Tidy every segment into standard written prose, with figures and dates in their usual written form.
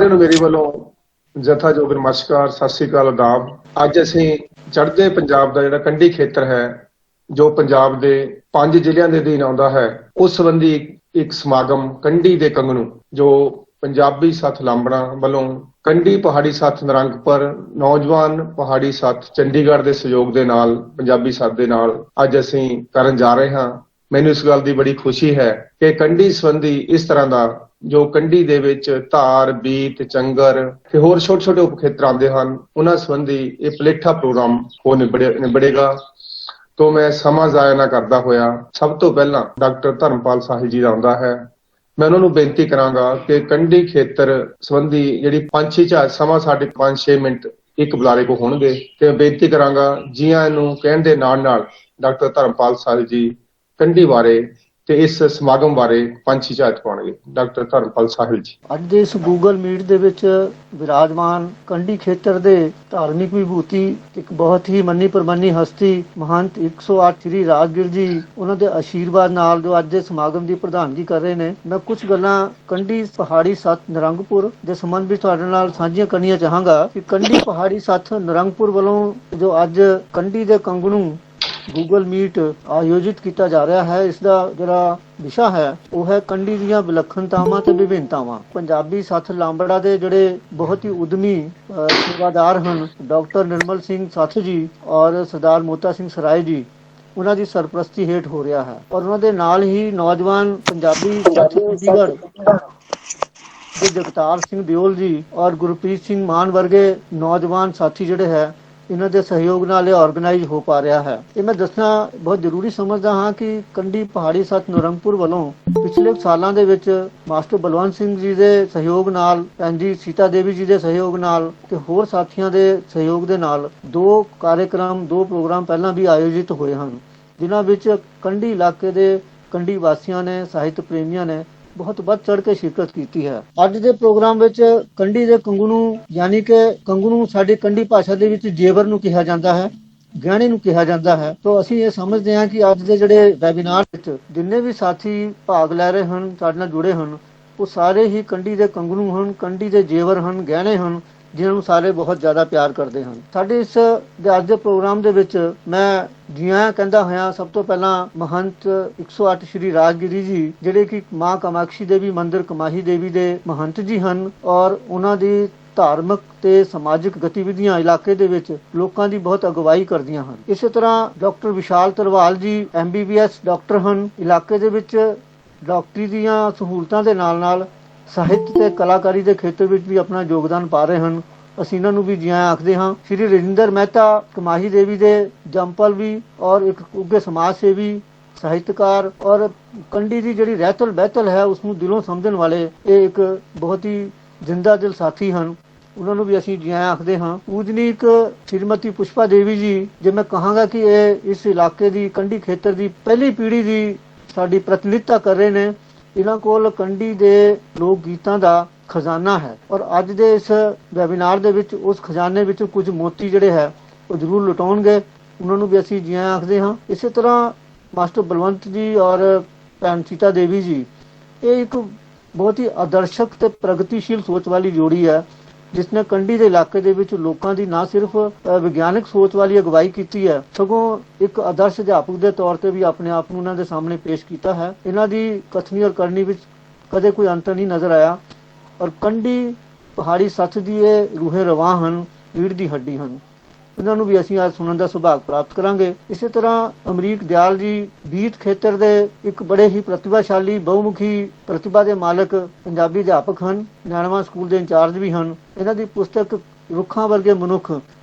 ਸਾਰਿਆਂ ਨੂੰ ਮੇਰੇ ਵੱਲੋਂ ਜਥਾਜੋਗ ਨਮਸਕਾਰ, ਸਤਿ ਸ੍ਰੀ ਅਕਾਲ, ਆਦਾਬ। ਅੱਜ ਅਸੀਂ ਚੜ੍ਹਦੇ ਪੰਜਾਬ ਦਾ ਜਿਹੜਾ ਕੰਢੀ ਖੇਤਰ ਹੈ, ਜੋ ਪੰਜਾਬ ਦੇ 5 ਜ਼ਿਲ੍ਹਿਆਂ ਦੇ ਅਧੀਨ ਆਉਂਦਾ ਹੈ, ਉਸ ਸੰਬੰਧੀ ਇੱਕ ਸਮਾਗਮ ਕੰਢੀ ਦੇ ਕੰਗਣੂ, ਜੋ ਪੰਜਾਬੀ ਸਾਥ ਲਾਂਬੜਾ ਵੱਲੋਂ ਕੰਢੀ ਪਹਾੜੀ ਸਾਥ ਨਰੰਗਪੁਰ, ਨੌਜਵਾਨ ਪਹਾੜੀ ਸਾਥ ਚੰਡੀਗੜ੍ਹ ਦੇ ਸਹਿਯੋਗ ਦੇ ਨਾਲ, ਪੰਜਾਬੀ ਸਾਥ ਦੇ ਨਾਲ ਅੱਜ ਅਸੀਂ ਕਰਨ ਜਾ ਰਹੇ ਹਾਂ। ਮੈਨੂੰ ਇਸ ਗੱਲ ਦੀ ਬੜੀ ਖੁਸ਼ੀ ਹੈ ਕਿ ਕੰਢੀ ਸੰਬੰਧੀ ਇਸ ਤਰ੍ਹਾਂ ਦਾ ਜੋ ਕੰਢੀ ਦੇ ਵਿੱਚ ਧਾਰ, ਬੀਤ, ਚੰਗਰ ਤੇ ਹੋਰ ਛੋਟੇ-ਛੋਟੇ ਉਪ ਖੇਤਰ ਆਉਂਦੇ ਹਨ, ਉਹਨਾਂ ਸੰਬੰਧੀ ਇਹ ਪਲੇਠਾ ਪ੍ਰੋਗਰਾਮ ਹੋ ਨਿਬੜੇਗਾ। ਤੋਂ ਮੈਂ ਸਮਾਂ ਜ਼ਾਇਆ ਨਾ ਕਰਦਾ ਹੋਇਆ ਸਭ ਤੋਂ ਪਹਿਲਾਂ ਡਾਕਟਰ ਧਰਮਪਾਲ ਸਾਹਿਬ ਜੀ ਦਾ ਆਉਂਦਾ ਹੈ। ਮੈਂ ਉਹਨਾਂ ਨੂੰ ਬੇਨਤੀ ਕਰਾਂਗਾ ਕਿ ਕੰਢੀ ਖੇਤਰ ਸੰਬੰਧੀ ਜਿਹੜੀ ਪੰਛੀ ਝਾਤ ਸਮਾਂ ਸਾਡੇ 5-6 ਮਿੰਟ ਇੱਕ ਬੁਲਾਰੇ ਕੋ ਹੋਣਗੇ, ਤੇ ਮੈਂ ਬੇਨਤੀ ਕਰਾਂਗਾ ਜੀ ਆਇਆਂ ਨੂੰ ਕਹਿਣ ਦੇ ਨਾਲ ਡਾਕਟਰ ਧਰਮਪਾਲ ਸਾਹਿਬ ਜੀ ਕੰਢੀ ਬਾਰੇ ਤੇ ਇਸ ਸਮਾਗਮ ਬਾਰੇ ਪੰਛੀ ਝਾਤ ਪਾਉਣਗੇ। ਡਾਕਟਰ ਧਰਮਪਾਲ ਸਾਹਿਬ ਜੀ। ਅੱਜ ਦੇ ਇਸ ਗੂਗਲ ਮੀਟ ਦੇ ਵਿੱਚ ਵਿਰਾਜਮਾਨ ਕੰਢੀ ਖੇਤਰ ਦੇ ਧਾਰਮਿਕ ਵਿਭੂਤੀ, ਇੱਕ ਬਹੁਤ ਹੀ ਮੰਨੀ ਪ੍ਰਮੰਨੀ ਹਸਤੀ ਮਹੰਤ 108 ਸ੍ਰੀ ਰਾਜਗੀਰ ਜੀ, ਉਹਨਾਂ ਦੇ ਆਸ਼ੀਰਵਾਦ ਨਾਲ ਜੋ ਅੱਜ ਦੇ ਸਮਾਗਮ ਦੀ ਪ੍ਰਧਾਨਗੀ ਕਰ ਰਹੇ ਨੇ, ਮੈਂ ਕੁਝ ਗੱਲਾਂ ਕੰਢੀ ਪਹਾੜੀ ਸੱਥ ਨਰੰਗਪੁਰ ਦੇ ਸੰਬੰਧ ਵਿੱਚ ਤੁਹਾਡੇ ਨਾਲ ਸਾਂਝੀਆਂ ਕਰਨੀਆਂ ਚਾਹਾਂਗਾ ਕਿ ਕੰਢੀ ਪਹਾੜੀ ਸੱਥ ਨਰੰਗਪੁਰ ਵੱਲੋਂ ਜੋ ਅੱਜ ਕੰਢੀ ਦੇ ਕੰਗਣੂ ਗੂਗਲ ਮੀਟ ਆਯੋਜਿਤ ਕੀਤਾ ਜਾ ਰਿਹਾ ਹੈ, ਇਸ ਦਾ ਜਿਹੜਾ ਵਿਸ਼ਾ ਹੈ ਉਹ ਹੈ ਕੰਢੀ ਦੀਆਂ ਵਿਲੱਖਣਤਾਵਾਂ ਤੇ ਵਿਭਿੰਨਤਾਵਾਂ। ਪੰਜਾਬੀ ਸਾਥ ਲਾਂਬੜਾ ਦੇ ਜਿਹੜੇ ਬਹੁਤ ਹੀ ਉਦਮੀ ਸੇਵਾਦਾਰ ਹਨ, ਡਾਕਟਰ ਨਿਰਮਲ ਸਿੰਘ ਸਾਥ ਜੀ ਔਰ ਸਰਦਾਰ ਮੋਤਾ ਸਿੰਘ ਸਰਾਏ ਜੀ, ਉਹਨਾਂ ਦੀ ਸਰਪ੍ਰਸਤੀ ਹੇਠ ਹੋ ਰਿਹਾ ਹੈ। ਔਰ ਉਹਨਾਂ ਦੇ ਨਾਲ ਹੀ ਨੌਜਵਾਨ ਪੰਜਾਬੀ ਸਾਥ ਚੰਡੀਗੜ੍ਹ ਦੇ ਜਗਤਾਰ ਸਿੰਘ ਦਿਓਲ ਜੀ ਔਰ ਗੁਰਪ੍ਰੀਤ ਸਿੰਘ ਮਾਨ ਵਰਗੇ ਨੌਜਵਾਨ ਸਾਥੀ ਜਿਹੜੇ ਹੈ, ਇਹਨਾਂ ਦੇ ਸਹਿਯੋਗ ਨਾਲ ਇਹ ਆਰਗੇਨਾਈਜ਼ ਹੋ ਪਾ ਰਿਹਾ ਹੈ। ਇਹ ਮੈਂ ਦੱਸਣਾ ਬਹੁਤ ਜ਼ਰੂਰੀ ਸਮਝਦਾ ਹਾਂ ਕਿ ਕੰਢੀ ਪਹਾੜੀ ਸੱਥ ਨਰੰਗਪੁਰ ਵੱਲੋਂ ਪਿਛਲੇ ਸਾਲਾਂ ਦੇ ਵਿੱਚ ਮਾਸਟਰ ਬਲਵੰਤ ਸਿੰਘ ਜੀ ਦੇ ਸਹਿਯੋਗ ਨਾਲ, ਭੈਣ ਜੀ ਸੀਤਾ ਦੇਵੀ ਜੀ ਦੇ ਸਹਿਯੋਗ ਨਾਲ ਤੇ ਹੋਰ ਸਾਥੀਆਂ ਦੇ ਸਹਿਯੋਗ ਦੇ ਨਾਲ 2 ਪ੍ਰੋਗਰਾਮ ਪਹਿਲਾਂ ਵੀ ਆਯੋਜਿਤ ਹੋਏ ਹਨ, ਜਿਨ੍ਹਾਂ ਵਿੱਚ ਕੰਢੀ ਇਲਾਕੇ ਦੇ ਕੰਢੀ ਵਾਸੀਆਂ ਨੇ, ਸਾਹਿਤ ਪ੍ਰੇਮੀਆਂ ਨੇ ਬਹੁਤ ਵੱਧ ਚੜ ਕੇ ਸ਼ਿਰਕਤ ਕੀਤੀ ਹੈ। ਅੱਜ ਦੇ ਪ੍ਰੋਗਰਾਮ ਵਿੱਚ ਕੰਢੀ ਦੇ ਕੰਗਣੂ, ਯਾਨੀ ਕਿ ਕੰਗਣੂ ਸਾਡੀ ਕੰਢੀ ਭਾਸ਼ਾ ਦੇ ਵਿੱਚ ਜੇਵਰ ਨੂੰ ਕਿਹਾ ਜਾਂਦਾ ਹੈ, ਗਹਿਣੇ ਨੂੰ ਕਿਹਾ ਜਾਂਦਾ ਹੈ। ਤਾਂ ਅਸੀਂ ਇਹ ਸਮਝਦੇ ਹਾਂ ਕਿ ਅੱਜ ਦੇ ਜਿਹੜੇ ਵੈਬੀਨਾਰ ਵਿੱਚ ਜਿੰਨੇ ਵੀ ਸਾਥੀ ਭਾਗ ਲੈ ਰਹੇ ਹਨ, ਸਾਡੇ ਨਾਲ ਜੁੜੇ ਹਨ, ਉਹ ਸਾਰੇ ਹੀ ਕੰਢੀ ਦੇ ਕੰਗਣੂ ਹਨ, ਕੰਢੀ ਦੇ ਜੇਵਰ ਹਨ, ਗਹਿਣੇ ਹਨ, ਜਿਨ੍ਹਾਂ ਨੂੰ ਸਾਰੇ ਬਹੁਤ ਜ਼ਿਆਦਾ ਪਿਆਰ ਕਰਦੇ ਹਨ। ਸਾਡੇ ਇਸ ਅੱਜ ਦੇ ਪ੍ਰੋਗਰਾਮ ਦੇ ਵਿੱਚ ਮੈਂ ਜੀ ਆਇਆਂ ਕਹਿੰਦਾ ਹੋਇਆ ਸਭ ਤੋਂ ਪਹਿਲਾਂ ਮਹੰਤ 108 ਸ੍ਰੀ ਰਾਜਗੀਰੀ ਜੀ, ਜਿਹੜੇ ਕਿ ਮਾਂ ਕਾਮਾਕਸ਼ੀ ਦੇਵੀ ਮੰਦਿਰ ਕਮਾਹੀ ਦੇਵੀ ਦੇ ਮਹੰਤ ਜੀ ਹਨ, ਔਰ ਉਹਨਾਂ ਦੀ ਧਾਰਮਿਕ ਤੇ ਸਮਾਜਿਕ ਗਤੀਵਿਧੀਆਂ ਇਲਾਕੇ ਦੇ ਵਿੱਚ ਲੋਕਾਂ ਦੀ ਬਹੁਤ ਅਗਵਾਈ ਕਰਦੀਆਂ ਹਨ। ਇਸੇ ਤਰ੍ਹਾਂ ਡਾਕਟਰ ਵਿਸ਼ਾਲ ਤਰਵਾਲ ਜੀ MBBS ਡਾਕਟਰ ਹਨ, ਇਲਾਕੇ ਦੇ ਵਿੱਚ ਡਾਕਟਰੀ ਦੀਆਂ ਸਹੂਲਤਾਂ ਦੇ ਨਾਲ ਸਾਹਿਤ ਤੇ ਕਲਾਕਾਰੀ ਦੇ ਖੇਤਰ ਵਿੱਚ ਵੀ ਆਪਣਾ ਯੋਗਦਾਨ ਪਾ ਰਹੇ ਹਨ। ਅਸੀਂ ਇਹਨਾਂ ਨੂੰ ਵੀ ਜੀ ਆਇਆਂ ਆਖਦੇ ਹਾਂ। ਸ਼੍ਰੀ ਰਜਿੰਦਰ ਮਹਿਤਾ ਕਮਾਹੀ ਦੇਵੀ ਦੇ ਜੰਪਲ ਵੀ ਔਰ ਇੱਕ ਉੱਘੇ ਸਮਾਜ ਸੇਵੀ, ਸਾਹਿਤਕਾਰ ਔਰ ਕੰਢੀ ਦੀ ਜਿਹੜੀ ਰਹਿਤਲ ਬਹਿਤਲ ਹੈ ਉਸਨੂੰ ਦਿਲੋਂ ਸਮਝਣ ਵਾਲੇ ਇਹ ਇੱਕ ਬਹੁਤ ਹੀ ਜਿੰਦਾ ਦਿਲ ਸਾਥੀ ਹਨ, ਉਹਨਾਂ ਨੂੰ ਵੀ ਅਸੀਂ ਜੀ ਆਇਆਂ ਆਖਦੇ ਹਾਂ। ਪੂਜਨੀਕ ਸ਼੍ਰੀਮਤੀ ਪੁਸ਼ਪਾ ਦੇਵੀ ਜੀ, ਜੇ ਮੈਂ ਕਹਾਂਗਾ ਕਿ ਇਹ ਇਸ ਇਲਾਕੇ ਦੀ ਕੰਢੀ ਖੇਤਰ ਦੀ ਪਹਿਲੀ ਪੀੜ੍ਹੀ ਦੀ ਸਾਡੀ ਪ੍ਰਤੀਨਿਧਤਾ ਕਰ ਰਹੇ ਨੇ। ਇਹਨਾਂ ਕੋਲ ਕੰਢੀ ਦੇ ਲੋਕ ਗੀਤਾਂ ਦਾ ਖਜ਼ਾਨਾ ਹੈ ਔਰ ਅੱਜ ਦੇ ਇਸ ਵੈਬੀਨਾਰ ਦੇ ਵਿੱਚ ਉਸ ਖਜ਼ਾਨੇ ਵਿੱਚੋਂ ਕੁਝ ਮੋਤੀ ਜਿਹੜੇ ਹੈ ਉਹ ਜ਼ਰੂਰ ਲੁਟਾਉਣਗੇ, ਉਹਨਾਂ ਨੂੰ ਵੀ ਅਸੀਂ ਜੀ ਆਇਆਂ ਆਖਦੇ ਹਾਂ। ਇਸੇ ਤਰ੍ਹਾਂ ਮਾਸਟਰ ਬਲਵੰਤ ਜੀ ਔਰ ਭੈਣ ਸੀਤਾ ਦੇਵੀ ਜੀ, ਇਹ ਇੱਕ ਬਹੁਤ ਹੀ ਆਦਰਸ਼ਕ ਤੇ ਪ੍ਰਗਤੀਸ਼ੀਲ ਸੋਚ ਵਾਲੀ ਜੋੜੀ ਹੈ, ਜਿਸ ਨੇ ਕੰਢੀ ਦੇ ਇਲਾਕੇ ਦੇ ਵਿੱਚ ਲੋਕਾਂ ਦੀ ਨਾ ਸਿਰਫ ਵਿਗਿਆਨਕ ਸੋਚ ਵਾਲੀ ਅਗਵਾਈ ਕੀਤੀ ਹੈ, ਸਗੋਂ ਇੱਕ ਆਦਰਸ਼ ਅਧਿਆਪਕ ਦੇ ਤੌਰ ਤੇ ਵੀ ਆਪਣੇ ਆਪ ਨੂੰ ਉਹਨਾਂ ਦੇ ਸਾਹਮਣੇ ਪੇਸ਼ ਕੀਤਾ ਹੈ। ਇਹਨਾਂ ਦੀ ਕਥਨੀ ਔਰ ਕਰਨੀ ਵਿੱਚ ਕਦੇ ਕੋਈ ਅੰਤਰ ਨਹੀਂ ਨਜ਼ਰ ਆਇਆ ਔਰ ਕੰਢੀ ਪਹਾੜੀ ਸੱਥ ਦੀ ਇਹ ਰੂਹੇ ਰਵਾਂ ਹਨ, ਰੀੜ੍ਹ ਦੀ ਹੱਡੀ ਹਨ। ਇਹਨਾਂ ਨੂੰ ਵੀ ਅਸੀਂ ਅੱਜ ਸੁਣਨ ਦਾ ਸੁਭਾਗ ਪ੍ਰਾਪਤ ਕਰਾਂਗੇ। ਇਸੇ ਤਰ੍ਹਾਂ ਅਮਰੀਕ ਦਿਆਲ ਜੀ ਬੀਤ ਖੇਤਰ ਦੇ ਇੱਕ ਬੜੇ ਹੀ ਪ੍ਰਤਿਭਾਸ਼ਾਲੀ, ਬਹੁਮੁਖੀ ਪ੍ਰਤਿਭਾ ਦੇ ਮਾਲਕ ਪੰਜਾਬੀ ਅਧਿਆਪਕ ਹਨ, ਨੈਣਵਾਂ ਸਕੂਲ ਦੇ ਇੰਚਾਰਜ ਵੀ ਹਨ। ਇਹਨਾਂ ਦੀ ਪੁਸਤਕ ਰੁੱਖਾਂ ਵਰਗੇ ਮਨੁੱਖ,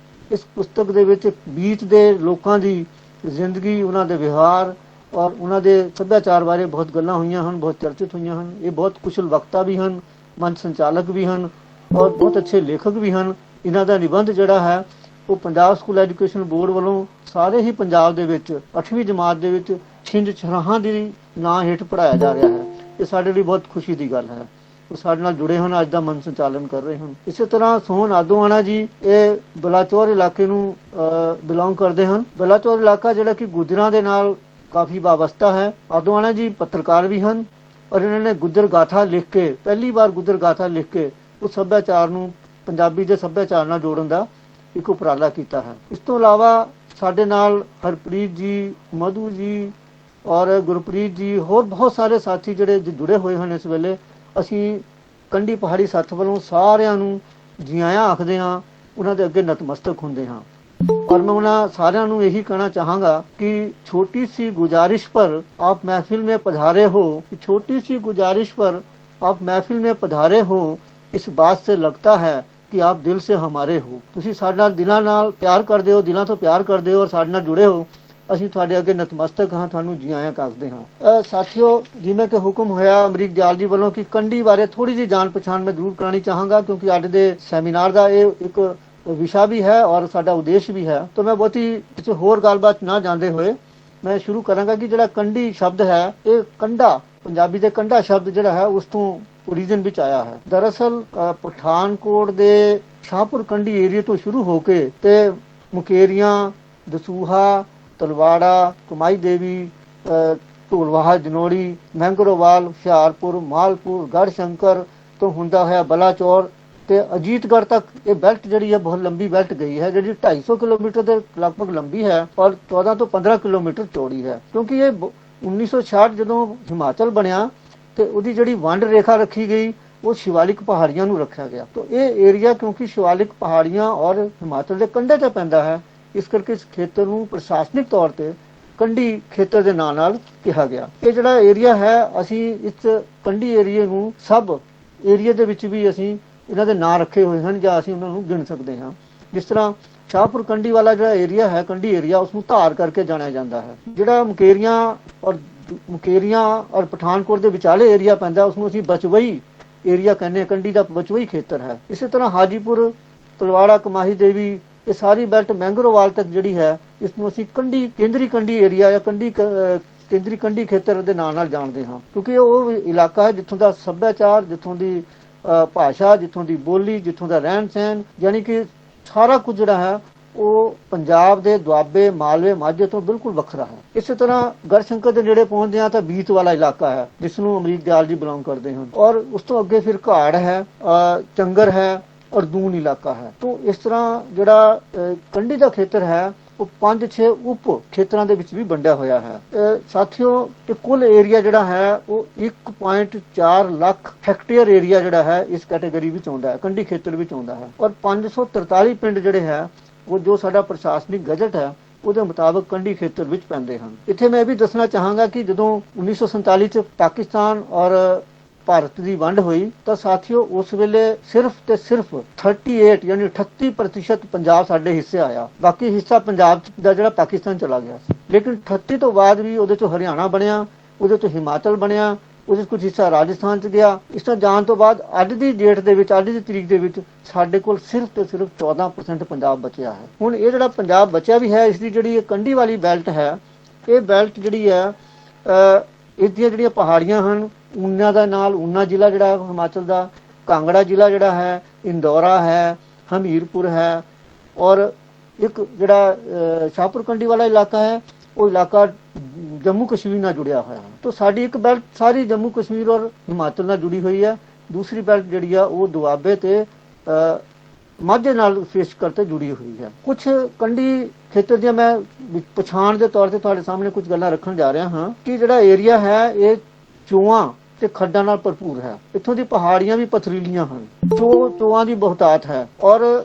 ਇਸ ਪੁਸਤਕ ਦੇ ਵਿੱਚ ਬੀਤ ਦੇ ਲੋਕਾਂ ਦੀ ਜ਼ਿੰਦਗੀ, ਉਹਨਾਂ ਦੇ ਵਿਵਹਾਰ ਔਰ ਉਹਨਾਂ ਦੇ ਸੱਭਿਆਚਾਰ ਬਾਰੇ ਬਹੁਤ ਗੱਲਾਂ ਹੋਈਆਂ ਹਨ, ਬਹੁਤ ਚਰਚਿਤ ਹੋਈਆਂ ਹਨ। ਇਹ ਬਹੁਤ ਕੁਸ਼ਲ ਵਕਤਾ ਵੀ ਹਨ, ਮੰਚ ਸੰਚਾਲਕ ਵੀ ਹਨ ਔਰ ਬਹੁਤ ਅੱਛੇ ਲੇਖਕ ਵੀ ਹਨ। ਇਹਨਾਂ ਦਾ ਨਿਬੰਧ ਜਿਹੜਾ ਹੈ ਉਹ ਪੰਜਾਬ ਸਕੂਲ ਐਜੂਕੇਸ਼ਨ ਬੋਰਡ ਵੱਲੋਂ ਸਾਰੇ ਹੀ ਪੰਜਾਬ ਦੇ ਵਿੱਚ 8ਵੀਂ ਜਮਾਤ ਦੇ ਵਿੱਚ ਛਿੰਝ ਛਰਾਹਾਂ ਦੀ ਨਾਂ ਹੇਠ ਪੜ੍ਹਾਇਆ ਜਾ ਰਿਹਾ ਹੈ। ਇਹ ਸਾਡੇ ਲਈ ਬਹੁਤ ਖੁਸ਼ੀ ਦੀ ਗੱਲ ਹੈ। ਉਹ ਸਾਡੇ ਨਾਲ ਜੁੜੇ ਹਨ, ਅੱਜ ਦਾ ਮੰਚ ਸੰਚਾਲਨ ਕਰ ਰਹੇ ਹਨ। ਇਸੇ ਤਰ੍ਹਾਂ ਸੋਹਣ ਆਦੋਆਣਾ ਜੀ, ਇਹ ਬਲਾਚੌਰ ਇਲਾਕੇ ਨੂੰ ਬਿਲੋਂਗ ਕਰਦੇ ਹਨ। ਬਲਾਚੌਰ ਇਲਾਕਾ ਜਿਹੜਾ ਕਿ ਗੁੱਜਰਾਂ ਦੇ ਨਾਲ ਕਾਫੀ ਵਾਬਸਤਾ ਹੈ। ਆਦੋਆਣਾ ਜੀ ਪੱਤਰਕਾਰ ਵੀ ਹਨ ਔਰ ਇਹਨਾਂ ਨੇ ਗੁੱਜਰ ਗਾਥਾ ਲਿਖ ਕੇ, ਪਹਿਲੀ ਵਾਰ ਗੁੱਜਰ ਗਾਥਾ ਲਿਖ ਕੇ ਉਸ ਸੱਭਿਆਚਾਰ ਨੂੰ ਪੰਜਾਬੀ ਦੇ ਸੱਭਿਆਚਾਰ ਨਾਲ ਜੋੜਨ ਦਾ ਇੱਕ ਉਪਰਾਲਾ ਕੀਤਾ ਹੈ। ਇਸ ਤੋਂ ਇਲਾਵਾ ਸਾਡੇ ਨਾਲ ਹਰਪ੍ਰੀਤ ਜੀ, ਮਧੂ ਜੀ ਔਰ ਗੁਰਪ੍ਰੀਤ ਜੀ, ਹੋਰ ਬਹੁਤ ਸਾਰੇ ਸਾਥੀ ਜਿਹੜੇ ਜੁੜੇ ਹੋਏ ਹਨ। ਇਸ ਵੇਲੇ ਅਸੀਂ ਕੰਢੀ ਪਹਾੜੀ ਸੱਥ ਵੱਲੋਂ ਸਾਰਿਆਂ ਨੂੰ ਜੀ ਆਇਆਂ ਆਖਦੇ ਹਾਂ, ਉਹਨਾਂ ਦੇ ਅੱਗੇ ਨਤਮਸਤਕ ਹੁੰਦੇ ਹਾਂ। और मैं उन्हें सारे यही कहना चाहूँगा कि छोटी सी गुजारिश पर आप महफिल में पधारे हो, कि छोटी सी गुजारिश पर आप महफिल में पधारे हो, इस बात से लगता है कि आप दिल से हमारे हो। तुसी साडे नाल दिलां नाल प्यार करदे हो, दिलां तो प्यार करदे हो और साडे नाल जुड़े हो। ਅਸੀਂ ਤੁਹਾਡੇ ਅੱਗੇ ਨਤਮਸਤਕ ਹਾਂ, ਤੁਹਾਨੂੰ ਜੀ ਆਇਆਂ ਆਖਦੇ ਹਾਂ। ਸਾਥੀਓ, ਜਿਵੇਂ ਕਿ ਹੁਕਮ ਹੋਇਆ ਅਮਰੀਕ ਦਿਆਲ ਜੀ ਵੱਲੋਂ ਕਿ ਕੰਢੀ ਬਾਰੇ ਥੋੜੀ ਜਿਹੀ ਜਾਣ ਪਛਾਣ ਮੈਂ ਜ਼ਰੂਰ ਕਰਾਣੀ ਚਾਹਾਂਗਾ, ਕਿਉਂਕਿ ਅੱਜ ਦੇ ਸੈਮੀਨਾਰ ਦਾ ਇਹ ਇੱਕ विषय भी है और साडा उद्देश्य भी है। तो मैं बहुत ही किसी होर गलबात ना जानते हुए मैं शुरू करांगा कि जिहड़ा कंढी शब्द है, ये कंढा पंजाबी दे कंढा शब्द जिहड़ा है उस तो ओरिजिन विच आया है। दरअसल पठानकोट दे शाहपुर कंढी एरिया तो शुरू होके ते मुकेरियां, दसूहा, तलवाड़ा, कमाई देवी, ढोलवाहा, जनोड़ी, मैंगरोवाल, हुशियारपुर, मालपुर, गढ़शंकर तो हुंदा है बलाचौर ਤੇ ਅਜੀਤਗੜ੍ਹ ਤੱਕ ਇਹ ਬੈਲਟ ਜਿਹੜੀ ਹੈ ਬਹੁਤ ਲੰਬੀ ਬੈਲਟ ਗਈ ਹੈ, ਜਿਹੜੀ 250 ਕਿਲੋਮੀਟਰ ਦੇ ਲਗਭਗ ਲੰਬੀ ਹੈ ਔਰ 14 ਤੋਂ 15 ਕਿਲੋਮੀਟਰ ਚੌੜੀ ਹੈ। ਕਿਉਂਕਿ ਇਹ 1966 ਜਦੋਂ ਹਿਮਾਚਲ ਬਣਿਆ ਤੇ ਉਹਦੀ ਜਿਹੜੀ ਵੰਡ ਰੇਖਾ ਰੱਖੀ ਗਈ ਉਹ ਸ਼ਿਵਾਲਿਕ ਪਹਾੜੀਆਂ ਨੂੰ ਰੱਖਿਆ ਗਿਆ। ਤਾਂ ਇਹ ਏਰੀਆ ਕਿਉਂਕਿ ਸ਼ਿਵਾਲਿਕ ਪਹਾੜੀਆਂ ਔਰ ਹਿਮਾਚਲ ਦੇ ਕੰਢੇ ਤੇ ਪੈਂਦਾ ਹੈ, ਇਸ ਕਰਕੇ ਇਸ ਖੇਤਰ ਨੂੰ ਪ੍ਰਸ਼ਾਸਨਿਕ ਤੌਰ ਤੇ ਕੰਢੀ ਖੇਤਰ ਦੇ ਨਾਂ ਨਾਲ ਕਿਹਾ ਗਿਆ। ਇਹ ਜਿਹੜਾ ਏਰੀਆ ਹੈ, ਅਸੀਂ ਇਸ ਕੰਢੀ ਏਰੀਏ ਨੂੰ ਸਬ ਏਰੀਆ ਦੇ ਵਿੱਚ ਵੀ ਅਸੀਂ ਇਹਨਾਂ ਦੇ ਨਾਂ ਰੱਖੇ ਹੋਏ ਹਨ ਜਾਂ ਅਸੀਂ ਉਹਨਾਂ ਨੂੰ ਗਿਣ ਸਕਦੇ ਹਾਂ। ਜਿਸ ਤਰ੍ਹਾਂ ਸ਼ਾਹਪੁਰ ਕੰਢੀ ਵਾਲਾ ਜਿਹੜਾ ਏਰੀਆ ਹੈ, ਕੰਢੀ ਏਰੀਆ, ਉਸ ਨੂੰ ਧਾਰ ਕਰਕੇ ਜਾਣਿਆ ਜਾਂਦਾ ਹੈ। ਜਿਹੜਾ ਮੁਕੇਰੀਆਂ ਔਰ ਪਠਾਨਕੋਟ ਦੇ ਵਿਚਾਲੇ ਏਰੀਆ ਪੈਂਦਾ ਉਸ ਨੂੰ ਅਸੀਂ ਬਚਵਈ ਏਰੀਆ ਕਹਿੰਦੇ ਹਾਂ, ਕੰਢੀ ਦਾ ਬਚਵਈ ਖੇਤਰ ਹੈ। ਇਸੇ ਤਰ੍ਹਾਂ ਹਾਜੀਪੁਰ, ਤਲਵਾੜਾ, ਕਮਾਹੀ ਦੇਵੀ, ਇਹ ਸਾਰੀ ਬੈਲਟ ਮੈਂਗਰੋਵਾਲ ਤੱਕ ਜਿਹੜੀ ਹੈ, ਇਸ ਨੂੰ ਅਸੀਂ ਕੇਂਦਰੀ ਕੰਢੀ ਏਰੀਆ ਜਾਂ ਕੇਂਦਰੀ ਕੰਢੀ ਖੇਤਰ ਦੇ ਨਾਂ ਨਾਲ ਜਾਣਦੇ ਹਾਂ, ਕਿਉਂਕਿ ਉਹ ਇਲਾਕਾ ਹੈ ਜਿੱਥੋਂ ਦਾ ਸੱਭਿਆਚਾਰ, ਜਿੱਥੋਂ ਦੀ ਭਾਸ਼ਾ, ਜਿੱਥੋਂ ਦੀ ਬੋਲੀ, ਜਿੱਥੋਂ ਦਾ ਰਹਿਣ ਸਹਿਣ, ਯਾਨੀ ਕਿ ਸਾਰਾ ਕੁਝ ਜਿਹੜਾ ਹੈ ਉਹ ਪੰਜਾਬ ਦੇ ਦੁਆਬੇ, ਮਾਲਵੇ, ਮਾਝੇ ਤੋਂ ਬਿਲਕੁਲ ਵੱਖਰਾ ਹੈ। ਇਸੇ ਤਰ੍ਹਾਂ ਗੜਸ਼ੰਕਰ ਦੇ ਨੇੜੇ ਪਹੁੰਚਦੇ ਹਾਂ ਤਾਂ ਬੀਤ ਵਾਲਾ ਇਲਾਕਾ ਹੈ ਜਿਸ ਨੂੰ ਅਮਰੀਕ ਦਿਆਲ ਜੀ ਬਿਲੋਂਗ ਕਰਦੇ ਹਨ, ਔਰ ਉਸ ਤੋਂ ਅੱਗੇ ਫਿਰ ਘਾੜ ਹੈ, ਚੰਗਰ ਹੈ ਔਰ ਦੂਨ ਇਲਾਕਾ ਹੈ। ਤੋਂ ਇਸ ਤਰ੍ਹਾਂ ਜਿਹੜਾ ਕੰਢੀ ਦਾ ਖੇਤਰ ਹੈ ਉਹ 5-6 ਉਪ ਖੇਤਰਾਂ ਦੇ ਵਿੱਚ ਵੀ ਵੰਡਿਆ ਹੋਇਆ ਹੈ। ਸਾਥੀਓ, ਇਹ ਕੁੱਲ ਏਰੀਆ ਜਿਹੜਾ ਹੈ ਉਹ 1.4 ਲੱਖ ਹੈਕਟੇਅਰ ਏਰੀਆ ਜਿਹੜਾ ਹੈ ਇਸ ਕੈਟੇਗਰੀ ਵਿੱਚ ਆਉਂਦਾ ਹੈ, ਕੰਢੀ ਖੇਤਰ ਵਿੱਚ ਆਉਂਦਾ ਹੈ। ਔਰ 543 ਪਿੰਡ ਜਿਹੜੇ ਹੈ ਉਹ ਜੋ ਸਾਡਾ ਪ੍ਰਸ਼ਾਸਨਿਕ ਗਜਟ ਹੈ ਉਹਦੇ ਮੁਤਾਬਕ ਕੰਢੀ ਖੇਤਰ ਵਿੱਚ ਪੈਂਦੇ ਹਨ। ਇੱਥੇ ਮੈਂ ਇਹ ਵੀ ਦੱਸਣਾ ਚਾਹਾਂਗਾ ਕਿ ਜਦੋਂ 1947 ਚ ਪਾਕਿਸਤਾਨ ਔਰ ਭਾਰਤ ਦੀ ਵੰਡ ਹੋਈ ਤਾਂ ਸਾਥੀਓ ਉਸ ਵੇਲੇ ਸਿਰਫ ਤੇ ਸਿਰਫ 38 ਯਾਨੀ 38% ਪੰਜਾਬ ਸਾਡੇ ਹਿੱਸੇ ਆਇਆ, ਬਾਕੀ ਹਿੱਸਾ ਪੰਜਾਬ ਦਾ ਜਿਹੜਾ ਪਾਕਿਸਤਾਨ ਚਲਾ ਗਿਆ ਸੀ। ਲੇਕਿਨ 38 ਤੋਂ ਬਾਅਦ ਵੀ ਉਹਦੇ ਚੋਂ ਹਰਿਆਣਾ ਬਣਿਆ, ਉਹਦੇ ਤੋਂ ਹਿਮਾਚਲ ਬਣਿਆ, ਉਹਦੇ ਕੁਝ ਹਿੱਸਾ ਰਾਜਸਥਾਨ ਚ ਗਿਆ। ਇਸ ਤਰ੍ਹਾਂ ਜਾਣ ਤੋਂ ਬਾਅਦ ਅੱਜ ਦੀ ਡੇਟ ਦੇ ਵਿੱਚ, ਅੱਜ ਦੀ ਤਰੀਕ ਦੇ ਵਿੱਚ ਸਾਡੇ ਕੋਲ ਸਿਰਫ ਤੇ ਸਿਰਫ 14% ਪੰਜਾਬ ਬਚਿਆ ਹੈ। ਹੁਣ ਇਹ ਜਿਹੜਾ ਪੰਜਾਬ ਬਚਿਆ ਵੀ ਹੈ, ਇਸ ਦੀ ਜਿਹੜੀ ਇਹ ਕੰਢੀ ਵਾਲੀ ਬੈਲਟ ਹੈ, ਇਹ ਬੈਲਟ ਜਿਹੜੀ ਹੈ ਇਸ ਦੀਆਂ ਜਿਹੜੀਆਂ ਪਹਾੜੀਆਂ ਹਨ, ਊਨਾ ਦਾ ਨਾਲ ਊਨਾ ਜ਼ਿਲ੍ਹਾ ਜਿਹੜਾ ਹਿਮਾਚਲ ਦਾ, ਕਾਂਗੜਾ ਜ਼ਿਲ੍ਹਾ ਜਿਹੜਾ ਹੈ, ਇੰਦੌਰਾ ਹੈ, ਹਮੀਰਪੁਰ ਹੈ, ਔਰ ਇੱਕ ਜਿਹੜਾ ਸ਼ਾਹਪੁਰ ਕੰਢੀ ਵਾਲਾ ਇਲਾਕਾ ਹੈ ਉਹ ਇਲਾਕਾ ਜੰਮੂ ਕਸ਼ਮੀਰ ਨਾਲ ਜੁੜਿਆ ਹੋਇਆ ਹੈ। ਤਾਂ ਸਾਡੀ ਇੱਕ ਬੈਲਟ ਸਾਰੀ ਜੰਮੂ ਕਸ਼ਮੀਰ ਔਰ ਹਿਮਾਚਲ ਨਾਲ ਜੁੜੀ ਹੋਈ ਹੈ, ਦੂਸਰੀ ਬੈਲਟ ਜਿਹੜੀ ਆ ਉਹ ਦੁਆਬੇ ਤੇ ਮਾਝੇ ਨਾਲ ਫੇਸ ਕਰਤੇ ਜੁੜੀ ਹੋਈ ਹੈ। ਕੁਝ ਕੰਢੀ ਖੇਤਰ ਦੀਆਂ ਮੈਂ ਪਛਾਣ ਦੇ ਤੌਰ ਤੇ ਤੁਹਾਡੇ ਸਾਹਮਣੇ ਕੁਝ ਗੱਲਾਂ ਰੱਖਣ ਜਾ ਰਿਹਾ ਹਾਂ ਕਿ ਜਿਹੜਾ ਏਰੀਆ ਹੈ ਇਹ ਚੋਆਂ ਤੇ ਖੱਡਾਂ ਨਾਲ ਭਰਪੂਰ ਹੈ। ਇੱਥੋਂ ਦੀ ਪਹਾੜੀਆਂ ਵੀ ਪਥਰੀਲੀਆਂ ਹਨ, ਚੋਆਂ ਦੀ ਬਹੁਤਾਤ ਹੈ, ਔਰ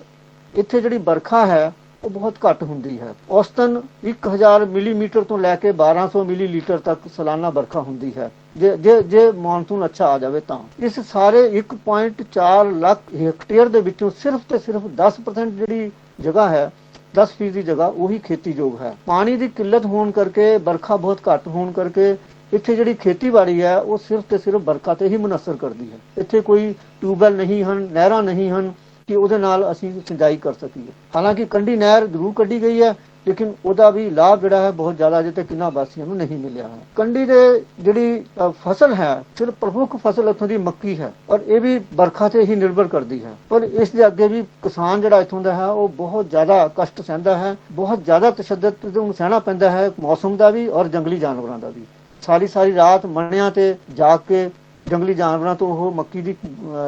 ਇੱਥੇ ਜਿਹੜੀ ਵਰਖਾ ਹੈ ਉਹ ਬਹੁਤ ਘੱਟ ਹੁੰਦੀ ਹੈ। ਔਸਤਨ 1000 ਮਿਲੀਮੀਟਰ ਤੋਂ ਲੈ ਕੇ 1200 ਮਿਲੀਲੀਟਰ ਤੱਕ ਸਾਲਾਨਾ ਵਰਖਾ ਹੁੰਦੀ ਹੈ ਜੇ ਮੌਨਸੂਨ ਅੱਛਾ ਆ ਜਾਵੇ ਤਾਂ। ਇਸ ਸਾਰੇ 1.4 ਲੱਖ ਹੈਕਟੇਅਰ ਦੇ ਵਿੱਚੋਂ ਸਿਰਫ ਤੇ ਸਿਰਫ 10% ਜਿਹੜੀ ਜਗ੍ਹਾ ਹੈ, 10% ਦੀ ਜਗ੍ਹਾ ਉਹੀ ਖੇਤੀਯੋਗ ਹੈ। ਪਾਣੀ ਦੀ ਕਿੱਲਤ ਹੋਣ ਕਰਕੇ, ਵਰਖਾ ਬਹੁਤ ਘੱਟ ਹੋਣ ਕਰਕੇ ਇੱਥੇ ਜਿਹੜੀ ਖੇਤੀਬਾੜੀ ਹੈ ਉਹ ਸਿਰਫ ਤੇ ਸਿਰਫ ਵਰਖਾ ਤੇ ਹੀ ਮੁਨਸਰ ਕਰਦੀ ਹੈ। ਇੱਥੇ ਕੋਈ ਟਿਊਬਵੈਲ ਨਹੀਂ ਹਨ, ਨਹਿਰਾਂ ਨਹੀਂ ਹਨ ਕਿ ਉਹਦੇ ਨਾਲ ਅਸੀਂ ਸਿੰਜਾਈ ਕਰ ਸਕੀਏ। ਹਾਲਾਂਕਿ ਕੰਢੀ ਨਹਿਰ ਜ਼ਰੂਰ ਕੱਢੀ ਗਈ ਹੈ, ਲੇਕਿਨ ਉਹਦਾ ਵੀ ਲਾਭ ਜਿਹੜਾ ਹੈ ਬਹੁਤ ਜ਼ਿਆਦਾ ਅਜੇ ਤੱਕ ਕਿੰਨਾ ਵਾਸੀਆਂ ਨੂੰ ਨਹੀਂ ਮਿਲਿਆ ਹੈ। ਕੰਢੀ ਦੇ ਜਿਹੜੀ ਫਸਲ ਹੈ, ਸਿਰਫ ਪ੍ਰਮੁੱਖ ਫਸਲ ਇੱਥੋਂ ਦੀ ਮੱਕੀ ਹੈ, ਔਰ ਇਹ ਵੀ ਵਰਖਾ ਤੇ ਹੀ ਨਿਰਭਰ ਕਰਦੀ ਹੈ। ਪਰ ਇਸ ਦੇ ਅੱਗੇ ਵੀ ਕਿਸਾਨ ਜਿਹੜਾ ਇੱਥੋਂ ਦਾ ਹੈ ਉਹ ਬਹੁਤ ਜ਼ਿਆਦਾ ਕਸ਼ਟ ਸਹਿੰਦਾ ਹੈ, ਬਹੁਤ ਜ਼ਿਆਦਾ ਤਸ਼ੱਦਦ ਨੂੰ ਸਹਿਣਾ ਪੈਂਦਾ ਹੈ, ਮੌਸਮ ਦਾ ਵੀ ਔਰ ਜੰਗਲੀ ਜਾਨਵਰਾਂ ਦਾ ਵੀ। ਸਾਰੀ ਰਾਤ ਮੰਨਿਆਂ ਤੇ ਜਾ ਕੇ ਜੰਗਲੀ ਜਾਨਵਰਾਂ ਤੋਂ ਉਹ ਮੱਕੀ ਦੀ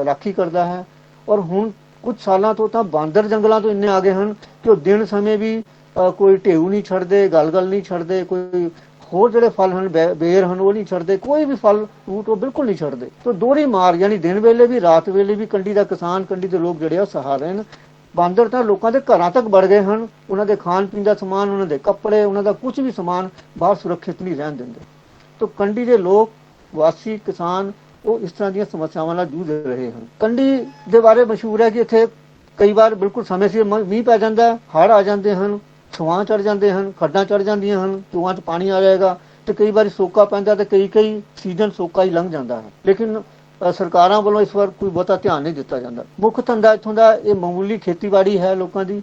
ਰਾਖੀ ਕਰਦਾ ਹੈ, ਔਰ ਹੁਣ ਕੁਝ ਸਾਲਾਂ ਤੋਂ ਤਾਂ ਬਾਂਦਰ ਜੰਗਲਾਂ ਤੋਂ ਇੰਨੇ ਆ ਗਏ ਹਨ ਕਿ ਉਹ ਦਿਨ ਸਮੇਂ ਵੀ ਕੋਈ ਢੇਊ ਨਹੀਂ ਛੱਡਦੇ, ਗਲਗਲ ਨਹੀਂ ਛੱਡਦੇ, ਕੋਈ ਹੋਰ ਜਿਹੜੇ ਫਲ ਹਨ ਬੇਰ ਹਨ ਉਹ ਨਹੀਂ ਛੱਡਦੇ, ਕੋਈ ਵੀ ਫਲ ਫਰੂਟ ਉਹ ਬਿਲਕੁਲ ਨਹੀਂ ਛੱਡਦੇ। ਤਾਂ ਦੋਹਰੀ ਮਾਰ ਯਾਨੀ ਦਿਨ ਵੇਲੇ ਵੀ ਰਾਤ ਵੇਲੇ ਵੀ ਕੰਢੀ ਦਾ ਕਿਸਾਨ, ਕੰਢੀ ਦੇ ਲੋਕ ਜਿਹੜੇ ਆ ਸਹਾ ਰਹੇ ਹਨ। ਬਾਂਦਰ ਤਾਂ ਲੋਕਾਂ ਦੇ ਘਰਾਂ ਤੱਕ ਵੜ ਗਏ ਹਨ, ਉਹਨਾਂ ਦੇ ਖਾਣ ਪੀਣ ਦਾ ਸਮਾਨ, ਉਹਨਾਂ ਦੇ ਕੱਪੜੇ, ਉਹਨਾਂ ਦਾ ਕੁਝ ਵੀ ਸਮਾਨ ਬਾਹਰ ਸੁਰੱਖਿਅਤ ਨਹੀਂ ਰਹਿਣ ਦਿੰਦੇ। ਤਾਂ ਕੰਢੀ ਦੇ ਲੋਕ, ਵਾਸੀ, ਕਿਸਾਨ ਉਹ ਇਸ ਤਰ੍ਹਾਂ ਦੀਆਂ ਸਮੱਸਿਆਵਾਂ ਨਾਲ ਜੂਝ ਰਹੇ ਹਨ। ਕੰਢੀ ਦੇ ਬਾਰੇ ਮਸ਼ਹੂਰ ਹੈ ਕਿ ਇੱਥੇ ਕਈ ਵਾਰ ਬਿਲਕੁਲ ਸਮੇਂ ਸਿਰ ਮੀਂਹ ਪੈ ਜਾਂਦਾ, ਹੜ੍ਹ ਆ ਜਾਂਦੇ ਹਨ, ਛੁਆਂ ਚੜ ਜਾਂਦੇ ਹਨ, ਖੱਡਾਂ ਚੜ ਜਾਂਦੀਆਂ ਹਨ, ਚੂਆਂ 'ਚ ਪਾਣੀ ਆ ਜਾਏਗਾ, ਤੇ ਕਈ ਵਾਰੀ ਸੋਕਾ ਪੈਂਦਾ ਤੇ ਕਈ ਸੀਜ਼ਨ ਸੋਕਾ ਹੀ ਲੰਘ ਜਾਂਦਾ ਹੈ। ਲੇਕਿਨ ਸਰਕਾਰਾਂ ਵੱਲੋਂ ਇਸ ਵਾਰ ਕੋਈ ਬਹੁਤਾ ਧਿਆਨ ਨਹੀਂ ਦਿੱਤਾ ਜਾਂਦਾ। ਮੁੱਖ ਧੰਦਾ ਇੱਥੋਂ ਦਾ ਇਹ ਮਾਮੂਲੀ ਖੇਤੀਬਾੜੀ ਹੈ। ਲੋਕਾਂ ਦੀ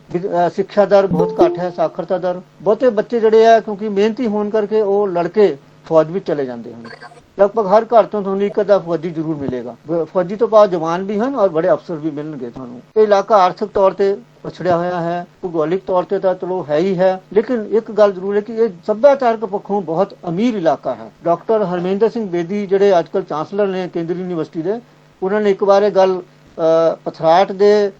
ਸਿੱਖਿਆ ਦਰ ਬਹੁਤ ਘੱਟ ਹੈ, ਸਾਖਰਤਾ ਦਰ। ਬਹੁਤੇ ਬੱਚੇ ਜਿਹੜੇ ਆ ਕਿਉਂਕਿ ਮਿਹਨਤੀ ਹੋਣ ਕਰਕੇ ਉਹ ਲੜਕੇ ਫੌਜ ਵਿੱਚ ਚਲੇ ਜਾਂਦੇ ਹਨ। ਲਗਭਗ ਹਰ ਘਰ ਤੋਂ ਤੁਹਾਨੂੰ ਇੱਕ ਅੱਧਾ ਫੌਜੀ ਜ਼ਰੂਰ ਮਿਲੇਗਾ। ਫੌਜੀ ਤੋਂ ਬਾਅਦ ਜਵਾਨ ਵੀ ਹਨ ਔਰ ਬੜੇ ਅਫਸਰ ਵੀ ਮਿਲਣਗੇ ਤੁਹਾਨੂੰ। ਇਹ ਇਲਾਕਾ ਆਰਥਿਕ ਤੌਰ ਤੇ ਪਛੜਿਆ ਹੋਇਆ ਹੈ, ਭੂਗੋਲਿਕ ਤੌਰ ਤੇ ਤਾਂ ਚਲੋ ਹੈ ਹੀ ਹੈ, ਲੇਕਿਨ ਇੱਕ ਗੱਲ ਜ਼ਰੂਰ ਹੈ ਕਿ ਇਹ ਸੱਭਿਆਚਾਰਕ ਪੱਖੋਂ ਬਹੁਤ ਅਮੀਰ ਇਲਾਕਾ ਹੈ। ਡਾਕਟਰ ਹਰਮਿੰਦਰ ਸਿੰਘ ਬੇਦੀ ਜਿਹੜੇ ਅੱਜ ਕੱਲ੍ਹ ਚਾਂਸਲਰ ਨੇ ਕੇਂਦਰੀ ਯੂਨੀਵਰਸਿਟੀ ਦੇ, ਉਹਨਾਂ ਨੇ ਇੱਕ ਵਾਰ ਇਹ ਗੱਲ ਪਥਰਾਟ ਦੇ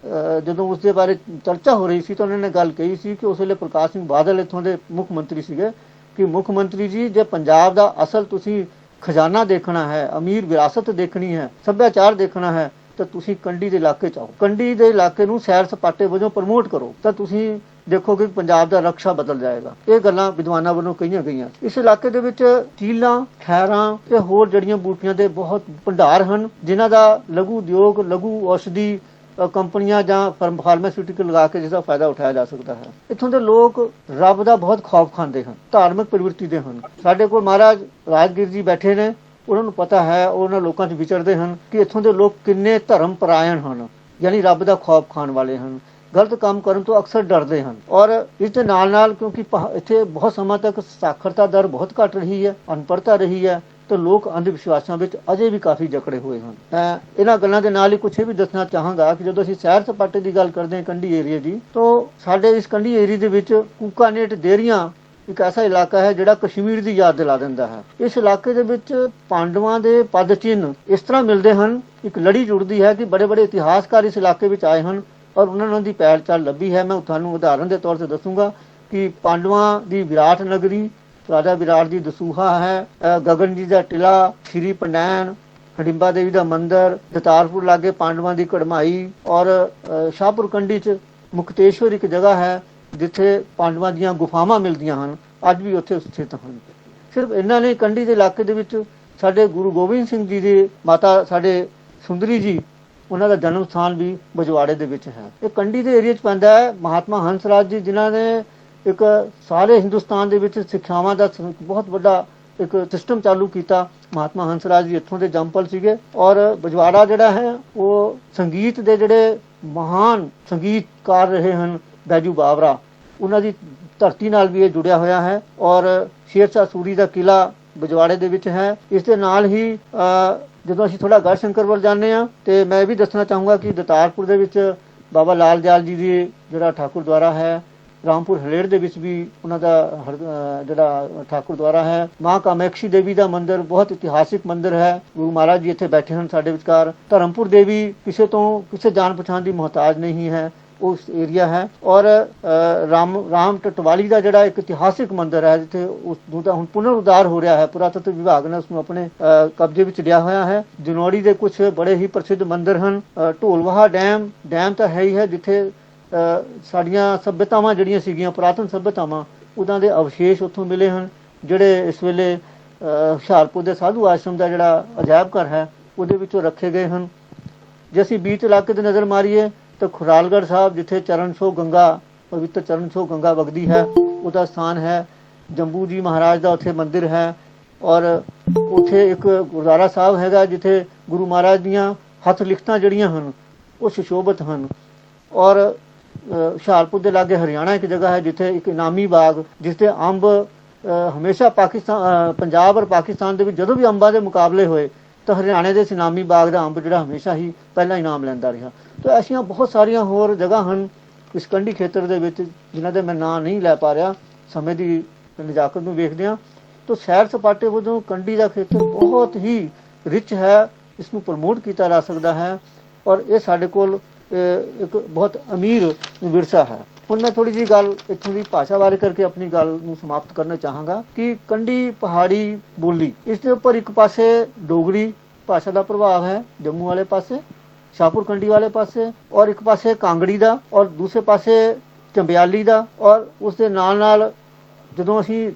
ਜਦੋਂ ਉਸ ਦੇ ਬਾਰੇ ਚਰਚਾ ਹੋ ਰਹੀ ਸੀ ਤਾਂ ਉਹਨਾਂ ਨੇ ਗੱਲ ਕਹੀ ਸੀ ਕਿ ਉਸ ਵੇਲੇ ਪ੍ਰਕਾਸ਼ ਸਿੰਘ ਬਾਦਲ ਇੱਥੋਂ ਦੇ ਮੁੱਖ ਮੰਤਰੀ ਸੀਗੇ ਕਿ ਮੁੱਖ ਮੰਤਰੀ ਜੀ, ਜੇ ਪੰਜਾਬ ਦਾ ਅਸਲ ਤੁਸੀਂ ਖਜ਼ਾਨਾ ਦੇਖਣਾ ਹੈ, ਅਮੀਰ ਵਿਰਾਸਤ ਦੇਖਣੀ ਹੈ, ਸੱਭਿਆਚਾਰ ਦੇਖਣਾ ਹੈ ਤਾਂ ਤੁਸੀਂ ਕੰਢੀ ਦੇ ਇਲਾਕੇ ਚ ਆਓ। ਕੰਢੀ ਦੇ ਇਲਾਕੇ ਨੂੰ ਸੈਰ ਸਪਾਟੇ ਵਜੋਂ ਪ੍ਰਮੋਟ ਕਰੋ ਤਾਂ ਤੁਸੀਂ ਦੇਖੋਗੇ ਕਿ ਪੰਜਾਬ ਦਾ ਰਕਸ਼ਾ ਬਦਲ ਜਾਏਗਾ। ਇਹ ਗੱਲਾਂ ਵਿਦਵਾਨਾਂ ਵੱਲੋਂ ਕਹੀਆਂ ਗਈਆਂ। ਇਸ ਇਲਾਕੇ ਦੇ ਵਿੱਚ ਚੀਲਾਂ, ਖੈਰਾਂ ਤੇ ਹੋਰ ਜੜੀਆਂ ਬੂਟੀਆਂ ਦੇ ਬਹੁਤ ਭੰਡਾਰ ਹਨ, ਜਿਨ੍ਹਾਂ ਦਾ ਲਘੂ ਉਦਯੋਗ, ਲਘੂ ਔਸ਼ਧੀ ਕੰਪਨੀਆਂ ਜਾਂ ਫਾਰਮਾਸਿਊਟੀਕਲ ਲਗਾ ਕੇ ਜਿਸਦਾ ਫਾਇਦਾ ਉਠਾਇਆ ਜਾ ਸਕਦਾ ਹੈ। ਇੱਥੋਂ ਦੇ ਲੋਕ ਰੱਬ ਦਾ ਬਹੁਤ ਖੌਫ ਖਾਂਦੇ ਹਨ, ਧਾਰਮਿਕ ਪ੍ਰਵਿਰਤੀ ਦੇ ਹਨ। ਸਾਡੇ ਕੋਲ ਮਹਾਰਾਜ ਰਾਜਗੀਰ ਜੀ ਬੈਠੇ ਨੇ, ਉਹਨਾਂ ਨੂੰ ਪਤਾ ਹੈ, ਉਹਨਾਂ ਲੋਕਾਂ 'ਚ ਵਿਚਰਦੇ ਹਨ ਕਿ ਇੱਥੋਂ ਦੇ ਲੋਕ ਕਿੰਨੇ ਧਰਮ ਪਰਾਇਣ ਹਨ, ਯਾਨੀ ਰੱਬ ਦਾ ਖੌਫ ਖਾਣ ਵਾਲੇ ਹਨ, ਗਲਤ ਕੰਮ ਕਰਨ ਤੋਂ ਅਕਸਰ ਡਰਦੇ ਹਨ। ਔਰ ਇਸ ਦੇ ਨਾਲ ਕਿਉਂਕਿ ਇੱਥੇ ਬਹੁਤ ਸਮਾਂ ਤੱਕ ਸਾਖਰਤਾ ਦਰ ਬਹੁਤ ਘੱਟ ਰਹੀ ਹੈ, ਅਨਪੜ੍ਹਤਾ ਰਹੀ ਹੈ, ਤਾਂ ਲੋਕ ਅੰਧ ਵਿਸ਼ਵਾਸਾਂ ਵਿੱਚ ਅਜੇ ਵੀ ਕਾਫੀ ਜਕੜੇ ਹੋਏ ਹਨ। ਇਹਨਾਂ ਗੱਲਾਂ ਦੇ ਨਾਲ ਹੀ ਕੁਛ ਇਹ ਵੀ ਦੱਸਣਾ ਚਾਹਾਂਗਾ ਕਿ ਜਦੋਂ ਅਸੀਂ ਸੈਰ ਸਪਾਟੇ ਦੀ ਗੱਲ ਕਰਦੇ ਹਾਂ ਕੰਢੀ ਏਰੀਆ ਦੀ, ਤਾਂ ਸਾਡੇ ਇਸ ਕੰਢੀ ਏਰੀਏ ਦੇ ਵਿੱਚ ਕੂਕਾਨੇਟ ਦੇਰੀਆਂ ਇੱਕ ਐਸਾ ਇਲਾਕਾ ਹੈ ਜਿਹੜਾ ਕਸ਼ਮੀਰ ਦੀ ਯਾਦ ਦਿਲਾ ਦਿੰਦਾ ਹੈ। ਇਸ ਇਲਾਕੇ ਦੇ ਵਿੱਚ ਪਾਂਡਵਾਂ ਦੇ ਪਦ ਚਿੰਨ੍ਹ ਇਸ ਤਰ੍ਹਾਂ ਮਿਲਦੇ ਹਨ, ਇੱਕ ਲੜੀ ਜੁੜਦੀ ਹੈ ਕਿ ਬੜੇ ਬੜੇ ਇਤਿਹਾਸਕਾਰ ਇਸ ਇਲਾਕੇ ਵਿੱਚ ਆਏ ਹਨ ਔਰ ਉਹਨਾਂ ਦੀ ਪੈਰ ਚਾਲ ਲੱਭੀ ਹੈ। ਮੈਂ ਤੁਹਾਨੂੰ ਉਦਾਹਰਨ ਦੇ ਤੌਰ ਤੇ ਦੱਸੂਗਾ ਕਿ ਪਾਂਡਵਾਂ ਦੀ ਵਿਰਾਟ ਨਗਰੀ, ਰਾਜਾ ਵਿਰਾਟ ਦੀ ਦਸੂਹਾ ਹੈ, ਗਗਨ ਜੀ ਦਾ ਟਿਲਾ, ਸ਼੍ਰੀ ਪੰਡੈਣ, ਹਡਿੰਬਾ ਦੇਵੀ ਦਾ ਮੰਦਿਰ, ਦਤਾਰਪੁਰ ਲਾਗੇ ਪਾਂਡਵਾਂ ਦੀ ਕੜਮਾਈ, ਔਰ ਸ਼ਾਹਪੁਰ ਕੰਢੀ 'ਚ ਮੁਕਤੇਸ਼ਵਰ ਇੱਕ ਜਗ੍ਹਾ ਹੈ ਜਿੱਥੇ ਪਾਂਡਵਾਂ ਦੀਆਂ ਗੁਫਾਵਾਂ ਮਿਲਦੀਆਂ ਹਨ, ਅੱਜ ਵੀ ਉੱਥੇ ਸਥਿਤ ਹਨ। ਸਿਰਫ ਇਹਨਾਂ ਨੇ ਕੰਢੀ ਦੇ ਇਲਾਕੇ ਦੇ ਵਿੱਚ ਸਾਡੇ ਗੁਰੂ ਗੋਬਿੰਦ ਸਿੰਘ ਜੀ ਦੀ ਮਾਤਾ ਸਾਡੇ ਸੁੰਦਰੀ ਜੀ, ਉਹਨਾਂ ਦਾ ਜਨਮ ਸਥਾਨ ਵੀ ਬਜਵਾੜੇ ਦੇ ਵਿੱਚ ਹੈ। ਇਹ ਕੰਢੀ ਦੇ ਏਰੀਆ 'ਚ ਪੈਂਦਾ ਹੈ। ਮਹਾਤਮਾ ਹੰਸ ਰਾਜ ਜੀ, ਜਿਨ੍ਹਾਂ ਨੇ ਇੱਕ ਸਾਰੇ ਹਿੰਦੁਸਤਾਨ ਦੇ ਵਿੱਚ ਸਿੱਖਿਆਵਾਂ ਦਾ ਬਹੁਤ ਵੱਡਾ ਇੱਕ ਸਿਸਟਮ ਚਾਲੂ ਕੀਤਾ, ਮਹਾਤਮਾ ਹੰਸ ਰਾਜ ਜੀ ਇੱਥੋਂ ਦੇ ਜੰਮਪਲ ਸੀਗੇ। ਔਰ ਬਜਵਾੜਾ ਜਿਹੜਾ ਹੈ ਉਹ ਸੰਗੀਤ ਦੇ ਜਿਹੜੇ ਮਹਾਨ ਸੰਗੀਤਕਾਰ ਰਹੇ ਹਨ, ਬੈਜੂ ਬਾਵਰਾ, ਉਹਨਾਂ ਦੀ ਧਰਤੀ ਨਾਲ ਵੀ ਇਹ ਜੁੜਿਆ ਹੋਇਆ ਹੈ। ਔਰ ਸ਼ੇਰਸ਼ਾਹ ਸੂਰੀ ਦਾ ਕਿਲਾ ਬਜਵਾੜੇ ਦੇ ਵਿੱਚ ਹੈ। ਇਸ ਦੇ ਨਾਲ ਹੀ ਜਦੋਂ ਅਸੀਂ ਥੋੜਾ ਗੜ੍ਹਸ਼ੰਕਰ ਵੱਲ ਜਾਂਦੇ ਹਾਂ ਤੇ ਮੈਂ ਇਹ ਵੀ ਦੱਸਣਾ ਚਾਹੂੰਗਾ ਕਿ ਦਤਾਰਪੁਰ ਦੇ ਵਿੱਚ ਬਾਬਾ ਲਾਲ ਦਿਆਲ ਜੀ ਦੀ ਜਿਹੜਾ ਠਾਕੁਰ ਦੁਆਰਾ ਹੈ, ਰਾਮਪੁਰ ਹਲੇੜ ਦੇ ਵਿੱਚ ਵੀ ਉਹਨਾਂ ਦਾ ਜਿਹੜਾ ਠਾਕੁਰ ਦੁਆਰਾ ਹੈ, ਮਾਂ ਕਾਮਾਖਸ਼ੀ ਦੇਵੀ ਦਾ ਮੰਦਿਰ ਬਹੁਤ ਇਤਿਹਾਸਿਕ ਮੰਦਿਰ ਹੈ, ਗੁਰੂ ਮਹਾਰਾਜ ਜੀ ਇੱਥੇ ਬੈਠੇ ਹਨ ਸਾਡੇ ਵਿਚਕਾਰ। ਧਰਮਪੁਰ ਦੇਵੀ ਕਿਸੇ ਜਾਣ ਪਛਾਣ ਦੀ ਮੁਹਤਾਜ ਨਹੀਂ ਹੈ, ਉਸ ਏਰੀਆ ਹੈ। ਔਰ ਰਾਮ ਟਟਵਾਲੀ ਦਾ ਜਿਹੜਾ ਇੱਕ ਇਤਿਹਾਸਿਕ ਮੰਦਿਰ ਹੈ ਜਿੱਥੇ ਉਸ ਦਾ ਹੁਣ ਪੁਨਰ ਉਦਾਰ ਹੋ ਰਿਹਾ ਹੈ, ਪੁਰਾਤਤਵ ਵਿਭਾਗ ਨੇ ਉਸਨੂੰ ਆਪਣੇ ਕਬਜ਼ੇ ਵਿੱਚ ਲਿਆ ਹੋਇਆ ਹੈ। ਜਨੌੜੀ ਦੇ ਕੁਝ ਬੜੇ ਹੀ ਪ੍ਰਸਿੱਧ ਮੰਦਿਰ ਹਨ। ਢੋਲਵਾਹਾ ਡੈਮ ਤਾਂ ਹੈ ਹੀ ਹੈ ਜਿੱਥੇ ਸਾਡੀਆਂ ਸੱਭਿਅਤਾਵਾਂ ਜਿਹੜੀਆਂ ਸੀਗੀਆਂ, ਪੁਰਾਤਨ ਸੱਭਿਅਤਾਵਾਂ, ਉਹਨਾਂ ਦੇ ਅਵਸ਼ੇਸ਼ ਉੱਥੋਂ ਮਿਲੇ ਹਨ, ਜਿਹੜੇ ਇਸ ਵੇਲੇ ਹੁਸ਼ਿਆਰਪੁਰ ਦੇ ਸਾਧੂ ਆਸ਼ਰਮ ਦਾ ਜਿਹੜਾ ਅਜਾਇਬ ਘਰ ਹੈ ਉਹਦੇ ਵਿੱਚੋਂ ਰੱਖੇ ਗਏ ਹਨ। ਜੇ ਅਸੀਂ ਬੀਚ ਇਲਾਕੇ ਤੇ ਨਜ਼ਰ ਮਾਰੀਏ ਤਾਂ ਖੁਰਾਲਗੜ੍ਹ ਸਾਹਿਬ, ਜਿੱਥੇ ਪਵਿੱਤਰ ਚਰਨ ਛੋਹ ਗੰਗਾ ਵਗਦੀ ਹੈ, ਉਹਦਾ ਸਥਾਨ ਹੈ। ਜੰਬੂ ਜੀ ਮਹਾਰਾਜ ਦਾ ਉੱਥੇ ਮੰਦਿਰ ਹੈ। ਔਰ ਉੱਥੇ ਇੱਕ ਗੁਰਦੁਆਰਾ ਸਾਹਿਬ ਹੈਗਾ ਜਿੱਥੇ ਗੁਰੂ ਮਹਾਰਾਜ ਦੀਆਂ ਹੱਥ ਲਿਖਤਾਂ ਜਿਹੜੀਆਂ ਹਨ ਉਹ ਸੁਸ਼ੋਭਿਤ ਹਨ। ਔਰ ਹੁਸ਼ਿਆਰਪੁਰ ਦੇ ਲਾਗੇ ਹਰਿਆਣਾ ਇੱਕ ਜਗ੍ਹਾ ਹੈ ਜਿੱਥੇ ਇੱਕ ਇਨਾਮੀ ਬਾਗ, ਜਿਸ ਦੇ ਅੰਬ ਹਮੇਸ਼ਾ ਪੰਜਾਬ ਔਰ ਪਾਕਿਸਤਾਨ ਦੇ ਵਿੱਚ ਜਦੋਂ ਵੀ ਅੰਬਾਂ ਦੇ ਮੁਕਾਬਲੇ ਹੋਏ ਤਾਂ ਹਰਿਆਣੇ ਦੇ ਇਨਾਮੀ ਬਾਗ ਦਾ ਅੰਬ ਜਿਹੜਾ ਹਮੇਸ਼ਾ ਹੀ ਪਹਿਲਾ ਇਨਾਮ ਲੈਂਦਾ ਰਿਹਾ। ਤਾਂ ਐਸੀਆਂ ਬਹੁਤ ਸਾਰੀਆਂ ਹੋਰ ਜਗ੍ਹਾ ਹਨ ਇਸ ਕੰਢੀ ਖੇਤਰ ਦੇ ਵਿੱਚ ਜਿਨ੍ਹਾਂ ਦੇ ਮੈਂ ਨਾਂ ਨਹੀਂ ਲੈ ਪਾ ਰਿਹਾ ਸਮੇਂ ਦੀ ਨਜ਼ਾਕਤ ਨੂੰ ਵੇਖਦੇ ਹਾਂ। ਤਾਂ ਸੈਰ ਸਪਾਟੇ ਵਜੋਂ ਕੰਢੀ ਦਾ ਖੇਤਰ ਬਹੁਤ ਹੀ ਰਿਚ ਹੈ, ਇਸ ਨੂੰ ਪ੍ਰਮੋਟ ਕੀਤਾ ਜਾ ਸਕਦਾ ਹੈ। ਔਰ ਇਹ ਸਾਡੇ ਕੋਲ ਇੱਕ ਬਹੁਤ ਅਮੀਰ ਵਿਰਸਾ ਹੈ। ਹੁਣ ਮੈਂ ਥੋੜੀ ਜਿਹੀ ਗੱਲ ਇੱਥੋਂ ਦੀ ਭਾਸ਼ਾ ਬਾਰੇ ਕਰਕੇ ਆਪਣੀ ਗੱਲ ਨੂੰ ਸਮਾਪਤ ਕਰਨਾ ਚਾਹਾਂਗਾ ਕਿ ਕੰਢੀ ਪਹਾੜੀ ਬੋਲੀ, ਇਸ ਦੇ ਉੱਪਰ ਇੱਕ ਪਾਸੇ ਡੋਗਰੀ ਭਾਸ਼ਾ ਦਾ ਪ੍ਰਭਾਵ ਹੈ ਜੰਮੂ ਵਾਲੇ ਪਾਸੇ, ਸ਼ਾਹਪੁਰ ਕੰਢੀ ਵਾਲੇ ਪਾਸੇ, ਔਰ ਇੱਕ ਪਾਸੇ ਕਾਂਗੜੀ ਦਾ, ਔਰ ਦੂਸਰੇ ਪਾਸੇ ਚੰਬਿਆਲੀ ਦਾ, ਔਰ ਉਸ ਦੇ ਨਾਲ ਨਾਲ ਜਦੋਂ ਅਸੀਂ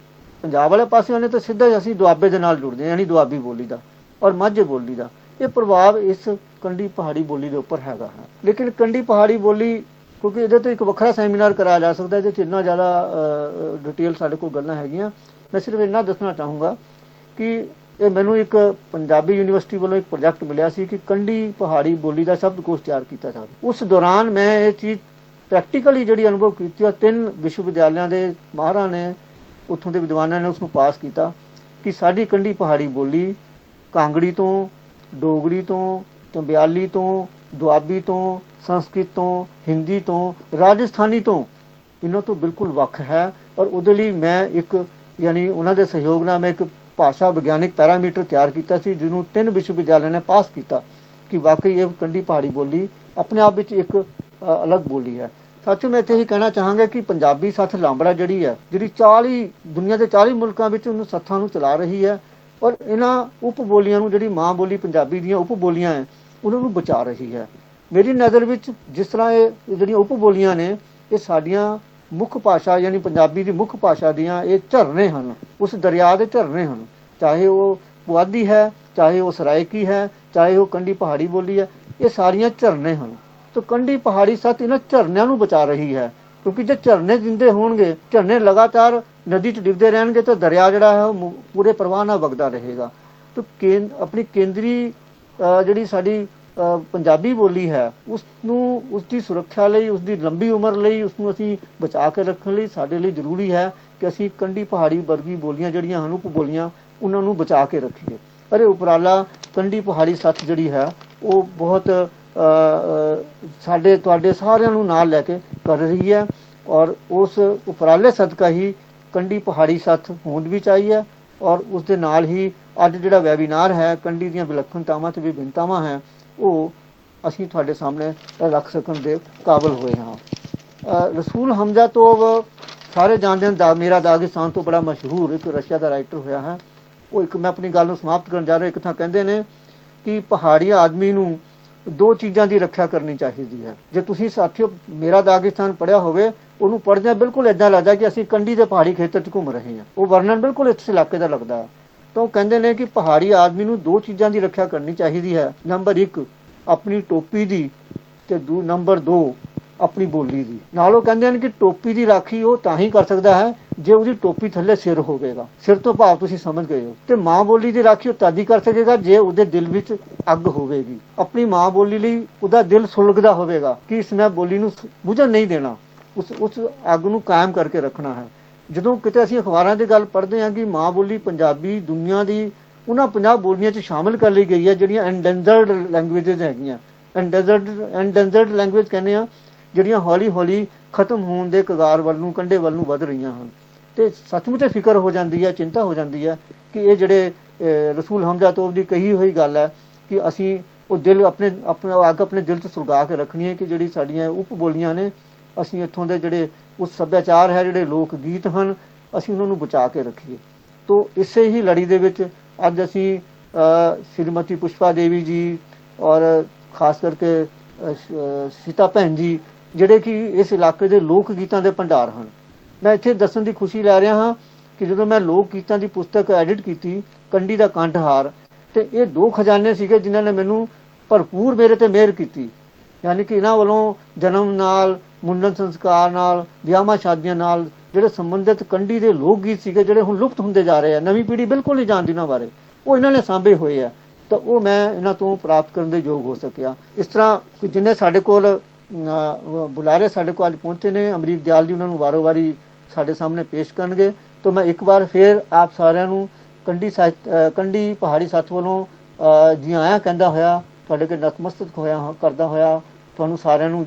ਪੰਜਾਬ ਵਾਲੇ ਪਾਸੇ ਆਉਂਦੇ ਤਾਂ ਸਿੱਧਾ ਅਸੀਂ ਦੁਆਬੇ ਦੇ ਨਾਲ ਜੁੜਦੇ ਹਾਂ, ਯਾਨੀ ਦੁਆਬੀ ਬੋਲੀ ਦਾ ਔਰ ਮਾਝੇ ਬੋਲੀ ਦਾ। ਇਹ ਪ੍ਰਭਾਵ ਇਸ ਕੰਢੀ ਪਹਾੜੀ ਬੋਲੀ ਦੇ ਉੱਪਰ ਹੈਗਾ ਹੈ। ਲੇਕਿਨ ਕੰਢੀ ਪਹਾੜੀ ਬੋਲੀ, ਕਿਉਂਕਿ ਇਹਦੇ ਤੋਂ ਇੱਕ ਵੱਖਰਾ ਸੈਮੀਨਾਰ ਕਰਾਇਆ ਜਾ ਸਕਦਾ, ਇਹਦੇ 'ਚ ਇੰਨਾ ਜ਼ਿਆਦਾ ਡਿਟੇਲ ਸਾਡੇ ਕੋਲ ਗੱਲਾਂ ਹੈਗੀਆਂ। ਮੈਂ ਸਿਰਫ ਇੰਨਾ ਦੱਸਣਾ ਚਾਹੂੰਗਾ ਕਿ ਇਹ ਮੈਨੂੰ ਇੱਕ ਪੰਜਾਬੀ ਯੂਨੀਵਰਸਿਟੀ ਵੱਲੋਂ ਇੱਕ ਪ੍ਰੋਜੈਕਟ ਮਿਲਿਆ ਸੀ ਕਿ ਕੰਢੀ ਪਹਾੜੀ ਬੋਲੀ ਦਾ ਸ਼ਬਦਕੋਸ਼ ਤਿਆਰ ਕੀਤਾ ਜਾਵੇ। ਉਸ ਦੌਰਾਨ ਮੈਂ ਇਹ ਚੀਜ਼ ਪ੍ਰੈਕਟੀਕਲੀ ਜਿਹੜੀ ਅਨੁਭਵ ਕੀਤੀ, ਉਹ 3 ਵਿਸ਼ਵ ਵਿਦਿਆਲਿਆਂ ਦੇ ਮਾਹਰਾਂ ਨੇ, ਉੱਥੋਂ ਦੇ ਵਿਦਵਾਨਾਂ ਨੇ ਉਸ ਨੂੰ ਪਾਸ ਕੀਤਾ ਕਿ ਸਾਡੀ ਕੰਢੀ ਪਹਾੜੀ ਬੋਲੀ ਕਾਂਗੜੀ ਤੋਂ, ਡੋਗਰੀ ਤੋਂ, ਚੰਬਿਆਲੀ ਤੋਂ, ਦੁਆਬੀ ਤੋਂ, ਸੰਸਕ੍ਰਿਤ ਤੋਂ, ਹਿੰਦੀ ਤੋਂ, ਰਾਜਸਥਾਨੀ ਤੋਂ, ਇਹਨਾਂ ਤੋਂ ਬਿਲਕੁਲ ਵੱਖ ਹੈ। ਔਰ ਉਹਦੇ ਲਈ ਮੈਂ ਇੱਕ, ਯਾਨੀ ਉਹਨਾਂ ਦੇ ਸਹਿਯੋਗ ਨਾਲ ਮੈਂ ਇੱਕ ਭਾਸ਼ਾ ਵਿਗਿਆਨਿਕ ਪੈਰਾਮੀਟਰ ਤਿਆਰ ਕੀਤਾ ਸੀ, ਜਿਹਨੂੰ 3 ਵਿਸ਼ਵ ਵਿਦਿਆਲਿਆਂ ਨੇ ਪਾਸ ਕੀਤਾ ਕਿ ਵਾਕਈ ਇਹ ਕੰਢੀ ਪਹਾੜੀ ਬੋਲੀ ਆਪਣੇ ਆਪ ਵਿੱਚ ਇੱਕ ਅਲੱਗ ਬੋਲੀ ਹੈ। ਸਾਥੀਓ, ਮੈਂ ਇੱਥੇ ਹੀ ਕਹਿਣਾ ਚਾਹਾਂਗਾ ਕਿ ਪੰਜਾਬੀ ਸੱਥ ਲਾਂਬੜਾ ਜਿਹੜੀ 40 ਦੁਨੀਆ ਦੇ 40 ਮੁਲਕਾਂ ਵਿੱਚ ਉਹਨੂੰ ਸੱਥਾਂ ਨੂੰ ਚਲਾ ਰਹੀ ਹੈ, ਔਰ ਇਹਨਾਂ ਉਪ ਬੋਲੀਆਂ ਨੂੰ, ਜਿਹੜੀ ਮਾਂ ਬੋਲੀ ਪੰਜਾਬੀ ਦੀਆਂ ਉਪ ਬੋਲੀਆਂ ਹੈ, ਉਹਨਾਂ ਨੂੰ ਬਚਾ ਰਹੀ ਹੈ। ਮੇਰੀ ਨਜ਼ਰ ਵਿੱਚ ਜਿਸ ਤਰ੍ਹਾਂ ਇਹ ਜਿਹੜੀਆਂ ਉਪ ਬੋਲੀਆਂ ਨੇ, ਇਹ ਸਾਡੀਆਂ ਮੁੱਖ ਭਾਸ਼ਾ ਯਾਨੀ ਪੰਜਾਬੀ ਦੀ ਮੁੱਖ ਭਾਸ਼ਾ ਦੀਆਂ ਇਹ ਝਰਨੇ ਹਨ, ਉਸ ਦਰਿਆ ਦੇ ਝਰਨੇ ਹਨ। ਚਾਹੇ ਉਹ ਪੁਆਧੀ ਹੈ, ਚਾਹੇ ਉਹ ਸਰਾਇਕੀ ਹੈ, ਚਾਹੇ ਉਹ ਕੰਢੀ ਪਹਾੜੀ ਬੋਲੀ ਹੈ, ਇਹ ਸਾਰੀਆਂ ਝਰਨੇ ਹਨ। ਤਾਂ ਕੰਢੀ ਪਹਾੜੀ ਸੱਥ ਇਹਨਾਂ ਝਰਨਿਆਂ ਨੂੰ ਬਚਾ ਰਹੀ ਹੈ, ਕਿਉਂਕਿ ਜੇ ਝਰਨੇ ਜਿੰਦੇ ਹੋਣਗੇ, ਝਰਨੇ ਲਗਾਤਾਰ ਨਦੀ 'ਚ ਡਿੱਗਦੇ ਰਹਿਣਗੇ ਤਾਂ ਦਰਿਆ ਜਿਹੜਾ ਹੈ ਉਹ ਪੂਰੇ ਪ੍ਰਵਾਹ ਨਾਲ ਵਗਦਾ ਰਹੇਗਾ। ਤਾਂ ਆਪਣੀ ਕੇਂਦਰੀ ਜਿਹੜੀ ਸਾਡੀ ਪੰਜਾਬੀ ਬੋਲੀ ਹੈ, ਉਸ ਨੂੰ, ਉਸ ਦੀ ਸੁਰੱਖਿਆ ਲਈ, ਉਸ ਦੀ ਲੰਬੀ ਉਮਰ ਲਈ, ਉਸ ਨੂੰ ਅਸੀਂ ਬਚਾ ਕੇ ਰੱਖਣ ਲਈ ਸਾਡੇ ਲਈ ਜ਼ਰੂਰੀ ਹੈ ਕਿ ਅਸੀਂ ਕੰਢੀ ਪਹਾੜੀ ਵਰਗੀ ਬੋਲੀਆਂ ਜਿਹੜੀਆਂ ਹਨ, ਉਪ ਬੋਲੀਆਂ, ਉਹਨਾਂ ਨੂੰ ਬਚਾ ਕੇ ਰੱਖੀਏ। ਪਰ ਇਹ ਉਪਰਾਲਾ ਕੰਢੀ ਪਹਾੜੀ ਸੱਥ ਜਿਹੜੀ ਹੈ ਉਹ ਬਹੁਤ ਸਾਡੇ ਤੁਹਾਡੇ ਸਾਰਿਆਂ ਨੂੰ ਨਾਲ ਲੈ ਕੇ ਕਰ ਰਹੀ ਹੈ, ਔਰ ਉਸ ਉਪਰਾਲੇ ਸਦਕਾ ਹੀ ਕੰਢੀ ਪਹਾੜੀ ਸੱਥ ਹੋਂਦ ਵਿੱਚ ਆਈ ਹੈ। ਔਰ ਉਸ ਦੇ ਨਾਲ ਹੀ ਅੱਜ ਜਿਹੜਾ ਵੈਬੀਨਾਰ ਹੈ, ਕੰਢੀ ਦੀਆਂ ਵਿਲੱਖਣਤਾਵਾਂ ਤੇ ਵਿਭਿੰਨਤਾਵਾਂ ਹੈ, ਉਹ ਅਸੀਂ ਤੁਹਾਡੇ ਸਾਹਮਣੇ ਰੱਖ ਸਕਣ ਦੇ ਕਾਬਲ ਹੋਏ ਹਾਂ। ਰਸੂਲ ਹਮਜ਼ਾ ਤੋਬ ਸਾਰੇ ਜਾਣਦੇ ਹਨ, ਮੇਰਾ ਦਾਗਿਸਤਾਨ ਤੋਂ ਬੜਾ ਮਸ਼ਹੂਰ ਇੱਕ ਰਸ਼ੀਆ ਦਾ ਰਾਈਟਰ ਹੋਇਆ ਹੈ। ਉਹ ਇੱਕ, ਮੈਂ ਆਪਣੀ ਗੱਲ ਨੂੰ ਸਮਾਪਤ ਕਰਨ ਜਾ ਰਿਹਾ, ਇੱਕ ਥਾਂ ਕਹਿੰਦੇ ਨੇ ਕਿ ਪਹਾੜੀ ਆਦਮੀ ਨੂੰ 2 ਚੀਜ਼ਾਂ ਦੀ ਰੱਖਿਆ ਕਰਨੀ ਚਾਹੀਦੀ ਹੈ। ਜੇ ਤੁਸੀਂ ਸਾਥੀਓ ਮੇਰਾ ਦਾਗਿਸਤਾਨ ਪੜ੍ਹਿਆ ਹੋਵੇ, ਉਹਨੂੰ ਪੜ੍ਹਦਿਆਂ ਬਿਲਕੁਲ ਏਦਾਂ ਲੱਗਦਾ ਕਿ ਅਸੀਂ ਕੰਢੀ ਦੇ ਪਹਾੜੀ ਖੇਤਰ 'ਚ ਘੁੰਮ ਰਹੇ ਹਾਂ। ਉਹ ਵਰਣਨ ਬਿਲਕੁਲ ਇਸ ਇਲਾਕੇ ਦਾ ਲੱਗਦਾ ਹੈ। ਤਾਂ ਉਹ ਕਹਿੰਦੇ ਨੇ ਕਿ ਪਹਾੜੀ ਆਦਮੀ ਨੂੰ 2 ਚੀਜ਼ਾਂ ਦੀ ਰੱਖਿਆ ਕਰਨੀ ਚਾਹੀਦੀ ਹੈ। ਨੰਬਰ 1 ਆਪਣੀ ਟੋਪੀ ਦੀ, ਤੇ ਨੰਬਰ 2 ਆਪਣੀ ਬੋਲੀ ਦੀ। ਨਾਲ ਉਹ ਕਹਿੰਦੇ ਹਨ ਕਿ ਟੋਪੀ ਦੀ ਰਾਖੀ ਉਹ ਤਾਂ ਹੀ ਕਰ ਸਕਦਾ ਹੈ ਜੇ ਉਹਦੀ ਟੋਪੀ ਥੱਲੇ ਸਿਰ ਹੋਵੇਗਾ। ਸਿਰ ਤੋਂ ਭਾਵ ਤੁਸੀਂ ਸਮਝ ਗਏ ਹੋ। ਤੇ ਮਾਂ ਬੋਲੀ ਦੀ ਰਾਖੀ ਉਹ ਤਦ ਹੀ ਕਰ ਸਕੇਗਾ ਜੇ ਉਹਦੇ ਦਿਲ ਵਿੱਚ ਅੱਗ ਹੋਵੇਗੀ। ਆਪਣੀ ਮਾਂ ਬੋਲੀ ਲਈ ਉਹਦਾ ਦਿਲ ਸੁਲਗਦਾ ਹੋਵੇਗਾ ਕਿ ਇਸ ਮੈਂ ਬੋਲੀ ਨੂੰ ਬੁਝਣ ਨਹੀਂ ਦੇਣਾ, ਉਸ ਅੱਗ ਨੂੰ ਕਾਇਮ ਕਰਕੇ ਰੱਖਣਾ ਹੈ। ਜਦੋਂ ਕਿਤੇ ਅਸੀਂ ਅਖਬਾਰਾਂ ਦੀ ਗੱਲ ਪੜ੍ਹਦੇ ਹਾਂ ਕਿ ਮਾਂ ਬੋਲੀ ਪੰਜਾਬੀ ਦੁਨੀਆ ਦੀ ਉਹਨਾਂ 50 ਬੋਲੀਆਂ 'ਚ ਸ਼ਾਮਿਲ ਕਰ ਲਈ ਗਈ ਹੈ ਜਿਹੜੀਆਂ ਐਂਡੇਂਜਰਡ ਲੈਂਗੁਏਜਿਸ ਹੈਗੀਆਂ। ਐਂਡੇਂਜਰਡ ਲੈਂਗੁਏਜ ਕਹਿੰਦੇ ਆ, ਜਿਹੜੀਆਂ ਹੌਲੀ ਹੌਲੀ ਖਤਮ ਹੋਣ ਦੇ ਕਗਾਰ ਵੱਲ ਨੂੰ, ਕੰਢੇ ਵੱਲ ਨੂੰ ਵੱਧ ਰਹੀਆਂ ਹਨ। ਤੇ ਸੱਚਮੁੱਚ ਫਿਕਰ ਹੋ ਜਾਂਦੀ ਹੈ, ਚਿੰਤਾ ਹੋ ਜਾਂਦੀ ਹੈ ਕਿ ਇਹ ਜਿਹੜੇ ਰਸੂਲ ਹਮਜ਼ਾ ਤੋਬ ਦੀ ਕਹੀ ਹੋਈ ਗੱਲ ਹੈ ਕਿ ਅਸੀਂ ਉਹ ਦਿਲ ਆਪਣਾ ਅੱਗ ਆਪਣੇ ਦਿਲ 'ਚ ਸੁਲਗਾ ਕੇ ਰੱਖਣੀ ਹੈ ਕਿ ਜਿਹੜੀ ਸਾਡੀਆਂ ਉਪ ਬੋਲੀਆਂ ਨੇ, ਅਸੀਂ ਇੱਥੋਂ ਦੇ ਜਿਹੜੇ ਉਸ ਸੱਭਿਆਚਾਰ ਹੈ, ਜਿਹੜੇ ਲੋਕ ਗੀਤ ਹਨ, ਅਸੀਂ ਉਹਨਾਂ ਨੂੰ ਬਚਾ ਕੇ ਰੱਖੀਏ। ਤੋ ਇਸੇ ਹੀ ਲੜੀ ਦੇ ਵਿੱਚ ਅੱਜ ਅਸੀਂ ਸ਼੍ਰੀਮਤੀ ਪੁਸ਼ਪਾ ਦੇਵੀ ਜੀ ਔਰ ਖਾਸ ਕਰਕੇ ਸੀਤਾ ਭੈਣ ਜੀ, ਜਿਹੜੇ ਕਿ ਇਸ ਇਲਾਕੇ ਦੇ ਲੋਕ ਗੀਤਾਂ ਦੇ ਭੰਡਾਰ ਹਨ। ਮੈਂ ਇੱਥੇ ਦੱਸਣ ਦੀ ਖੁਸ਼ੀ ਲੈ ਰਿਹਾ ਹਾਂ ਕਿ ਜਦੋਂ ਮੈਂ ਲੋਕ ਗੀਤਾਂ ਦੀ ਪੁਸਤਕ ਐਡਿਟ ਕੀਤੀ, ਕੰਢੀ ਦਾ ਕੰਠਹਾਰ, ਤੇ ਇਹ 2 ਖਜ਼ਾਨੇ ਸੀਗੇ ਜਿਨ੍ਹਾਂ ਨੇ ਮੈਨੂੰ ਭਰਪੂਰ ਮੇਰੇ ਤੇ ਮਿਹਰ ਕੀਤੀ। ਯਾਨੀ ਕਿ ਇਹਨਾਂ ਵੱਲੋਂ ਜਨਮ ਨਾਲ, ਮੁੰਡਨ ਸੰਸਕਾਰ ਨਾਲ, ਵਿਆਹਾਂ ਸ਼ਾਦੀਆਂ ਨਾਲ ਜਿਹੜੇ ਸੰਬੰਧਿਤ ਕੰਢੀ ਦੇ ਲੋਕ ਗੀਤ ਸੀਗੇ, ਜਿਹੜੇ ਹੁਣ ਲੁਪਤ ਹੁੰਦੇ ਜਾ ਰਹੇ ਆ, ਨਵੀਂ ਪੀੜ੍ਹੀ ਬਿਲਕੁਲ ਨਹੀਂ ਜਾਣਦੀ ਇਹਨਾਂ ਬਾਰੇ, ਉਹ ਇਹਨਾਂ ਨੇ ਸਾਂਭੇ ਹੋਏ ਆ। ਤਾਂ ਉਹ ਮੈਂ ਇਹਨਾਂ ਤੋਂ ਪ੍ਰਾਪਤ ਕਰਨ ਦੇ ਯੋਗ ਹੋ ਸਕਿਆ। ਇਸ ਤਰ੍ਹਾਂ ਜਿੰਨੇ ਸਾਡੇ ਕੋਲ ਬੁਲਾਰੇ ਸਾਡੇ ਕੋਲ ਅੱਜ ਪਹੁੰਚੇ ਨੇ, ਅਮਰੀਕ ਦਿਆਲ ਜੀ ਉਹਨਾਂ ਨੂੰ ਵਾਰੋ ਵਾਰੀ ਸਾਡੇ ਸਾਹਮਣੇ ਪੇਸ਼ ਕਰਨਗੇ। ਤਾਂ ਮੈਂ ਇੱਕ ਵਾਰ ਫਿਰ ਆਪ ਸਾਰਿਆਂ ਨੂੰ ਕੰਢੀ ਪਹਾੜੀ ਸੱਥ ਵੱਲੋਂ ਜੀ ਆਇਆਂ ਕਹਿੰਦਾ ਹੋਇਆ, ਤੁਹਾਡੇ ਕੇ ਨਤਮਸਤਕ ਕਰਦਾ ਹੋਇਆ ਤੁਹਾਨੂੰ ਸਾਰਿਆਂ ਨੂੰ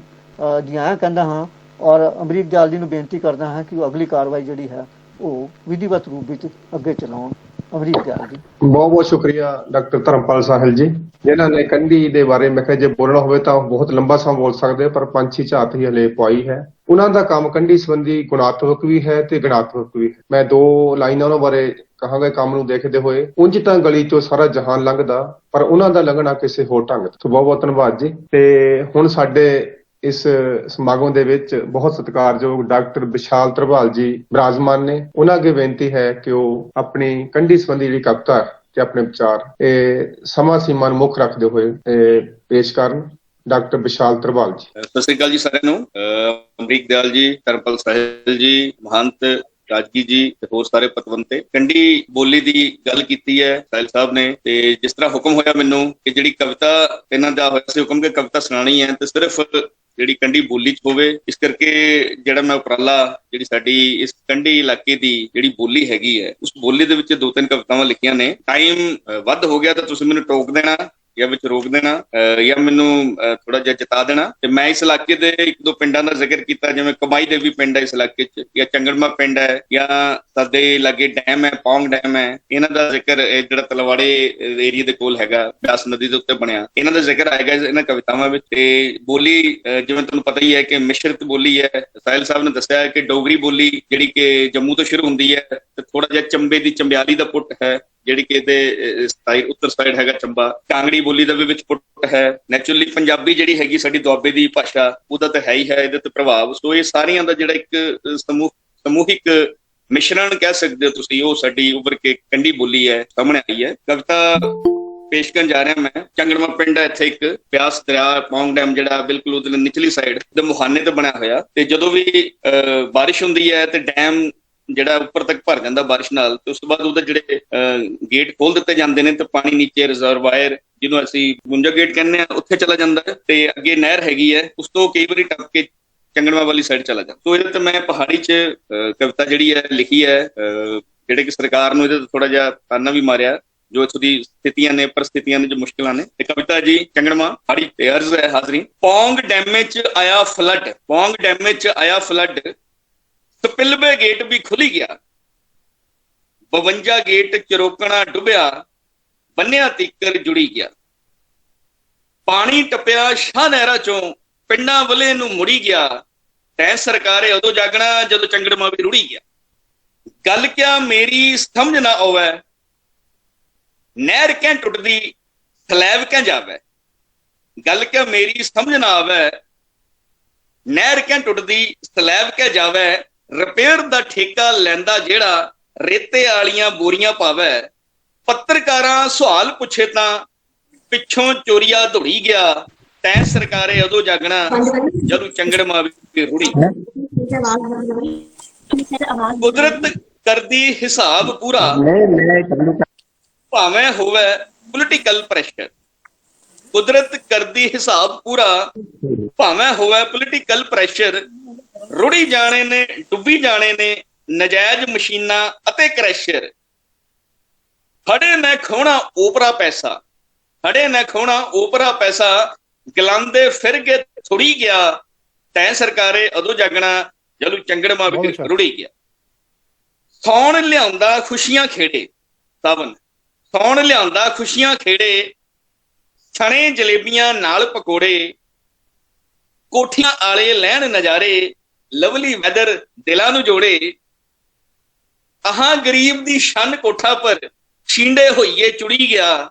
ਜੀ ਆਇਆਂ ਕਹਿੰਦਾ ਹਾਂ। ਔਰ ਅਮਰੀਕ ਦਿਆਲ ਜੀ ਨੂੰ ਬੇਨਤੀ ਕਰਦਾ ਹਾਂ ਕਿ ਉਹ ਅਗਲੀ ਕਾਰਵਾਈ ਜਿਹੜੀ ਹੈ ਉਹ ਵਿਧੀਵਤ ਰੂਪ ਵਿੱਚ ਅੱਗੇ ਚਲਾਉਣ। ਅਮਰੀਕ ਦਿਆਲ ਜੀ। ਬਹੁਤ ਬਹੁਤ ਸ਼ੁਕਰੀਆ ਡਾਕਟਰ ਧਰਮਪਾਲ ਸਾਹਿਲ ਜੀ। ਜਿਨ੍ਹਾਂ ਨੇ ਕੰਢੀ ਦੇ ਬਾਰੇ ਮੈਂ ਕਿਹਾ ਜੇ ਬੋਲਣਾ ਹੋਵੇ ਤਾਂ ਬਹੁਤ ਲੰਬਾ ਸਮਾਂ ਬੋਲ ਸਕਦੇ, ਪਰ ਪੰਛੀ ਝਾਤ ਹੀ ਹਲੇ ਪਵਾਈ ਹੈ। ਉਹਨਾਂ ਦਾ ਕੰਮ ਕੰਢੀ ਸੰਬੰਧੀ ਗੁਣਾਤਮਕ ਵੀ ਹੈ ਤੇ ਗਣਾਤਮਕ ਵੀ ਹੈ। ਮੈਂ 2 ਲਾਈਨਾਂ ਉਹਨਾਂ ਬਾਰੇ ਕਹਾਂਗਾ ਕੰਮ ਨੂੰ ਦੇਖਦੇ ਹੋਏ। ਉਂਝ ਤਾਂ ਗਲੀ ਚੋਂ ਸਾਰਾ ਜਹਾਨ ਲੰਘਦਾ, ਪਰ ਉਹਨਾਂ ਦਾ ਲੰਘਣਾ ਕਿਸੇ ਹੋਰ ਢੰਗ ਤੋਂ। ਬਹੁਤ ਬਹੁਤ ਧੰਨਵਾਦ ਜੀ। ਤੇ ਹੁਣ ਸਾਡੇ ਇਸ ਸਮਾਗਮ ਦੇ ਵਿੱਚ ਬਹੁਤ ਸਤਿਕਾਰਯੋਗ ਡਾਕਟਰ ਵਿਸ਼ਾਲ ਤਰਵਾਲ ਜੀ ਬਿਰਾਜਮਾਨ ਨੇ। ਉਹਨਾਂ ਅੱਗੇ ਬੇਨਤੀ ਹੈ ਕਿ ਉਹ ਆਪਣੀ ਕੰਢੀ ਸੰਬੰਧੀ ਜਿਹੜੀ ਕਵਿਤਾ ਤੇ ਆਪਣੇ ਵਿਚਾਰ ਇਹ ਸਮਾਂ ਸੀਮਾ ਨੂੰ ਮੁੱਖ ਰੱਖਦੇ ਹੋਏ ਪੇਸ਼ ਕਰਨ। ਡਾਕਟਰ ਵਿਸ਼ਾਲ ਤਰਵਾਲ ਜੀ। ਸਤਿ ਸ੍ਰੀ ਅਕਾਲ ਜੀ ਸਾਰਿਆਂ ਨੂੰ। ਅਮਰੀਕ ਦਿਆਲ ਜੀ, ਧਰਮਪਾਲ ਸਾਹਿਲ ਜੀ, ਮਹੰਤ ਰਾਜਗੀ ਜੀ ਤੇ ਹੋਰ ਸਾਰੇ ਪਤਵੰਤੇ। ਕੰਢੀ ਬੋਲੀ ਦੀ ਗੱਲ ਕੀਤੀ ਹੈ ਸਾਹਿਲ ਸਾਹਿਬ ਨੇ, ਤੇ ਜਿਸ ਤਰ੍ਹਾਂ ਹੁਕਮ ਹੋਇਆ ਮੈਨੂੰ ਕਿ ਜਿਹੜੀ ਕਵਿਤਾ ਇਹਨਾਂ ਦਾ ਹੋਇਆ ਸੀ ਹੁਕਮ ਕਿ ਕਵਿਤਾ ਸੁਣਾਣੀ ਹੈ ਤੇ ਸਿਰਫ ਜਿਹੜੀ ਕੰਢੀ ਬੋਲੀ ਚ ਹੋਵੇ, ਇਸ ਕਰਕੇ ਜਿਹੜਾ ਮੈਂ ਉਪਰਾਲਾ ਜਿਹੜੀ ਸਾਡੀ ਇਸ ਕੰਢੀ ਇਲਾਕੇ ਦੀ ਜਿਹੜੀ ਬੋਲੀ ਹੈਗੀ ਹੈ ਉਸ ਬੋਲੀ ਦੇ ਵਿੱਚ 2-3 ਕਵਿਤਾਵਾਂ ਲਿਖੀਆਂ ਨੇ। ਟਾਈਮ ਵੱਧ ਹੋ ਗਿਆ ਤਾਂ ਤੁਸੀਂ ਮੈਨੂੰ ਟੋਕ ਦੇਣਾ ਜਾਂ ਵਿੱਚ ਰੋਕ ਦੇਣਾ ਜਾਂ ਮੈਨੂੰ ਥੋੜਾ ਜਿਹਾ ਜਤਾ ਦੇਣਾ। ਤੇ ਮੈਂ ਇਸ ਇਲਾਕੇ ਦੇ 1-2 ਪਿੰਡਾਂ ਦਾ ਜ਼ਿਕਰ ਕੀਤਾ, ਜਿਵੇਂ ਕਮਾਈ ਦੇਵੀ ਪਿੰਡ ਹੈ ਇਸ ਇਲਾਕੇ 'ਚ, ਜਾਂ ਚੰਗੜਮਾ ਪਿੰਡ ਹੈ, ਜਾਂ ਸਾਡੇ ਲਾਗੇ ਡੈਮ ਹੈ ਪੌਂਗ ਡੈਮ ਹੈ। ਇਹਨਾਂ ਦਾ ਜ਼ਿਕਰ ਜਿਹੜਾ ਤਲਵਾੜੇ ਏਰੀਆ ਦੇ ਕੋਲ ਹੈਗਾ, ਬਿਆਸ ਨਦੀ ਦੇ ਉੱਤੇ ਬਣਿਆ, ਇਹਨਾਂ ਦਾ ਜ਼ਿਕਰ ਆਏਗਾ ਇਹਨਾਂ ਕਵਿਤਾਵਾਂ ਵਿੱਚ। ਤੇ ਬੋਲੀ ਜਿਵੇਂ ਤੁਹਾਨੂੰ ਪਤਾ ਹੀ ਹੈ ਕਿ ਮਿਸ਼ਰਤ ਬੋਲੀ ਹੈ। ਸਾਹਿਲ ਸਾਹਿਬ ਨੇ ਦੱਸਿਆ ਕਿ ਡੋਗਰੀ ਬੋਲੀ ਜਿਹੜੀ ਕਿ ਜੰਮੂ ਤੋਂ ਸ਼ੁਰੂ ਹੁੰਦੀ ਹੈ ਤੇ ਥੋੜਾ ਜਿਹਾ ਚੰਬੇ ਦੀ ਚੰਬਿਆਲੀ ਦਾ ਪੁੱਟ ਹੈ, ਜਿਹੜੀ ਕਿ ਇਹਦੇ ਸਾਈਡ ਉੱਤਰ ਸਾਈਡ ਹੈਗਾ ਚੰਬਾ। ਕਾਂਗੜੀ ਬੋਲੀ ਦਾ ਵੀ ਵਿੱਚ ਪੁੱਟ ਹੈ। ਨੈਚੁਰਲੀ ਪੰਜਾਬੀ ਜਿਹੜੀ ਹੈਗੀ ਸਾਡੀ ਦੁਆਬੇ ਦੀ ਭਾਸ਼ਾ, ਉਹਦਾ ਤਾਂ ਹੈ ਹੀ ਹੈ ਇਹਦੇ ਤੇ ਪ੍ਰਭਾਵ। ਸੋ ਇਹ ਸਾਰੀਆਂ ਦਾ ਜਿਹੜਾ ਇੱਕ ਸਮੂਹਿਕ ਮਿਸ਼ਰਣ ਕਹਿ ਸਕਦੇ ਹੋ ਤੁਸੀਂ, ਉਹ ਸਾਡੀ ਉੱਭਰ ਕੇ ਕੰਢੀ ਬੋਲੀ ਹੈ, ਸਾਹਮਣੇ ਆਈ ਹੈ। ਕਵਿਤਾ ਪੇਸ਼ ਕਰਨ ਜਾ ਰਿਹਾ ਮੈਂ। ਚੰਗੜਮਾ ਪਿੰਡ ਹੈ, ਇੱਥੇ ਇੱਕ ਬਿਆਸ ਦਰਿਆ ਪੌਂਗ ਡੈਮ ਜਿਹੜਾ ਬਿਲਕੁਲ ਉਹਦੇ ਨਿਚਲੀ ਸਾਈਡ ਦੇ ਮੁਹਾਨੇ ਤੇ ਬਣਿਆ ਹੋਇਆ। ਤੇ ਜਦੋਂ ਵੀ ਬਾਰਿਸ਼ ਹੁੰਦੀ ਹੈ ਤੇ ਡੈਮ ਜਿਹੜਾ ਉੱਪਰ ਤੱਕ ਭਰ ਜਾਂਦਾ ਬਾਰਿਸ਼ ਨਾਲ, ਤੇ ਉਸ ਤੋਂ ਬਾਅਦ ਉਹਦੇ ਜਿਹੜੇ ਗੇਟ ਖੋਲ ਦਿੱਤੇ ਜਾਂਦੇ ਨੇ ਤੇ ਪਾਣੀ ਨੀਚੇ ਰਿਜ਼ਰਵਾਇਰ, ਜਿਹਨੂੰ ਅਸੀਂ ਗੁੰਜਾ ਗੇਟ ਕਹਿੰਦੇ ਆ, ਉੱਥੇ ਚਲਾ ਜਾਂਦਾ ਹੈ। ਤੇ ਅੱਗੇ ਨਹਿਰ ਹੈਗੀ ਹੈ, ਉਸ ਤੋਂ ਕਈ ਵਾਰੀ ਟੱਪ ਕੇ ਚੰਗੜਮਾ ਵਾਲੀ ਸਾਈਡ ਚਲਾ ਜਾਂਦਾ। ਸੋ ਇਹਦੇ ਤੇ ਮੈਂ ਪਹਾੜੀ 'ਚ ਕਵਿਤਾ ਜਿਹੜੀ ਹੈ ਲਿਖੀ ਹੈ, ਜਿਹੜੇ ਕਿ ਸਰਕਾਰ ਨੂੰ ਇਹਦੇ ਤੇ ਥੋੜਾ ਜਿਹਾ ਤਾਨਾ ਵੀ ਮਾਰਿਆ, ਜੋ ਇੱਥੋਂ ਦੀ ਸਥਿਤੀਆਂ ਨੇ, ਪਰਿਸਥਿਤੀਆਂ ਨੇ, ਜੋ ਮੁਸ਼ਕਿਲਾਂ ਨੇ। ਤੇ ਕਵਿਤਾ ਜੀ ਚੰਗੜਮਾ ਪਹਾੜੀ ਤੇ ਅਰਜ਼ ਹੈ ਹਾਜ਼ਰੀ। ਪੌਂਗ ਡੈਮੇ 'ਚ ਆਇਆ ਫਲੱਡ, ਪੌਂਗ ਡੈਮੇ 'ਚ ਆਇਆ ਫਲੱਡ, ਸਪਿਲਵੇ ਗੇਟ ਵੀ ਖੁੱਲੀ ਗਿਆ, 52 ਗੇਟ ਚਰੋਕਣਾ ਡੁੱਬਿਆ, ਬੰਨਿਆ ਤੀਕਰ ਜੁੜੀ ਗਿਆ। ਪਾਣੀ ਟੱਪਿਆ ਸ਼ਾਹ ਨਹਿਰਾ ਚੋਂ, ਪਿੰਡਾਂ ਵੱਲੇ ਨੂੰ ਮੁੜੀ ਗਿਆ, ਤੈਂ ਸਰਕਾਰੇ ਉਦੋਂ ਜਾਗਣਾ ਜਦੋਂ ਚੰਗੜਮਾ ਵੀ ਰੁੜੀ ਗਿਆ। ਗੱਲ ਕਿਆ ਮੇਰੀ ਸਮਝ ਨਾ ਆਵੇ, ਨਹਿਰ ਕਿਆ ਟੁੱਟਦੀ ਸਲੈਬ ਕਿਆ ਜਾਵੇ। ਗੱਲ ਕਿਆ ਮੇਰੀ ਸਮਝ ਨਾ ਆਵੇ, ਨਹਿਰ ਕਿਆ ਟੁੱਟਦੀ ਸਲੈਬ ਕਿਆ ਜਾਵੇ। ਰਿਪੇਅਰ ਦਾ ਠੇਕਾ ਲੈਂਦਾ ਜਿਹੜਾ, ਰੇਤੇ ਵਾਲੀਆਂ ਬੋਰੀਆਂ ਪਾਵੇ। ਪੱਤਰਕਾਰਾਂ ਸਵਾਲ ਪੁੱਛੇ ਤਾਂ ਪਿੱਛੋਂ ਚੋਰੀਆ ਦੌੜੀ ਗਿਆ, ਤੈਂ ਸਰਕਾਰੇ ਉਦੋਂ ਜਾਗਣਾ ਜਦੋਂ ਚੰਗੜਮਾ ਵੀ ਰੁੜੀ। ਕੁਦਰਤ ਕਰਦੀ ਹਿਸਾਬ ਪੂਰਾ, ਭਾਵੇਂ ਹੋਵੇ ਪੋਲੀਟੀਕਲ ਪ੍ਰੈਸ਼ਰ। ਕੁਦਰਤ ਕਰਦੀ ਹਿਸਾਬ ਪੂਰਾ, ਭਾਵੇਂ ਹੋਵੇ ਪੋਲੀਟੀਕਲ ਪ੍ਰੈਸ਼ਰ। ਰੁੜੀ ਜਾਣੇ ਨੇ, ਡੁੱਬੀ ਜਾਣੇ ਨੇ ਨਜਾਇਜ਼ ਮਸ਼ੀਨਾਂ ਅਤੇ ਕ੍ਰੈਸ਼ਰ। ਫੜੇ ਨਾ ਖੋਣਾ ਓਪਰਾ ਪੈਸਾ, ਫੜੇ ਨਾ ਖੋਣਾ ਓਪਰਾ ਪੈਸਾ। ਗਲਾਂਦੇ ਫਿਰ ਕੇ ਥੁੜੀ ਗਿਆ, ਤੈਂ ਸਰਕਾਰੇ ਉਦੋਂ ਜਾਗਣਾ ਜਦੋਂ ਚੰਗੜਮਾ ਵੀ ਰੁੜੀ ਗਿਆ। ਸੌਣ ਲਿਆਉਂਦਾ ਖੁਸ਼ੀਆਂ ਖੇੜੇ, ਸਾਵਨ ਸੌਣ ਲਿਆਉਂਦਾ ਖੁਸ਼ੀਆਂ ਖੇੜੇ। ਛਣੇ ਜਲੇਬੀਆਂ ਨਾਲ ਪਕੌੜੇ, ਕੋਠੀਆਂ ਆਲੇ ਲੈਣ ਨਜ਼ਾਰੇ। ਲਵਲੀ ਵੈਦਰ ਦਿਲਾਂ ਨੂੰ ਜੋੜੇ, ਆਹਾਂ ਗਰੀਬ ਦੀ ਸ਼ਨ ਕੋਠਾ ਪਰ, ਛੀਂਡੇ ਹੋਈਏ ਚੁੜੀ ਗਿਆ,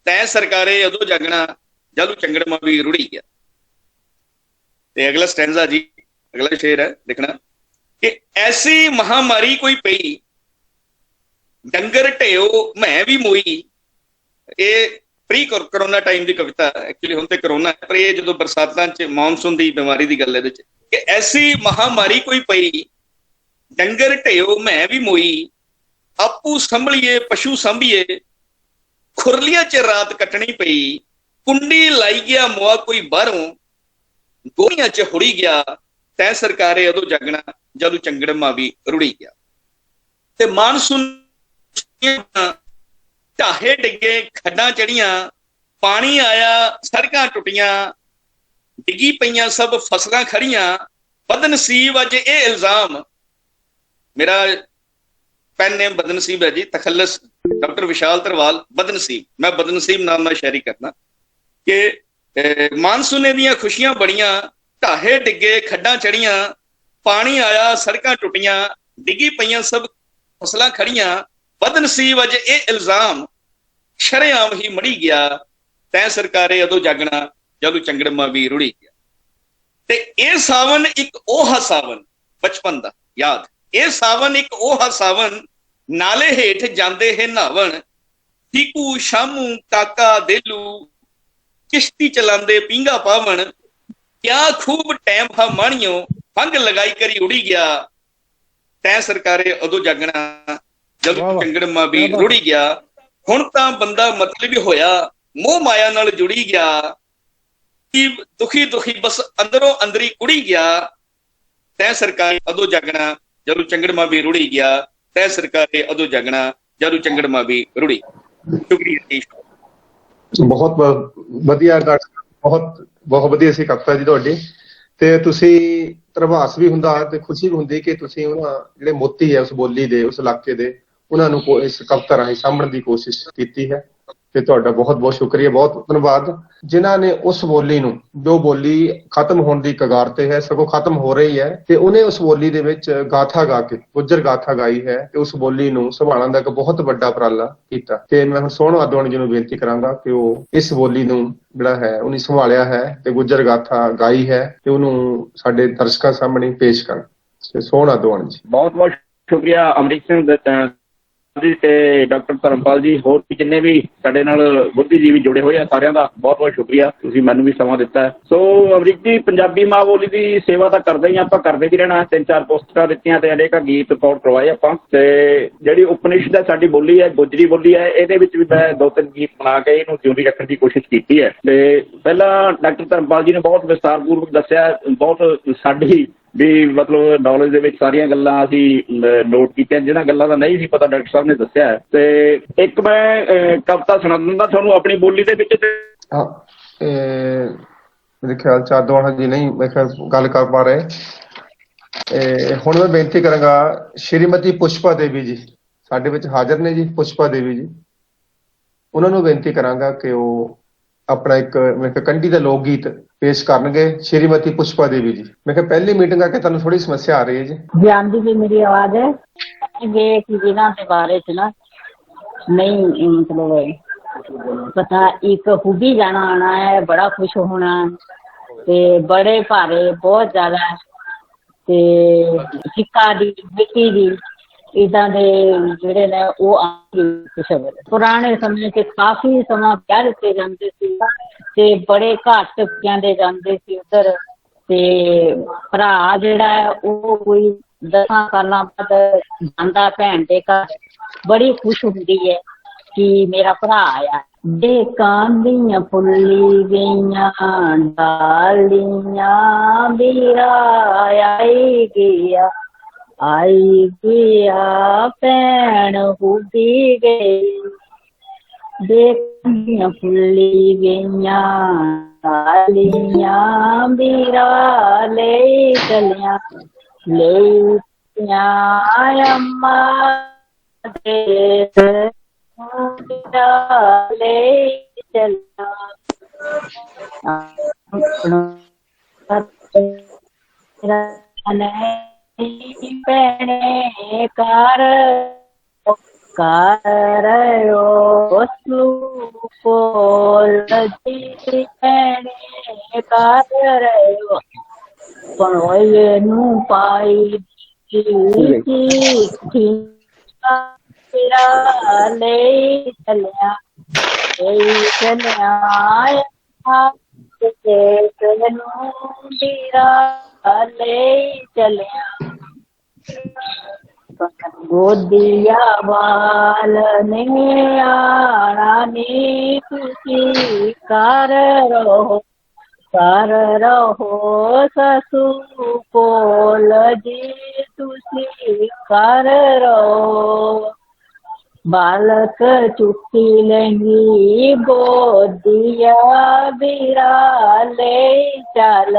ਤੈਂ ਸਰਕਾਰੇ ਉਦੋਂ ਜਾਗਣਾ ਜਦੋਂ ਚੰਗੜਮਾ ਵੀ ਰੁੜੀ ਗਿਆ। ਤੇ ਅਗਲਾ ਸਟੈਂਜ਼ਾ ਜੀ, ਅਗਲਾ ਸ਼ੇਰ ਹੈ, ਦੇਖਣਾ ਕਿ ਐਸੀ ਮਹਾਮਾਰੀ ਕੋਈ ਪਈ, ਡੰਗਰ ਢਿਓ ਮੈਂ ਵੀ ਮੋਈ। ਇਹ ਪ੍ਰੀ ਕਰੋਨਾ ਟਾਈਮ ਦੀ ਕਵਿਤਾ, ਐਕਚੁਅਲੀ ਹੁਣ ਤੇ ਕਰੋਨਾ ਹੈ, ਪਰ ਇਹ ਜਦੋਂ ਬਰਸਾਤਾਂ 'ਚ ਮੌਨਸੂਨ ਦੀ ਬਿਮਾਰੀ ਦੀ ਗੱਲ ਇਹਦੇ 'ਚ, ਕਿ ਐਸੀ ਮਹਾਮਾਰੀ ਕੋਈ ਪਈ, ਡੰਗਰ ਢਿਓ ਮੈਂ ਵੀ ਮੋਈ। ਆਪੂ ਸੰਭਲੀਏ ਪਸ਼ੂ ਸੰਭੀਏ, ਖੁਰਲੀਆਂ 'ਚ ਰਾਤ ਕੱਟਣੀ ਪਈ। ਕੁੰਡੀ ਲਾਈ ਗਿਆ ਮੁਆ ਕੋਈ ਬਾਹਰੋਂ, ਗੋਹੀਆਂ 'ਚ ਹੁੜੀ ਗਿਆ, ਤੈਂ ਸਰਕਾਰੇ ਉਦੋਂ ਜਾਗਣਾ ਜਦੋਂ ਚੰਗੜਮਾ ਵੀ ਰੁੜੀ ਗਿਆ। ਤੇ ਮਾਨਸੂਨ ਢਾਹੇ ਡਿੱਗੇ, ਖੱਡਾਂ ਚੜੀਆਂ, ਪਾਣੀ ਆਇਆ, ਸੜਕਾਂ ਟੁੱਟੀਆਂ, ਡਿੱਗੀ ਪਈਆਂ ਸਭ ਫਸਲਾਂ ਖੜੀਆਂ। ਬਦਨਸੀਬ ਅੱਜ ਇਹ ਇਲਜ਼ਾਮ, ਮੇਰਾ ਪੈਨ ਨੇਮ ਬਦਨਸੀਬ ਹੈ ਜੀ, ਤਖੱਲਸ डॉक्टर विशाल तरवाल बदनसीब, मैं बदनसीब नाम ना शायरी करना कि मानसूने दियां खुशियां बड़ियां, ढाहे डिगे खड्डां चढ़ियां, पानी आया सड़कां टुटियां, डिगी पईयां सब फसलां खड़ियां, बदनसीब अज ये इल्जाम शरेआम ही मड़ी गया, तै सरकारे अदो जागना जदू चंगड़मा भी रुड़ी गया। ते ਇਹ ਸਾਵਨ ਇੱਕ ਉਹ ਸਾਵਨ ਬਚਪਨ ਦਾ ਯਾਦ, ਇਹ ਸਾਵਨ ਇੱਕ ਉਹ ਸਾਵਨ ਨਾਲੇ ਹੇਠ ਜਾਂਦੇ ਹੈ ਨਾਵਣ, ਠੀਕੂ ਸ਼ਾਮੂ ਕਾਕਾ ਦੇਲੂ ਕਿਸ਼ਤੀ ਚਲਾਉਂਦੇ ਪੀਂਗਾ ਪਾਵਣ, ਕਿਆ ਖੂਬ ਟਾਈਮ ਹਾ ਮਾਣਿਓ ਫੰਗ ਲਗਾਈ ਕਰੀ ਉੜੀ ਗਿਆ, ਤੈ ਸਰਕਾਰੇ ਉਦੋਂ ਜਾਗਣਾ ਜਦੋਂ ਚੰਗੜਮਾ ਵੀ ਰੁੜੀ ਗਿਆ। ਹੁਣ ਤਾਂ ਬੰਦਾ ਮਤਲਬੀ ਹੋਇਆ, ਮੋਹ ਮਾਇਆ ਨਾਲ ਜੁੜੀ ਗਿਆ, दुखी दुखी बस अंदरों अंदरी उड़ी गया, तै सरकार अदो जागना जदू चंगड़मा भी रुड़ी गया, तै सरकार अदो जागना जदू चंगड़मा भी रुड़ी। शुक्रिया। बहुत ਵਧੀਆ ਡਾਕਟਰ, ਬਹੁਤ ਵਧੀਆ ਸੀ ਕਵਿਤਾ ਜੀ ਤੁਹਾਡੀ, ਤੇ ਤੁਸੀਂ ਪ੍ਰਭਾਸ ਵੀ ਹੁੰਦਾ ਤੇ ਖੁਸ਼ੀ ਵੀ ਹੁੰਦੀ ਕਿ ਤੁਸੀਂ ਉਹਨਾਂ ਜਿਹੜੇ ਮੋਤੀ ਹੈ ਉਸ ਬੋਲੀ ਦੇ, ਉਸ ਇਲਾਕੇ ਦੇ, ਉਹਨਾਂ ਨੂੰ ਇਸ ਕਵਿਤਾ ਰਾਹੀਂ ਸਾਂਭਣ ਦੀ ਕੋਸ਼ਿਸ਼ ਕੀਤੀ ਹੈ, ਤੇ ਤੁਹਾਡਾ ਬਹੁਤ ਬਹੁਤ ਸ਼ੁਕਰੀਆ, ਬਹੁਤ ਧੰਨਵਾਦ ਜਿਨ੍ਹਾਂ ਨੇ ਉਸ ਬੋਲੀ ਨੂੰ, ਜੋ ਬੋਲੀ ਖਤਮ ਹੋਣ ਦੀ ਕਗਾਰ ਤੇ ਹੈ, ਸਗੋਂ ਖਤਮ ਹੋ ਰਹੀ ਹੈ, ਤੇ ਉਹਨੇ ਉਸ ਬੋਲੀ ਦੇ ਵਿੱਚ ਗਾਥਾ ਗਾ ਕੇ ਗੁੱਜਰ ਗਾਥਾ ਗਾਈ ਹੈ, ਤੇ ਉਸ ਬੋਲੀ ਨੂੰ ਸੰਭਾਲਣ ਦਾ ਇੱਕ ਬਹੁਤ ਵੱਡਾ ਉਪਰਾਲਾ ਕੀਤਾ। ਤੇ ਮੈਂ ਹੁਣ ਸੋਹਣ ਆਦੋਣ ਜੀ ਨੂੰ ਬੇਨਤੀ ਕਰਾਂਗਾ ਕਿ ਉਹ ਇਸ ਬੋਲੀ ਨੂੰ ਜਿਹੜਾ ਹੈ ਉਹਨੇ ਸੰਭਾਲਿਆ ਹੈ ਤੇ ਗੁੱਜਰ ਗਾਥਾ ਗਾਈ ਹੈ, ਤੇ ਉਹਨੂੰ ਸਾਡੇ ਦਰਸ਼ਕਾਂ ਸਾਹਮਣੇ ਪੇਸ਼ ਕਰਨ। ਤੇ ਸੋਹਣ ਆਦੋਣ ਜੀ। ਬਹੁਤ ਬਹੁਤ ਸ਼ੁਕਰੀਆ ਅਮਰੀਕ ਸਿੰਘ ਜੀ ਤੇ ਡਾਕਟਰ ਧਰਮਪਾਲ ਜੀ, ਹੋਰ ਵੀ ਜਿੰਨੇ ਵੀ ਸਾਡੇ ਨਾਲ ਬੁੱਧੀਜੀਵੀ ਜੁੜੇ ਹੋਏ ਆ, ਸਾਰਿਆਂ ਦਾ ਬਹੁਤ ਬਹੁਤ ਸ਼ੁਕਰੀਆ, ਤੁਸੀਂ ਮੈਨੂੰ ਵੀ ਸਮਾਂ ਦਿੱਤਾ ਹੈ। ਸੋ ਅਮਰੀਕ ਜੀ, ਪੰਜਾਬੀ ਮਾਂ ਬੋਲੀ ਦੀ ਸੇਵਾ ਤਾਂ ਕਰਦੇ ਹੀ ਆਪਾਂ, ਕਰਦੇ ਵੀ ਰਹਿਣਾ। 3-4 ਪੋਸਟਰਾਂ ਦਿੱਤੀਆਂ ਤੇ ਅਨੇਕਾਂ ਗੀਤ ਰਿਕਾਰਡ ਕਰਵਾਏ ਆਪਾਂ, ਤੇ ਜਿਹੜੀ ਉਪਨਿਸ਼ਦ ਹੈ ਸਾਡੀ ਬੋਲੀ ਹੈ, ਗੁੱਜਰੀ ਬੋਲੀ ਹੈ, ਇਹਦੇ ਵਿੱਚ ਵੀ ਮੈਂ 2-3 ਗੀਤ ਬਣਾ ਕੇ ਇਹਨੂੰ ਜਿਉਂਦੀ ਰੱਖਣ ਦੀ ਕੋਸ਼ਿਸ਼ ਕੀਤੀ ਹੈ। ਤੇ ਪਹਿਲਾਂ ਡਾਕਟਰ ਧਰਮਪਾਲ ਜੀ ਨੇ ਬਹੁਤ ਵਿਸਤਾਰਪੂਰਵਕ ਦੱਸਿਆ, ਬਹੁਤ ਸਾਡੀ ਵੀ ਮਤਲਬ ਨੌਲੇਜ ਦੇ ਵਿੱਚ ਸਾਰੀਆਂ ਗੱਲਾਂ ਅਸੀਂ ਨੋਟ ਕੀਤੀਆਂ, ਜਿਹਨਾਂ ਗੱਲਾਂ ਦਾ ਨਹੀਂ ਸੀ ਪਤਾ ਡਾਕਟਰ ਸਾਹਿਬ ਨੇ ਦੱਸਿਆ। ਤੇ ਇੱਕ ਮੈਂ ਕਵਿਤਾ ਸੁਣਾ ਦਿੰਦਾ ਤੁਹਾਨੂੰ ਆਪਣੀ ਬੋਲੀ ਦੇ ਵਿੱਚ। ਹਾਂ, ਮੇਰੇ ਖਿਆਲ ਚ ਆਦੋਣ ਜੀ ਨਹੀਂ ਮੈਂ ਖਿਆਲ ਗੱਲ ਕਰ ਪਾ ਰਹੇ। ਹੁਣ ਮੈਂ ਬੇਨਤੀ ਕਰਾਂਗਾ ਸ਼੍ਰੀਮਤੀ ਪੁਸ਼ਪਾ ਦੇਵੀ ਜੀ ਸਾਡੇ ਵਿੱਚ ਹਾਜ਼ਰ ਨੇ ਜੀ, ਪੁਸ਼ਪਾ ਦੇਵੀ ਜੀ, ਉਹਨਾਂ ਨੂੰ ਬੇਨਤੀ ਕਰਾਂਗਾ ਕਿ ਉਹ ਆਪਣਾ ਇੱਕ ਮੈਂ ਕਿਹਾ ਕੰਢੀ ਦਾ ਲੋਕ ਗੀਤ ਪੇਸ਼ ਕਰਨਗੇ। ਸ਼੍ਰੀਮਤੀ ਪੁਸ਼ਪਾ ਦੇਵੀ ਜੀ, ਮੈਂ ਕਿਹਾ ਪਹਿਲੀ ਮੀਟਿੰਗ ਆ ਕੇ ਤੁਹਾਨੂੰ ਥੋੜੀ ਸਮੱਸਿਆ ਆ ਰਹੀ ਹੈ ਜੀ। ਆਂਦੀ ਵੀ ਮੇਰੀ ਆਵਾਜ਼ ਹੈ ਕਿ ਜਿਨ੍ਹਾਂ ਦੇ ਬਾਰੇ ਚ ਨਾ ਨਹੀਂ ਮਤਲਬ ਪਤਾ, ਇੱਕ ਖੂਬੀ ਜਾਣਾ ਆਣਾ ਹੈ, ਬੜਾ ਖੁਸ਼ ਹੋਣਾ, ਤੇ ਬੜੇ ਭਾਰੇ ਬਹੁਤ ਜ਼ਿਆਦਾ, ਤੇ ਸਿੱਕਾ ਦੀ ਮਿੱਟੀ ਦੀ ਇੱਦਾਂ ਦੇ ਜਿਹੜੇ ਨੇ ਉਹ ਸ਼ਬਦ ਪੁਰਾਣੇ ਸਮੇਂ 'ਚ ਕਾਫੀ ਸਮਾਂ ਕਹਿ ਦਿੱਤੇ ਜਾਂਦੇ ਸੀ, ਤੇ ਬੜੇ ਘੱਟ ਕਹਿੰਦੇ ਜਾਂਦੇ ਸੀ ਉੱਧਰ। ਤੇ ਭਰਾ ਜਿਹੜਾ ਹੈ ਉਹ ਕੋਈ 10 ਸਾਲਾਂ ਬਾਅਦ ਜਾਂਦਾ ਭੈਣ ਦੇ ਘਰ, ਬੜੀ ਖੁਸ਼ ਹੁੰਦੀ ਹੈ ਕਿ ਮੇਰਾ ਭਰਾ ਆਇਆ। ਦੇਖਾਂ ਦੀਆਂ ਫੁੱਲੀ ਗਈਆਂ ਡਾਲੀਆਂ, ਵੀਰਾ ਆਈ ਗਿਆ, आई गया भैन हुदी गई, देखियां फुल्ली गईयां डालियां, बीरा ले चलिया अम्मा ले चलिया भैने कर कोल जी, भैने कर पनोए नू पाई तेरा ले चलिया ले चलिया गोदिया बाल ने आना नी, तुसी कर रहो ससु कोल जी, तुसी कर रहो, बालक चुकी लेंगी गोदिया, बीरा ले चल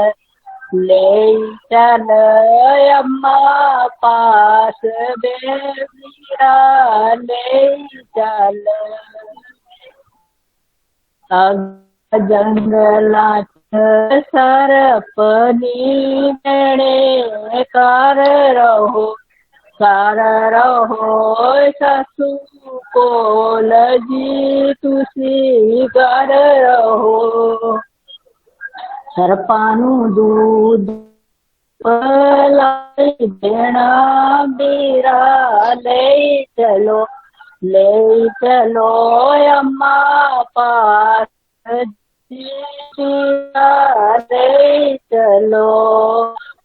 ले चल अम्मा पास बेबिया ले चल जंगलात सरपनी मेरे कर रहो ससु कोल जी तुसी कर रहो सरपानू दूध पलाई देना बीरा ले चलो अम्मा पास ले चलो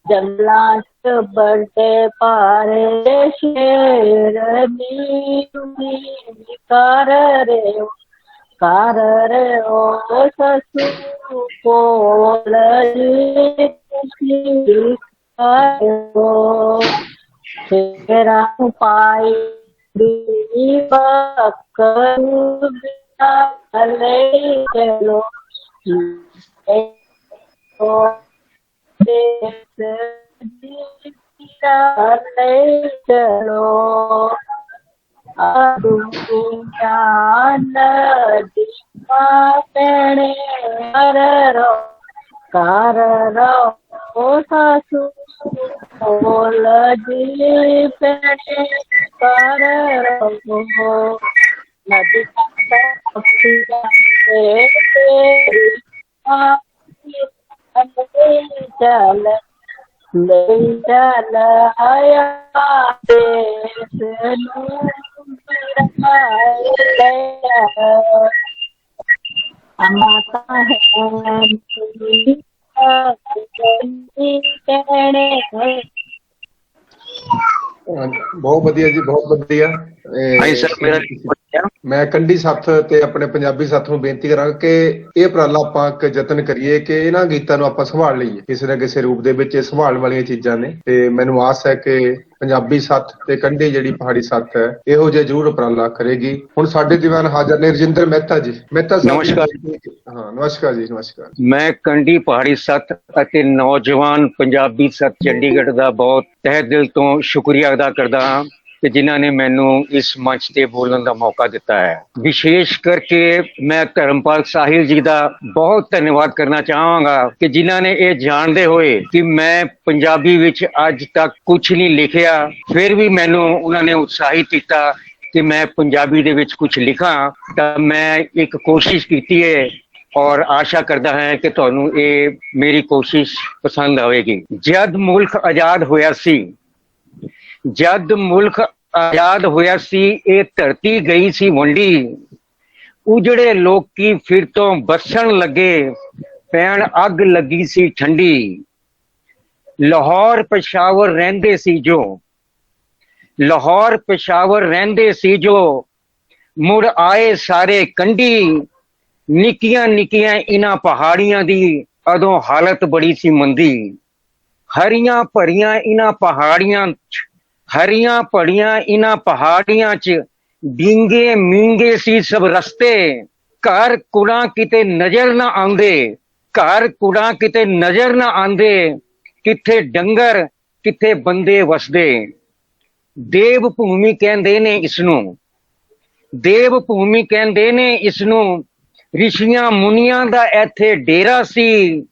जंगलात बढ़ते पारे शेर कर रे ओ ससु कोल तेरा पाई बकरू ले चलो ले चलो सासू बोल जी पेड़े कर नदी चल ले चल आया माता है ਬਹੁਤ ਵਧੀਆ ਜੀ, ਬਹੁਤ ਵਧੀਆ। ਹਾਂਜੀ ਸਰ, ਮੇਰਾ ਮੈਂ ਕੰਢੀ ਸੱਥ ਤੇ ਆਪਣੇ ਪੰਜਾਬੀ ਸੱਥ ਨੂੰ ਬੇਨਤੀ ਕਰਾਂਗਾ ਕਿ ਇਹ ਉਪਰਾਲਾ ਆਪਾਂ ਇੱਕ ਯਤਨ ਕਰੀਏ ਕਿ ਇਹਨਾਂ ਗੀਤਾਂ ਨੂੰ ਆਪਾਂ ਸੰਭਾਲ ਲਈਏ ਕਿਸੇ ਨਾ ਕਿਸੇ ਰੂਪ ਦੇ ਵਿੱਚ। ਇਹ ਸੰਭਾਲਣ ਵਾਲੀਆਂ ਚੀਜ਼ਾਂ ਨੇ ਤੇ ਮੈਨੂੰ ਆਸ ਹੈ ਕਿ ਪੰਜਾਬੀ ਸੱਥ ਤੇ ਕੰਢੀ ਜਿਹੜੀ ਪਹਾੜੀ ਸੱਥ ਹੈ ਇਹੋ ਜਿਹਾ ਜ਼ਰੂਰ ਉਪਰਾਲਾ ਕਰੇਗੀ। ਹੁਣ ਸਾਡੇ ਦੀਵਾਨ ਹਾਜ਼ਰ ਨੇ ਰਜਿੰਦਰ ਮਹਿਤਾ ਜੀ। ਮਹਿਤਾ ਸਾਹਿਬ ਨਮਸਕਾਰ। ਹਾਂ ਨਮਸਕਾਰ ਜੀ, ਨਮਸਕਾਰ। ਮੈਂ ਕੰਢੀ ਪਹਾੜੀ ਸੱਥ ਅਤੇ ਨੌਜਵਾਨ ਪੰਜਾਬੀ ਸੱਥ ਚੰਡੀਗੜ੍ਹ ਦਾ ਬਹੁਤ ਤਹਿ ਦਿਲ ਤੋਂ ਸ਼ੁਕਰੀਆ ਅਦਾ ਕਰਦਾ ਹਾਂ ਕਿ ਜਿਨ੍ਹਾਂ ਨੇ ਮੈਨੂੰ ਇਸ ਮੰਚ ਤੇ ਬੋਲਣ ਦਾ ਮੌਕਾ ਦਿੱਤਾ ਹੈ। ਵਿਸ਼ੇਸ਼ ਕਰਕੇ ਮੈਂ ਧਰਮਪਾਲ ਸਾਹਿਲ ਜੀ ਦਾ ਬਹੁਤ ਧੰਨਵਾਦ ਕਰਨਾ ਚਾਹਾਂਗਾ ਕਿ ਜਿਨ੍ਹਾਂ ਨੇ ਇਹ ਜਾਣਦੇ ਹੋਏ ਕਿ ਮੈਂ ਪੰਜਾਬੀ ਵਿੱਚ ਅੱਜ ਤੱਕ ਕੁਝ ਨਹੀਂ ਲਿਖਿਆ, ਫਿਰ ਵੀ ਮੈਨੂੰ ਉਹਨਾਂ ਨੇ ਉਤਸ਼ਾਹਿਤ ਕੀਤਾ ਕਿ ਮੈਂ ਪੰਜਾਬੀ ਦੇ ਵਿੱਚ ਕੁਝ ਲਿਖਾਂ। ਤਾਂ ਮੈਂ ਇੱਕ ਕੋਸ਼ਿਸ਼ ਕੀਤੀ ਹੈ ਔਰ ਆਸ਼ਾ ਕਰਦਾ ਹਾਂ ਕਿ ਤੁਹਾਨੂੰ ਇਹ ਮੇਰੀ ਕੋਸ਼ਿਸ਼ ਪਸੰਦ ਆਵੇਗੀ। ਜਦ ਮੁਲਕ ਆਜ਼ਾਦ ਹੋਇਆ ਸੀ ਇਹ ਧਰਤੀ ਗਈ ਸੀ ਵੰਡੀ, ਉਜੜੇ ਲੋਕੀ ਫਿਰ ਤੋਂ ਬਸਣ ਲੱਗੇ, ਪੈਣ ਅੱਗ ਲੱਗੀ ਸੀ ਠੰਡੀ। ਲਾਹੌਰ ਪਸ਼ਾਵਰ ਰਹਿੰਦੇ ਸੀ ਜੋ ਮੁੜ ਆਏ ਸਾਰੇ ਕੰਢੀ। ਨਿੱਕੀਆਂ ਨਿੱਕੀਆਂ ਇਹਨਾਂ ਪਹਾੜੀਆਂ ਦੀ ਉਦੋਂ ਹਾਲਤ ਬੜੀ ਸੀ ਮੰਦੀ। ਹਰੀਆਂ ਭਰੀਆਂ ਇਹਨਾਂ ਪਹਾੜੀਆਂ ਚ ਡਿੰਗੇ ਮੀਂਗੇ ਸੀ ਸਭ ਰਸਤੇ। ਘਰ ਕੁੜਾਂ ਕਿਤੇ ਨਜ਼ਰ ਨਾ ਆਂਦੇ, ਕਿੱਥੇ ਡੰਗਰ ਕਿੱਥੇ ਬੰਦੇ ਵਸਦੇ। ਦੇਵ ਭੂਮੀ ਕਹਿੰਦੇ ਨੇ ਇਸਨੂੰ ਰਿਸ਼ੀਆਂ ਮੁਨੀਆਂ ਦਾ ਇੱਥੇ ਡੇਰਾ ਸੀ।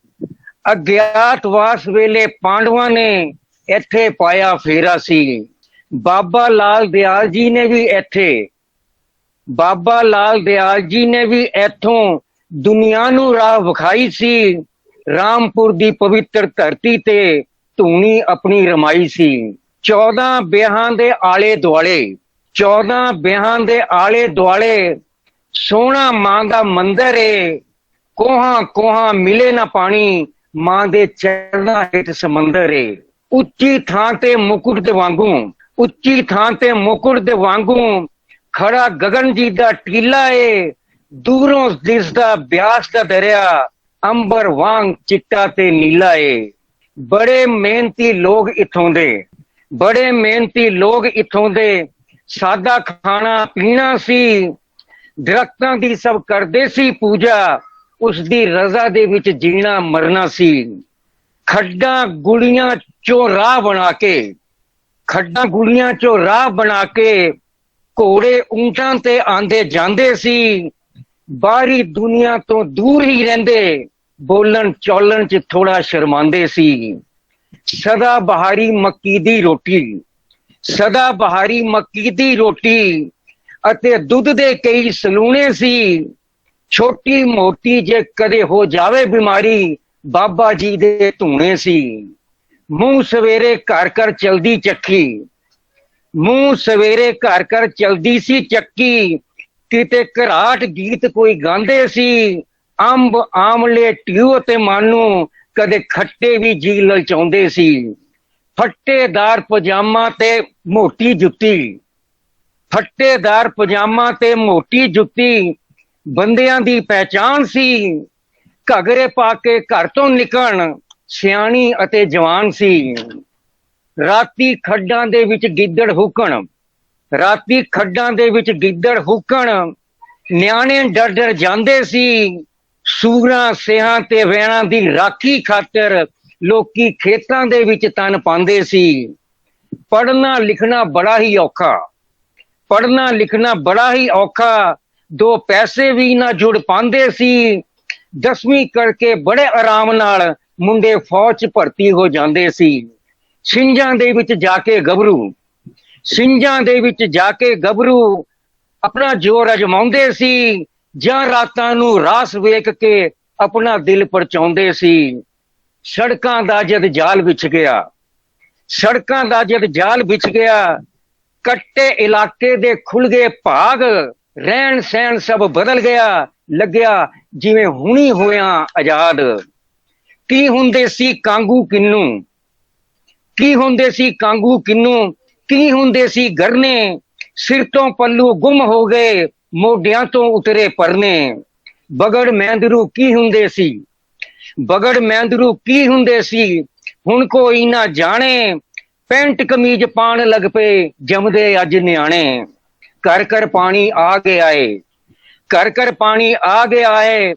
ਅਗਿਆਤਵਾਸ ਵੇਲੇ ਪਾਂਡਵਾਂ ਨੇ ਇੱਥੇ ਪਾਇਆ ਫੇਰਾ ਸੀ। ਬਾਬਾ ਲਾਲ ਦਿਆਲ ਜੀ ਨੇ ਵੀ ਇੱਥੋਂ ਦੁਨੀਆ ਨੂੰ ਰਾਹ ਵਿਖਾਈ ਸੀ। ਰਾਮਪੁਰ ਦੀ ਪਵਿੱਤਰ ਧਰਤੀ ਤੇ ਧੂਣੀ ਆਪਣੀ ਰਮਾਈ ਸੀ। 14 ਵਿਆਹਾਂ ਦੇ ਆਲੇ ਦੁਆਲੇ ਸੋਹਣਾ ਮਾਂ ਦਾ ਮੰਦਰ ਏ। ਕੋਹਾਂ ਮਿਲੇ ਨਾ ਪਾਣੀ, ਮਾਂ ਦੇ ਚਰਨਾਂ ਹੇਠ ਸਮੁੰਦਰ ਏ। ਉੱਚੀ ਥਾਂ ਤੇ ਮੁਕੁਟ ਦੇ ਵਾਂਗੂ ਖੜਾ ਗਗਨ ਜੀ ਦਾ ਟੀਲਾ ਏ। ਦੂਰੋਂ ਦਿਸਦਾ ਬਿਆਸ ਦਾ ਦਰਿਆ, ਅੰਬਰ ਵਾਂਗ ਚਿੱਟਾ ਤੇ ਨੀਲਾ ਏ। ਬੜੇ ਮਿਹਨਤੀ ਲੋਕ ਇੱਥੋਂ ਦੇ ਸਾਦਾ ਖਾਣਾ ਪੀਣਾ ਸੀ। ਦਰਖਤਾਂ ਦੀ ਸਭ ਕਰਦੇ ਸੀ ਪੂਜਾ, ਉਸ ਦੀ ਰਜ਼ਾ ਦੇ ਵਿੱਚ ਜੀਣਾ ਮਰਨਾ ਸੀ। ਖੱਡਾਂ ਗੁਲੀਆਂ ਚੋਂ ਰਾਹ ਬਣਾ ਕੇ, ਖੱਡਾਂ ਗੁਲੀਆਂ ਚੋਂ ਰਾਹ ਬਣਾ ਕੇ ਘੋੜੇ ਊਂਟਾਂ ਤੇ ਆਂਦੇ ਜਾਂਦੇ ਸੀ। ਬਾਹਰੀ ਦੁਨੀਆ ਤੋਂ ਦੂਰ ਹੀ ਰਹਿੰਦੇ, ਬੋਲਣ ਚੋਲਣ ਚ ਥੋੜਾ ਸ਼ਰਮਾਂਦੇ ਸੀ। ਸਦਾ ਬਹਾਰੀ ਮੱਕੀ ਦੀ ਰੋਟੀ, ਸਦਾ ਬਹਾਰੀ ਮੱਕੀ ਦੀ ਰੋਟੀ ਅਤੇ ਦੁੱਧ ਦੇ ਕਈ ਸਲੂਣੇ ਸੀ। ਛੋਟੀ ਮੋਟੀ ਜੇ ਕਦੇ ਹੋ ਜਾਵੇ ਬਿਮਾਰੀ, ਬਾਬਾ ਜੀ ਦੇ ਧੂਣੇ ਸੀ। ਮੂੰਹ ਸਵੇਰੇ ਘਰ ਘਰ ਚਲਦੀ ਚੱਕੀ, ਮੂੰਹ ਸਵੇਰੇ ਘਰ ਘਰ ਚਲਦੀ ਸੀ ਚੱਕੀ। ਕਿਤੇ ਘਰਾਟ ਗੀਤ ਕੋਈ ਗਾਉਂਦੇ ਸੀ। ਅੰਬ ਆਮਲੇ ਟਿਓ ਤੇ ਮਾਨੂੰ ਕਦੇ ਖੱਟੇ ਵੀ ਜੀ ਲਲਚਾਉਂਦੇ ਸੀ। ਫੱਟੇਦਾਰ ਪਜਾਮਾ ਤੇ ਮੋਟੀ ਜੁੱਤੀ, ਫੱਟੇਦਾਰ ਪਜਾਮਾ ਤੇ ਮੋਟੀ ਜੁੱਤੀ ਬੰਦਿਆਂ ਦੀ ਪਹਿਚਾਨ ਸੀ। ਘੱਗਰੇ ਪਾ ਕੇ ਘਰ ਤੋਂ ਨਿਕਲਣ ਸਿਆਣੀ ਅਤੇ ਜਵਾਨ ਸੀ। ਰਾਤੀ ਖੱਡਾਂ ਦੇ ਵਿੱਚ ਗਿੱਦੜ ਹੁਕਣ, ਰਾਤੀ ਖੱਡਾਂ ਦੇ ਵਿੱਚ ਗਿੱਦੜ ਹੁਕਣ ਨਿਆਣੇ ਡਰ ਡਰ ਜਾਂਦੇ ਸੀ। ਸੂਰਾਂ ਸਿਆਂ ਤੇ ਵੈਣਾਂ ਦੀ ਰਾਖੀ ਖਾਤਰ ਲੋਕੀ ਖੇਤਾਂ ਦੇ ਵਿੱਚ ਤਨ ਪਾਉਂਦੇ ਸੀ। ਪੜ੍ਹਨਾ ਲਿਖਣਾ ਬੜਾ ਹੀ ਔਖਾ, ਪੜ੍ਹਨਾ ਲਿਖਣਾ ਬੜਾ ਹੀ ਔਖਾ, ਦੋ ਪੈਸੇ ਵੀ ਨਾ ਜੁੜ ਪਾਉਂਦੇ ਸੀ। 10ਵੀਂ ਕਰਕੇ ਬੜੇ ਆਰਾਮ ਨਾਲ ਮੁੰਡੇ ਫੌਜ 'ਚ ਭਰਤੀ ਹੋ ਜਾਂਦੇ ਸੀ। ਛਿੰਝਾਂ ਦੇ ਵਿੱਚ ਜਾ ਕੇ ਗੱਭਰੂ, ਛਿੰਝਾਂ ਦੇ ਵਿੱਚ ਜਾ ਕੇ ਗੱਭਰੂ ਆਪਣਾ ਜ਼ੋਰ ਅਜਮਾਉਂਦੇ ਸੀ। ਜਾਂ ਰਾਤਾਂ ਨੂੰ ਰਾਸ ਵੇਖ ਕੇ ਆਪਣਾ ਦਿਲ ਪਰਚਾਉਂਦੇ ਸੀ। ਸੜਕਾਂ ਦਾ ਜਦ ਜਾਲ ਵਿਛ ਗਿਆ, ਸੜਕਾਂ ਦਾ ਜਦ ਜਾਲ ਵਿਛ ਗਿਆ, ਕੱਟੇ ਇਲਾਕੇ ਦੇ ਖੁੱਲ ਗਏ ਭਾਗ। ਰਹਿਣ ਸਹਿਣ ਸਭ ਬਦਲ ਗਿਆ, ਲੱਗਿਆ ਜਿਵੇਂ ਹੁਣੀ ਹੋਇਆ ਆਜ਼ਾਦ। ਕੀ ਹੁੰਦੇ ਸੀ ਕਾਂਗੂ ਕਿੰਨੂ, ਕੀ ਹੁੰਦੇ ਸੀ ਕਾਂਗੂ ਕਿੰਨੂ, ਕੀ ਹੁੰਦੇ ਸੀ ਗਰਨੇ। ਸਿਰ ਤੋਂ ਪੱਲੂ ਗੁੰਮ ਹੋ ਗਏ, ਮੋਢਿਆਂ ਤੋਂ ਉਤਰੇ ਪਰਨੇ। ਬਗੜ ਮਹਿੰਦਰੂ ਕੀ ਹੁੰਦੇ ਸੀ, ਬਗੜ ਮਹਿੰਦਰੂ ਕੀ ਹੁੰਦੇ ਸੀ, ਹੁਣ ਕੋਈ ਨਾ ਜਾਣੇ। ਪੈਂਟ ਕਮੀਜ਼ ਪਾਣ ਲੱਗ ਪਏ ਜੰਮਦੇ ਅੱਜ ਨਿਆਣੇ। ਘਰ ਘਰ ਪਾਣੀ ਆ ਗਿਆ ਏ, ਘਰ ਘਰ ਪਾਣੀ ਆ ਗਿਆ ਏ।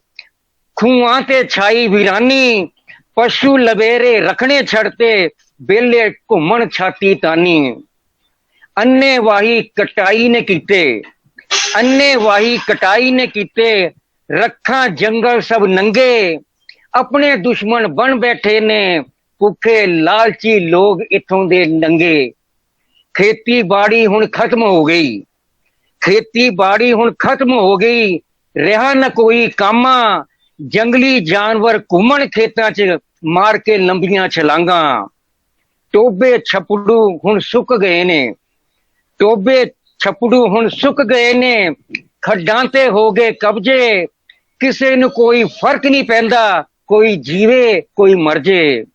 ਖੂਹਾਂ ਤੇ ਛਾਈ ਵੀਰਾਨੀ, ਪਸ਼ੂ ਲਵੇਰੇ ਰੱਖਣੇ ਛੱਡਤੇ, ਬੇਲੇ ਘੁੰਮਣ ਛਾਤੀ ਤਾਨੀ। ਅੰਨੇ ਵਾਹੀ ਕਟਾਈ ਨੇ ਕੀਤੇ, ਅੰਨੇ ਵਾਹੀ ਕਟਾਈ ਨੇ ਕੀਤੇ, ਰੱਖਾਂ ਜੰਗਲ ਸਭ ਨੰਗੇ। ਆਪਣੇ ਦੁਸ਼ਮਣ ਬਣ ਬੈਠੇ ਨੇ, ਭੁੱਖੇ ਲਾਲਚੀ ਲੋਕ ਇੱਥੋਂ ਦੇ ਨੰਗੇ। ਖੇਤੀਬਾੜੀ ਹੁਣ ਖਤਮ ਹੋ ਗਈ, ਖੇਤੀਬਾੜੀ ਹੁਣ ਖਤਮ ਹੋ ਗਈ, ਰਿਹਾ ਨਾ ਕੋਈ ਕਾਮਾ। ਜੰਗਲੀ ਜਾਨਵਰ ਘੁੰਮਣ ਖੇਤਾਂ 'ਚ ਮਾਰ ਕੇ ਲੰਬੀਆਂ ਛਲਾਂਗਾਂ। ਟੋਬੇ ਛਪੜੂ ਹੁਣ ਸੁੱਕ ਗਏ ਨੇ, ਟੋਬੇ ਛਪੜੂ ਹੁਣ ਸੁੱਕ ਗਏ ਨੇ। ਖੱਡਾਂ ਤੇ ਹੋ ਗਏ ਕਬਜ਼ੇ, ਕਿਸੇ ਨੂੰ ਕੋਈ ਫਰਕ ਨਹੀਂ ਪੈਂਦਾ, ਕੋਈ ਜੀਵੇ ਕੋਈ ਮਰ ਜੇ।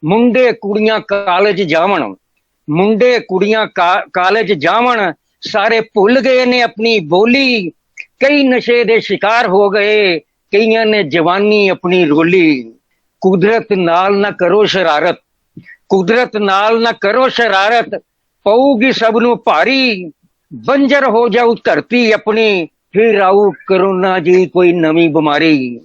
ਮੁੰਡੇ ਕੁੜੀਆਂ ਕਾਲਜ ਜਾਵਣ, ਮੁੰਡੇ ਕੁੜੀਆਂ ਕਾਲਜ ਜਾਵਣ, ਸਾਰੇ ਭੁੱਲ ਗਏ ਨੇ ਆਪਣੀ ਬੋਲੀ। ਕਈ ਨਸ਼ੇ ਦੇ ਸ਼ਿਕਾਰ ਹੋ ਗਏ, ਕਈਆਂ ਨੇ ਜਵਾਨੀ ਆਪਣੀ ਰੋਲੀ। ਕੁਦਰਤ ਨਾਲ ਨਾ ਕਰੋ ਸ਼ਰਾਰਤ, ਕੁਦਰਤ ਨਾਲ ਨਾ ਕਰੋ ਸ਼ਰਾਰਤ, ਪਊਗੀ ਸਭ ਨੂੰ ਭਾਰੀ। ਬੰਜਰ ਹੋ ਜਾਊ ਧਰਤੀ ਆਪਣੀ, ਫਿਰ ਆਊ ਕਰੋਨਾ ਜੀ ਕੋਈ ਨਵੀਂ ਬਿਮਾਰੀ।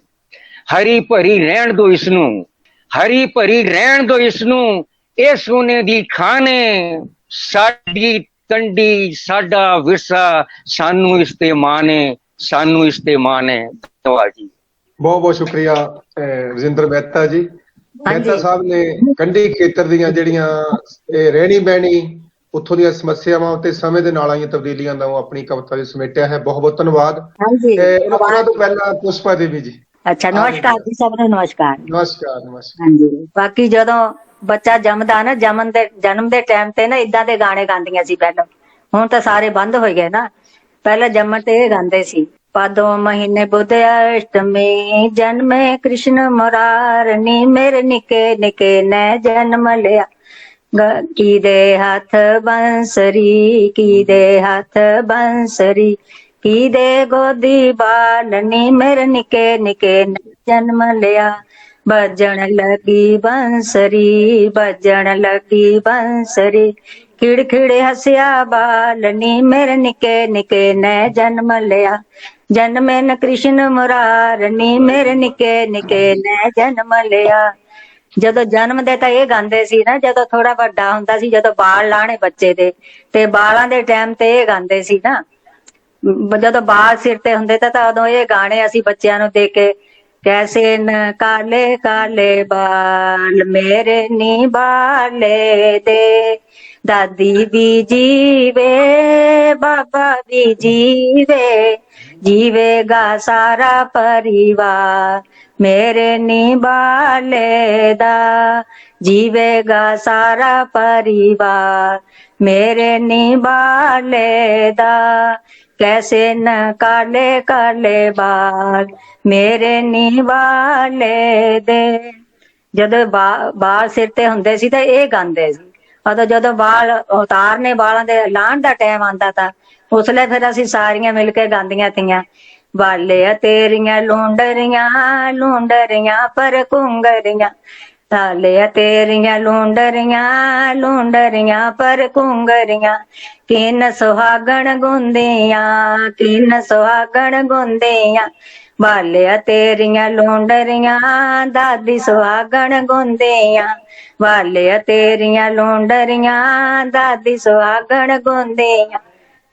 ਹਰੀ ਭਰੀ ਰਹਿਣ ਦੋ ਇਸ ਨੂੰ, ਹਰੀ ਭਰੀ ਰਹਿਣ ਦੋ ਇਸ ਨੂੰ, ਇਹ ਸੋਨੇ ਦੀ ਖਾਨ ਏ। ਸਾਡੀ ਕੰਢੀ ਸਾਡਾ ਵਿਰਸਾ, ਸਾਨੂੰ ਇਸ ਤੇ ਮਾਣ ਏ, ਸਾਨੂੰ ਇਸ ਤੇ ਮਾਣ ਏ। ਧੰਨਵਾਦ ਜੀ। ਬਹੁਤ ਬਹੁਤ ਸ਼ੁਕਰੀਆ ਰਜਿੰਦਰ ਮਹਿਤਾ ਜੀ। ਮਹਿਤਾ ਸਾਹਿਬ ਨੇ ਕੰਢੀ ਖੇਤਰ ਦੀਆਂ ਜਿਹੜੀਆਂ ਰਹਿਣੀ ਬਹਿਣੀ, ਉੱਥੋਂ ਦੀਆਂ ਸਮੱਸਿਆਵਾਂ ਤੇ ਸਮੇਂ ਦੇ ਨਾਲ ਆਈਆਂ ਤਬਦੀਲੀਆਂ ਦਾ ਉਹ ਆਪਣੀ ਕਵਿਤਾ ਵਿੱਚ ਸਮੇਟਿਆ ਹੈ। ਬਹੁਤ ਬਹੁਤ ਧੰਨਵਾਦ। ਉਹਨਾਂ ਤੋਂ ਪਹਿਲਾਂ ਪੁਸ਼ਪਾ ਦੇਵੀ ਜੀ। ਅੱਛਾ, ਨਮਸਕਾਰ ਜੀ ਸਭ ਨੂੰ। ਨਮਸਕਾਰ ਨਮਸਕਾਰ। ਨਮਸਕਾਰ। ਹਾਂਜੀ, ਬਾਕੀ ਜਦੋਂ ਬੱਚਾ ਜੰਮਦਾ ਨਾ, ਜਨਮ ਦੇ ਟਾਈਮ ਤੇ ਨਾ ਇਦਾਂ ਦੇ ਗਾਣੇ ਗਾਉਂਦੀਆਂ ਸੀ ਪਹਿਲਾਂ। ਹੁਣ ਤਾਂ ਸਾਰੇ ਬੰਦ ਹੋ ਗਏ ਨਾ, ਪਹਿਲਾਂ ਜੰਮਣ ਤੇ ਇਹ ਗਾਉਂਦੇ ਸੀ। ਭਾਦੋਂ ਮਹੀਨੇ ਬੁੱਧ ਅਸ਼ਟਮੀ, ਜਨਮੇ ਕ੍ਰਿਸ਼ਨ ਮੁਰਾਰਨੀ, ਮੇਰੇ ਨਿੱਕੇ ਨਿੱਕੇ ਨੇ ਜਨਮ ਲਿਆ। ਕਿਦੇ ਹੱਥ ਬੰਸਰੀ, ਕਿਦੇ ਹੱਥ ਬੰਸਰੀ, ਕਿਦੇ ਗੋਦੀ ਬਾਲਨੀ, ਮੇਰੇ ਨਿੱਕੇ ਨਿੱਕੇ ਨੇ ਜਨਮ ਲਿਆ। ਵੱਜਣ ਲੱਗੀ ਬੰਸਰੀ, ਵੱਜਣ ਲੱਗੀ ਬੰਸਰੀ, ਖਿੜ ਖਿੜ ਹੱਸਿਆ ਬਾਲਨੀ, ਮੇਰੇ ਨਿੱਕੇ ਨਿੱਕੇ ਨੇ ਜਨਮ ਲਿਆ। ਜਨਮੇ ਨ ਕ੍ਰਿਸ਼ਨ ਮੁਰਾਰਨੀ, ਮੇਰੇ ਨਿੱਕੇ ਨਿੱਕੇ ਨੇ ਜਨਮ ਲਿਆ। ਜਦੋਂ ਜਨਮ ਦੇ ਤਾਂ ਇਹ ਗਾਉਂਦੇ ਸੀ ਨਾ, ਜਦੋਂ ਥੋੜਾ ਵੱਡਾ ਹੁੰਦਾ ਸੀ, ਜਦੋਂ ਬਾਲ ਲਾਣੇ ਬੱਚੇ ਦੇ, ਤੇ ਬਾਲਾਂ ਦੇ ਟਾਈਮ ਤੇ ਇਹ ਗਾਉਂਦੇ ਸੀ ਨਾ। ਜਦੋਂ ਬਾਲ ਸਿਰ ਤੇ ਹੁੰਦੇ ਤਾਂ ਉਦੋਂ ਇਹ ਗਾਣੇ ਅਸੀਂ ਬੱਚਿਆਂ ਨੂੰ ਦੇ ਕੇ, ਕੈਸੇ ਨ ਕਾਲੇ ਕਾਲੇ ਬਾਲ ਮੇਰੇ ਨੀ ਬਾਲੇ ਦੇ, ਦਾਦੀ ਵੀ ਜੀਵੇ ਬਾਬਾ ਵੀ ਜੀਵੇ, ਜੀਵੇਗਾ ਸਾਰਾ ਪਰਿਵਾਰ ਮੇਰੇ ਨੀ ਬਾਲੇ ਦਾ, ਜੀਵੇਗਾ ਸਾਰਾ ਪਰਿਵਾਰ ਮੇਰੇ ਨੀ ਬਾਲੇ ਦਾ, कैसे न काले काले बाल मेरे नी वाले दे। ਜਦੋਂ ਬਾਲ ਸਿਰ ਤੇ ਹੁੰਦੇ ਸੀ ਤਾਂ ਇਹ ਗਾਉਂਦੇ ਸੀ। ਉਦੋਂ ਜਦੋਂ ਬਾਲ ਉਤਾਰਨੇ, ਬਾਲਾਂ ਦੇ ਲਾਹਣ ਦਾ ਟਾਈਮ ਆਉਂਦਾ ਤਾਂ ਉਸ ਲਈ ਫਿਰ ਅਸੀਂ ਸਾਰੀਆਂ ਮਿਲ ਕੇ ਗਾਉਂਦੀਆਂ ਤੀਆਂ, ਵਾਲੇ ਤੇਰੀਆਂ ਲੂੰਡਰੀਆਂ ਲੂੰਡਰੀਆਂ ਪਰ ਕੁੰਗਰੀਆਂ, ਤਾਲੇ ਤੇਰੀਆਂ ਲੂੰਡਰੀਆਂ ਲੂੰਡਰੀਆਂ ਪਰ ਕੁੰਗਰੀਆਂ, ਕਿਨ ਸੁਹਾਗਣ ਗੁੰਦੀਆਂ ਕਿਨ ਸੁਹਾਗਣ ਗੁੰਦੀਆਂ, ਵਾਲਿਆ ਤੇਰੀਆਂ ਲੂੰਡਰੀਆਂ ਦਾਦੀ ਸੁਹਾਗਣ ਗੁੰਦੀਆਂ, ਵਾਲਿਆ ਤੇਰੀਆਂ ਲੂੰਡਰੀਆਂ ਦਾਦੀ ਸੁਹਾਗਣ ਗੁੰਦੀਆਂ,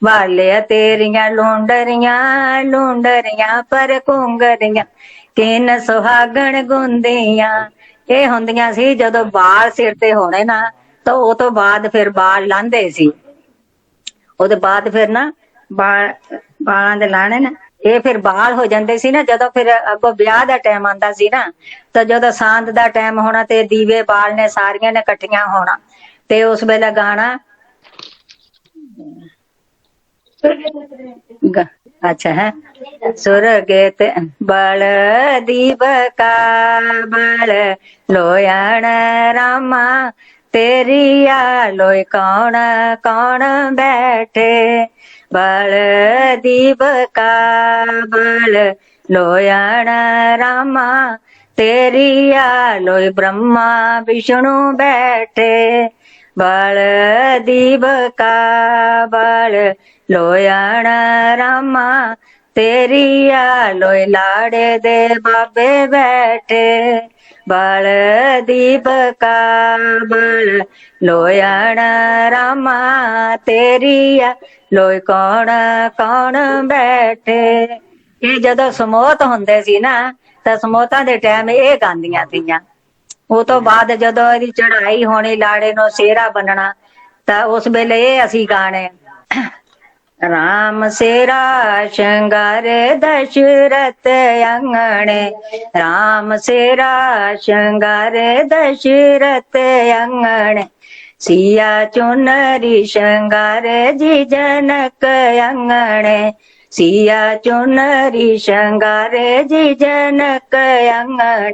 ਵਾਲਿਆ ਤੇਰੀਆਂ ਲੂੰਡਰੀਆਂ ਲੂੰਡਰੀਆਂ ਪਰ ਕੁੰਗਰੀਆਂ, ਕਿਨ ਸੁਹਾਗਣ ਗੁੰਦੀਆਂ। ਇਹ ਹੁੰਦੀਆਂ ਸੀ ਜਦੋਂ ਬਾਲ ਸਿਰ ਤੇ ਹੋਣੇ ਨਾ, ਤਾਂ ਉਹ ਤੋਂ ਬਾਅਦ ਫਿਰ ਬਾਲ ਲਾਂਦੇ ਸੀ। ਉਹਦੇ ਬਾਅਦ ਫਿਰ ਨਾ ਬਾਲਾਂ ਦੇ ਲਾਣੇ ਨਾ, ਇਹ ਫਿਰ ਬਾਲ ਹੋ ਜਾਂਦੇ ਸੀ ਨਾ। ਜਦੋਂ ਫਿਰ ਅੱਗੋਂ ਵਿਆਹ ਦਾ ਟਾਈਮ ਆਉਂਦਾ ਸੀ ਨਾ, ਤਾਂ ਜਦੋਂ ਸਾਂਝ ਦਾ ਟਾਈਮ ਹੋਣਾ ਤੇ ਦੀਵੇ ਬਾਲਨੇ ਸਾਰੀਆਂ ਨੇ ਇਕੱਠੀਆਂ ਹੋਣਾ, ਤੇ ਉਸ ਵੇਲੇ ਗਾਣਾ अच्छा है, सुरगेत बल दीपका बल लोयण रामा, तेरिया लोय कौन कौन बैठे, बल दीपका बल लोयण रामा, तेरिया लोय ब्रह्मा विष्णु बैठे, बल दीपका बल लोयण रामा, तेरिया लोय लाड़े दे बाबे बैठे, बल दीपका बल लोयण रामा, तेरिया लोय कौन कौन बैठे। ਇਹ ਜਦੋਂ ਸਮੋਤ ਹੁੰਦੇ ਸੀ ਨਾ, ਤਾਂ ਸਮੋਤਾਂ ਦੇ ਟਾਈਮ ਇਹ ਗਾਉਂਦੀਆਂ ਸੀਆਂ। ਉਹ ਤੋਂ ਬਾਅਦ ਜਦੋਂ ਇਹਦੀ ਚੜਾਈ ਹੋਣੀ, ਲਾੜੇ ਨੂੰ ਸਿਹਰਾ ਬੰਨਣਾ, ਤਾਂ ਉਸ ਵੇਲੇ ਇਹ ਅਸੀਂ ਗਾਣੇ, राम सेरा शंगारे दशरथ अंगणे, राम सेरा शंगारे दशरथ अंगणे, सिया चुनरी शंगारे जी जनक अंगणे, सिया चुनरी शंगारे जी जनक अंगणे,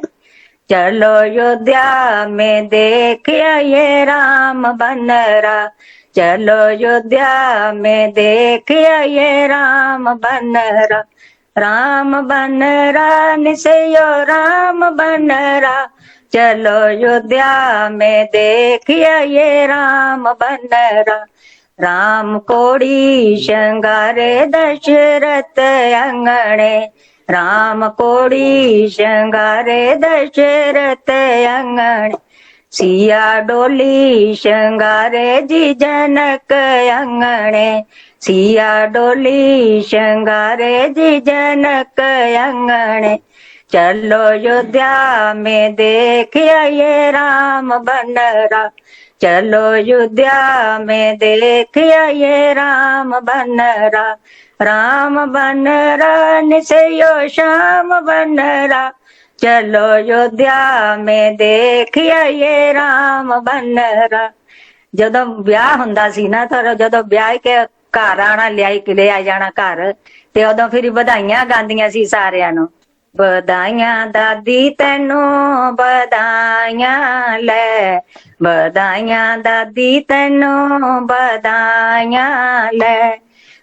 चलो अयोध्या में देखिए ये राम बनरा, चलो अयोध्या में देखिए ये राम बनरा, राम बनरा निसयो राम बनरा, चलो अयोध्या में देखिए ये राम बनरा, राम कोड़ी शंगारे दशरथ अंगणे, राम कोड़ी शंगारे दशरथ अंगणे, सिया डोली शंगारे जी जनक अंगणे, सिया डोली शंगारे जी जनक अंगणे, चलो अयोध्या में देखिए ये राम बनरा, चलो अयोध्या में देखिए ये राम बनरा, राम बनरा निसयो श्याम बनरा, चलो अयोध्या में देखिए ये राम बनरा। ਜਦੋਂ ਵਿਆਹ ਹੁੰਦਾ ਸੀ ਨਾ, ਤਾਂ ਜਦੋਂ ਵਿਆਹ ਕੇ ਘਰ ਆਣਾ, ਲੈ ਆ ਜਾਣਾ ਘਰ, ਤੇ ਉਦੋਂ ਫਿਰ ਵਧਾਈਆਂ ਗਾਉਂਦੀਆਂ ਸੀ ਸਾਰਿਆਂ ਨੂੰ, ਵਧਾਈਆਂ ਦਾਦੀ ਤੈਨੂੰ ਵਧਾਈਆਂ ਲੈ, ਵਧਾਈਆਂ ਦਾਦੀ ਤੈਨੂੰ ਵਧਾਈਆਂ ਲੈ,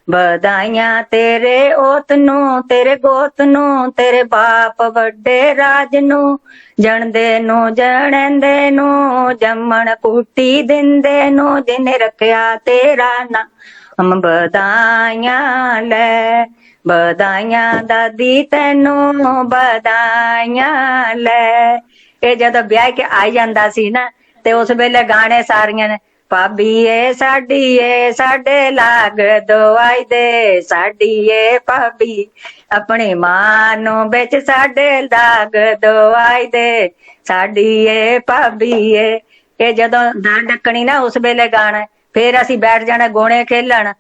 ਵਧਾਈਆਂ ਤੇਰੇ ਔਤ ਨੂੰ ਤੇਰੇ ਗੋਤ ਨੂੰ, ਤੇਰੇ ਬਾਪ ਵੱਡੇ ਰਾਜ ਨੂੰ, ਜਣਦੇ ਨੂੰ ਜਣਦੇ ਨੂੰ, ਜੰਮਣ ਕੁੱਟੀ ਦਿੰਦੇ ਨੂੰ, ਜਿਹਨੇ ਰੱਖਿਆ ਤੇਰਾ ਨਾਮ, ਵਧਾਈਆਂ ਲੈ, ਵਧਾਈਆਂ ਦਾਦੀ ਤੈਨੂੰ ਵਧਾਈਆਂ ਲੈ। ਇਹ ਜਦੋਂ ਵਿਆਹ ਕੇ ਆਈ ਜਾਂਦਾ ਸੀ ਨਾ ਤੇ ਉਸ ਵੇਲੇ ਗਾਣੇ ਸਾਰੀਆਂ ਨੇ, ਭਾਬੀ ਏ ਸਾਡੀ ਏ ਸਾਡੇ ਲਾਗ ਦਵਾਈ ਦੇ, ਸਾਡੀ ਏ ਭਾਬੀ ਆਪਣੀ ਮਾਂ ਨੂੰ ਵਿੱਚ ਸਾਡੇ ਲਾਗ ਦਵਾਈ ਦੇ, ਸਾਡੀ ਏ ਭਾਬੀ ਏ। ਇਹ ਜਦੋਂ ਦਾਲ ਡੱਕਣੀ ਨਾ ਉਸ ਵੇਲੇ ਗਾਣਾ, ਫੇਰ ਅਸੀਂ ਬੈਠ ਜਾਣਾ ਗੋਣੇ ਖੇਲਣ।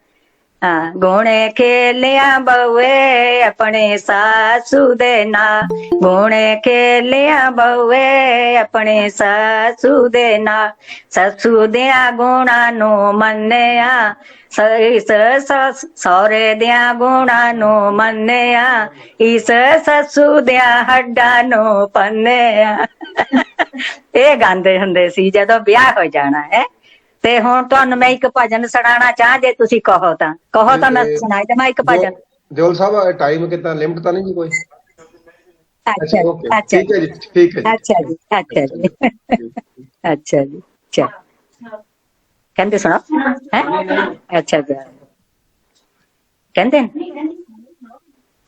ਹਾਂ, ਗੋਣੇ ਖੇਲਿਆ ਬਊਏ ਆਪਣੇ ਸਾਸੂ ਦੇ ਨਾਲ, ਗੋਣੇ ਖੇਲਿਆ ਬਊਏ ਆਪਣੇ ਸਾਸੂ ਦੇ ਨਾਲ, ਸੱਸੂ ਦਿਆਂ ਗੁਣਾਂ ਨੂੰ ਮੰਨਿਆ, ਸਹੁਰੇ ਦਿਆਂ ਗੁਣਾਂ ਨੂੰ ਮੰਨਿਆ, ਇਸ ਸੱਸੂ ਦਿਆਂ ਹੱਡਾਂ ਨੂੰ ਪੰਨਿਆ। ਇਹ ਗਾਉਂਦੇ ਹੁੰਦੇ ਸੀ ਜਦੋਂ ਵਿਆਹ ਹੋ ਜਾਣਾ ਹੈ। ਤੇ ਹੁਣ ਤੁਹਾਨੂੰ ਮੈਂ ਇੱਕ ਭਜਨ ਸੁਣਾਉਣਾ ਚਾਹਾਂ, ਜੇ ਤੁਸੀਂ ਕਹੋ ਤਾਂ ਮੈਂ ਸੁਣਾਈ ਦੇਵਾਂ ਇੱਕ ਭਜਨ। ਦਿਓਲ ਸਾਹਿਬ ਟਾਈਮ ਕਿੰਨਾ ਲਿਮਟ ਤਾਂ ਨਹੀਂ ਜੀ ਕੋਈ? ਅੱਛਾ ਅੱਛਾ ਠੀਕ ਹੈ ਜੀ, ਠੀਕ ਹੈ ਜੀ। ਅੱਛਾ ਜੀ, ਅੱਛਾ ਜੀ, ਅੱਛਾ ਜੀ, ਚਲ ਕਹਿੰਦੇ ਸੁਣਾ ਹੈ। ਅੱਛਾ ਜੀ, ਕਹਿੰਦੇ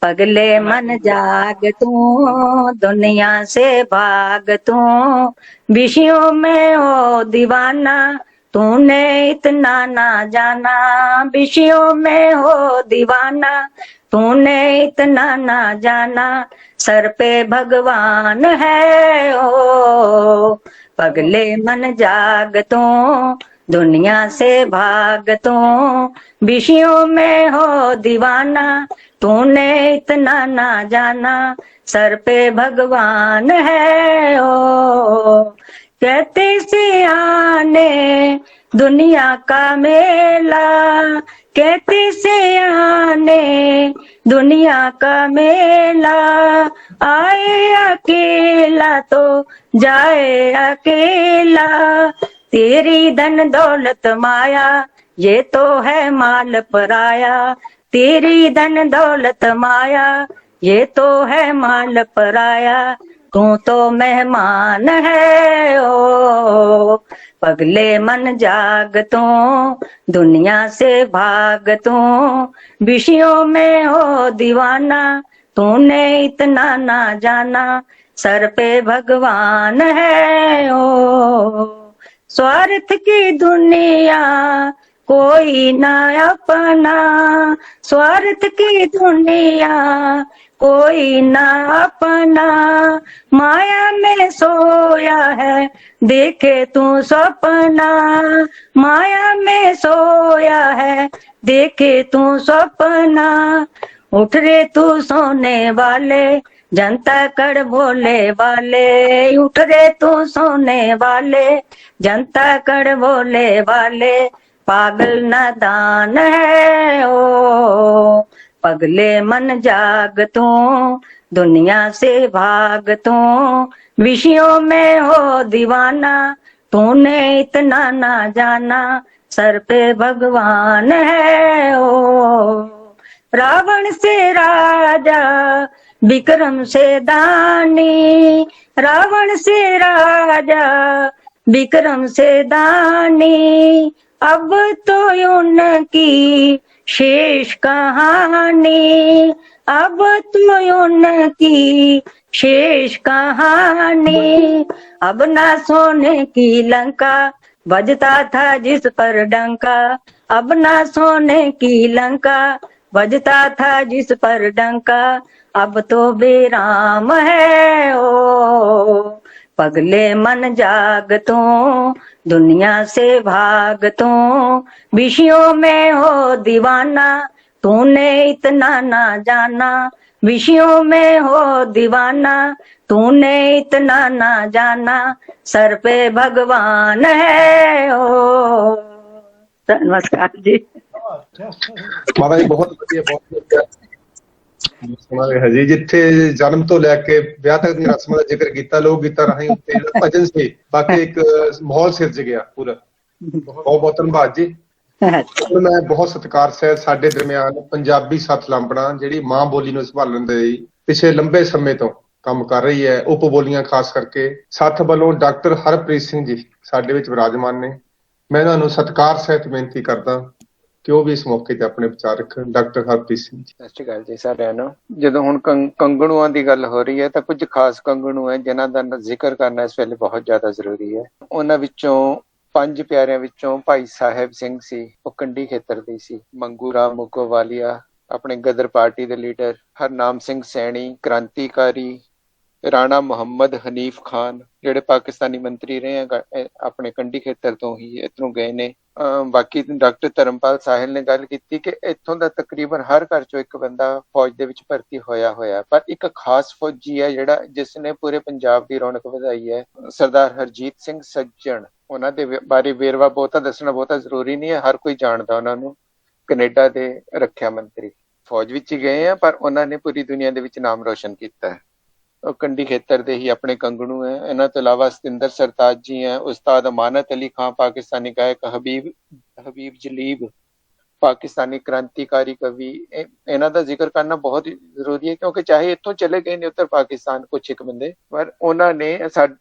पगले मन जाग तू दुनिया से भाग तू, विषयों में हो दीवाना तूने इतना ना जाना, विषयों में हो दीवाना तूने इतना ना जाना, सर पे भगवान है ओ। पगले मन जाग तू दुनिया से भाग तू, विषयों में हो दीवाना तूने इतना ना जाना, सर पे भगवान है ओ। कहते से आने दुनिया का मेला, कहते से आने दुनिया का मेला, आए अकेला तो जाए अकेला, तेरी धन दौलत माया ये तो है माल पराया, तेरी धन दौलत माया ये तो है माल पराया, तू तो मेहमान है ओ। पगले मन जाग तू दुनिया से भाग तू, विषयों में हो दीवाना तूने इतना ना जाना, सर पे भगवान है ओ। स्वार्थ की दुनिया कोई ना अपना, स्वार्थ की दुनिया कोई ना अपना, माया में सोया है देखे तू सपना, माया में सोया है देखे तू सपना, उठ रे तू सोने वाले जनता कर बोले वाले, उठ रे तू सोने वाले जनता कर बोले वाले, पागल नादान है ओ। पगले मन जाग तू दुनिया से भाग तू, विषयों में हो दीवाना तूने इतना ना जाना, सर पे भगवान है ओ। रावण से राजा विक्रम से दानी, रावण से राजा विक्रम से दानी, अब तो उनकी शेष कहानी, अब तो उनकी शेष कहानी, अब ना सोने की लंका बजता था जिस पर डंका, अब ना सोने की लंका बजता था जिस पर डंका, अब तो बेराम है ओ। पगले मन जाग तू दुनिया से भाग तू, विषयों में हो दीवाना तूने इतना ना जाना, विषयों में हो दीवाना तूने इतना ना जाना, सर पे भगवान है ओ। नमस्कार जी। महाराज बहुत बढ़िया, बहुत बढ़िया ਸੁਣਾਇਆ ਹੈ ਜੀ। ਜਿੱਥੇ ਜਨਮ ਤੋਂ ਲੈ ਕੇ ਵਿਆਹ ਤੱਕ ਦੀਆਂ ਰਸਮਾਂ ਦਾ ਜ਼ਿਕਰ ਕੀਤਾ, ਲੋਕ ਗੀਤਾਂ ਰਾਹੀਂ ਉੱਤੇ ਭਜਨ ਸੀ, ਬਾਕੀ ਇੱਕ ਮਾਹੌਲ ਸਿਰਜ ਗਿਆ ਪੂਰਾ। ਬਹੁਤ ਬਹੁਤ ਧੰਨਵਾਦ ਜੀ। ਮੈਂ ਬਹੁਤ ਸਤਿਕਾਰ ਸਹਿਤ ਸਾਡੇ ਦਰਮਿਆਨ ਪੰਜਾਬੀ ਸੱਥ ਲਾਂਬਣਾ ਜਿਹੜੀ ਮਾਂ ਬੋਲੀ ਨੂੰ ਸੰਭਾਲਣ ਦੇ ਲਈ ਪਿਛਲੇ ਲੰਬੇ ਸਮੇਂ ਤੋਂ ਕੰਮ ਕਰ ਰਹੀ ਹੈ, ਉਪ ਬੋਲੀਆਂ ਖਾਸ ਕਰਕੇ ਸੱਥ ਵੱਲੋਂ ਡਾਕਟਰ ਹਰਪ੍ਰੀਤ ਸਿੰਘ ਜੀ ਸਾਡੇ ਵਿੱਚ ਵਿਰਾਜਮਾਨ ਨੇ। ਮੈਂ ਇਹਨਾਂ ਨੂੰ ਸਤਿਕਾਰ ਸਹਿਤ ਬੇਨਤੀ ਕਰਦਾ ਕਿ ਉਹ ਵੀ ਇਸ ਮੌਕੇ ਤੇ ਆਪਣੇ ਵਿਚਾਰ ਰੱਖਣ। ਡਾਕਟਰ ਹਰਪ੍ਰੀਤ ਸਿੰਘ ਜੀ। ਸਤਿ ਸ਼੍ਰੀ ਅਕਾਲ ਜੀ ਸਾਰਿਆਂ ਨੂੰ। ਜਦੋਂ ਹੁਣ ਕੰਗਣੂਆਂ ਦੀ ਗੱਲ ਹੋ ਰਹੀ ਹੈ ਤਾਂ ਕੁਝ ਖਾਸ ਕੰਗਣੂ ਹੈ ਜਿਨ੍ਹਾਂ ਦਾ ਜ਼ਿਕਰ ਕਰਨਾ ਇਸ ਵੇਲੇ ਬਹੁਤ ਜ਼ਿਆਦਾ ਜ਼ਰੂਰੀ ਹੈ। ਉਹਨਾਂ ਵਿੱਚੋਂ 5 ਪਿਆਰਿਆਂ ਵਿੱਚੋਂ ਭਾਈ ਸਾਹਿਬ ਸਿੰਘ ਸੀ, ਉਹ ਕੰਢੀ ਖੇਤਰ ਦੇ ਸੀ। ਮੰਗੂ ਰਾਮ ਮੁਗੋਵਾਲੀਆ ਆਪਣੇ ਗਦਰ ਪਾਰਟੀ ਦੇ ਲੀਡਰ, ਹਰਨਾਮ ਸਿੰਘ ਸੈਣੀ ਕ੍ਰਾਂਤੀਕਾਰੀ, ਰਾਣਾ ਮੁਹੰਮਦ ਹਨੀਫ ਖਾਨ ਜਿਹੜੇ ਪਾਕਿਸਤਾਨੀ ਮੰਤਰੀ ਰਹੇ ਆ ਆਪਣੇ ਕੰਢੀ ਖੇਤਰ ਤੋਂ ਹੀ ਇੱਧਰੋਂ ਗਏ ਨੇ। ਬਾਕੀ ਡਾਕਟਰ ਧਰਮਪਾਲ ਸਾਹਿਲ ਨੇ ਗੱਲ ਕੀਤੀ ਕਿ ਇੱਥੋਂ ਦਾ ਤਕਰੀਬਨ ਹਰ ਘਰ ਚੋਂ ਇੱਕ ਬੰਦਾ ਫੌਜ ਦੇ ਵਿੱਚ ਭਰਤੀ ਹੋਇਆ, ਪਰ ਇੱਕ ਖਾਸ ਫੌਜੀ ਹੈ ਜਿਹੜਾ ਜਿਸ ਨੇ ਪੂਰੇ ਪੰਜਾਬ ਦੀ ਰੌਣਕ ਵਧਾਈ ਹੈ, ਸਰਦਾਰ ਹਰਜੀਤ ਸਿੰਘ ਸੱਜਣ। ਉਹਨਾਂ ਦੇ ਬਾਰੇ ਵੇਰਵਾ ਬਹੁਤਾ ਦੱਸਣਾ ਬਹੁਤਾ ਜ਼ਰੂਰੀ ਨਹੀਂ ਹੈ, ਹਰ ਕੋਈ ਜਾਣਦਾ ਉਹਨਾਂ ਨੂੰ। ਕੈਨੇਡਾ ਦੇ ਰੱਖਿਆ ਮੰਤਰੀ, ਫੌਜ ਵਿੱਚ ਹੀ ਗਏ ਆ ਪਰ ਉਹਨਾਂ ਨੇ ਪੂਰੀ ਦੁਨੀਆ ਦੇ ਵਿੱਚ ਨਾਮ ਰੋਸ਼ਨ ਕੀਤਾ ਹੈ। ਉਹ ਕੰਢੀ ਖੇਤਰ ਦੇ ਹੀ ਆਪਣੇ ਕੰਗਣੂ ਹੈ। ਇਹਨਾਂ ਤੋਂ ਇਲਾਵਾ ਸਤਿੰਦਰ ਸਰਤਾਜ ਜੀ ਹੈ, ਉਸਤਾਦ ਅਮਾਨਤ ਅਲੀ ਖਾਂ ਪਾਕਿਸਤਾਨੀ ਗਾਇਕ, ਹਬੀਬ ਜਲੀਬ ਪਾਕਿਸਤਾਨੀ ਕ੍ਰਾਂਤੀਕਾਰੀ ਕਵੀ। ਇਹਨਾਂ ਦਾ ਜ਼ਿਕਰ ਕਰਨਾ ਬਹੁਤ ਜ਼ਰੂਰੀ ਹੈ ਕਿਉਂਕਿ ਚਾਹੇ ਇੱਥੋਂ ਚਲੇ ਗਏ ਨੇ ਉੱਤਰ ਪਾਕਿਸਤਾਨ ਕੁਛ ਇੱਕ ਬੰਦੇ, ਪਰ ਉਹਨਾਂ ਨੇ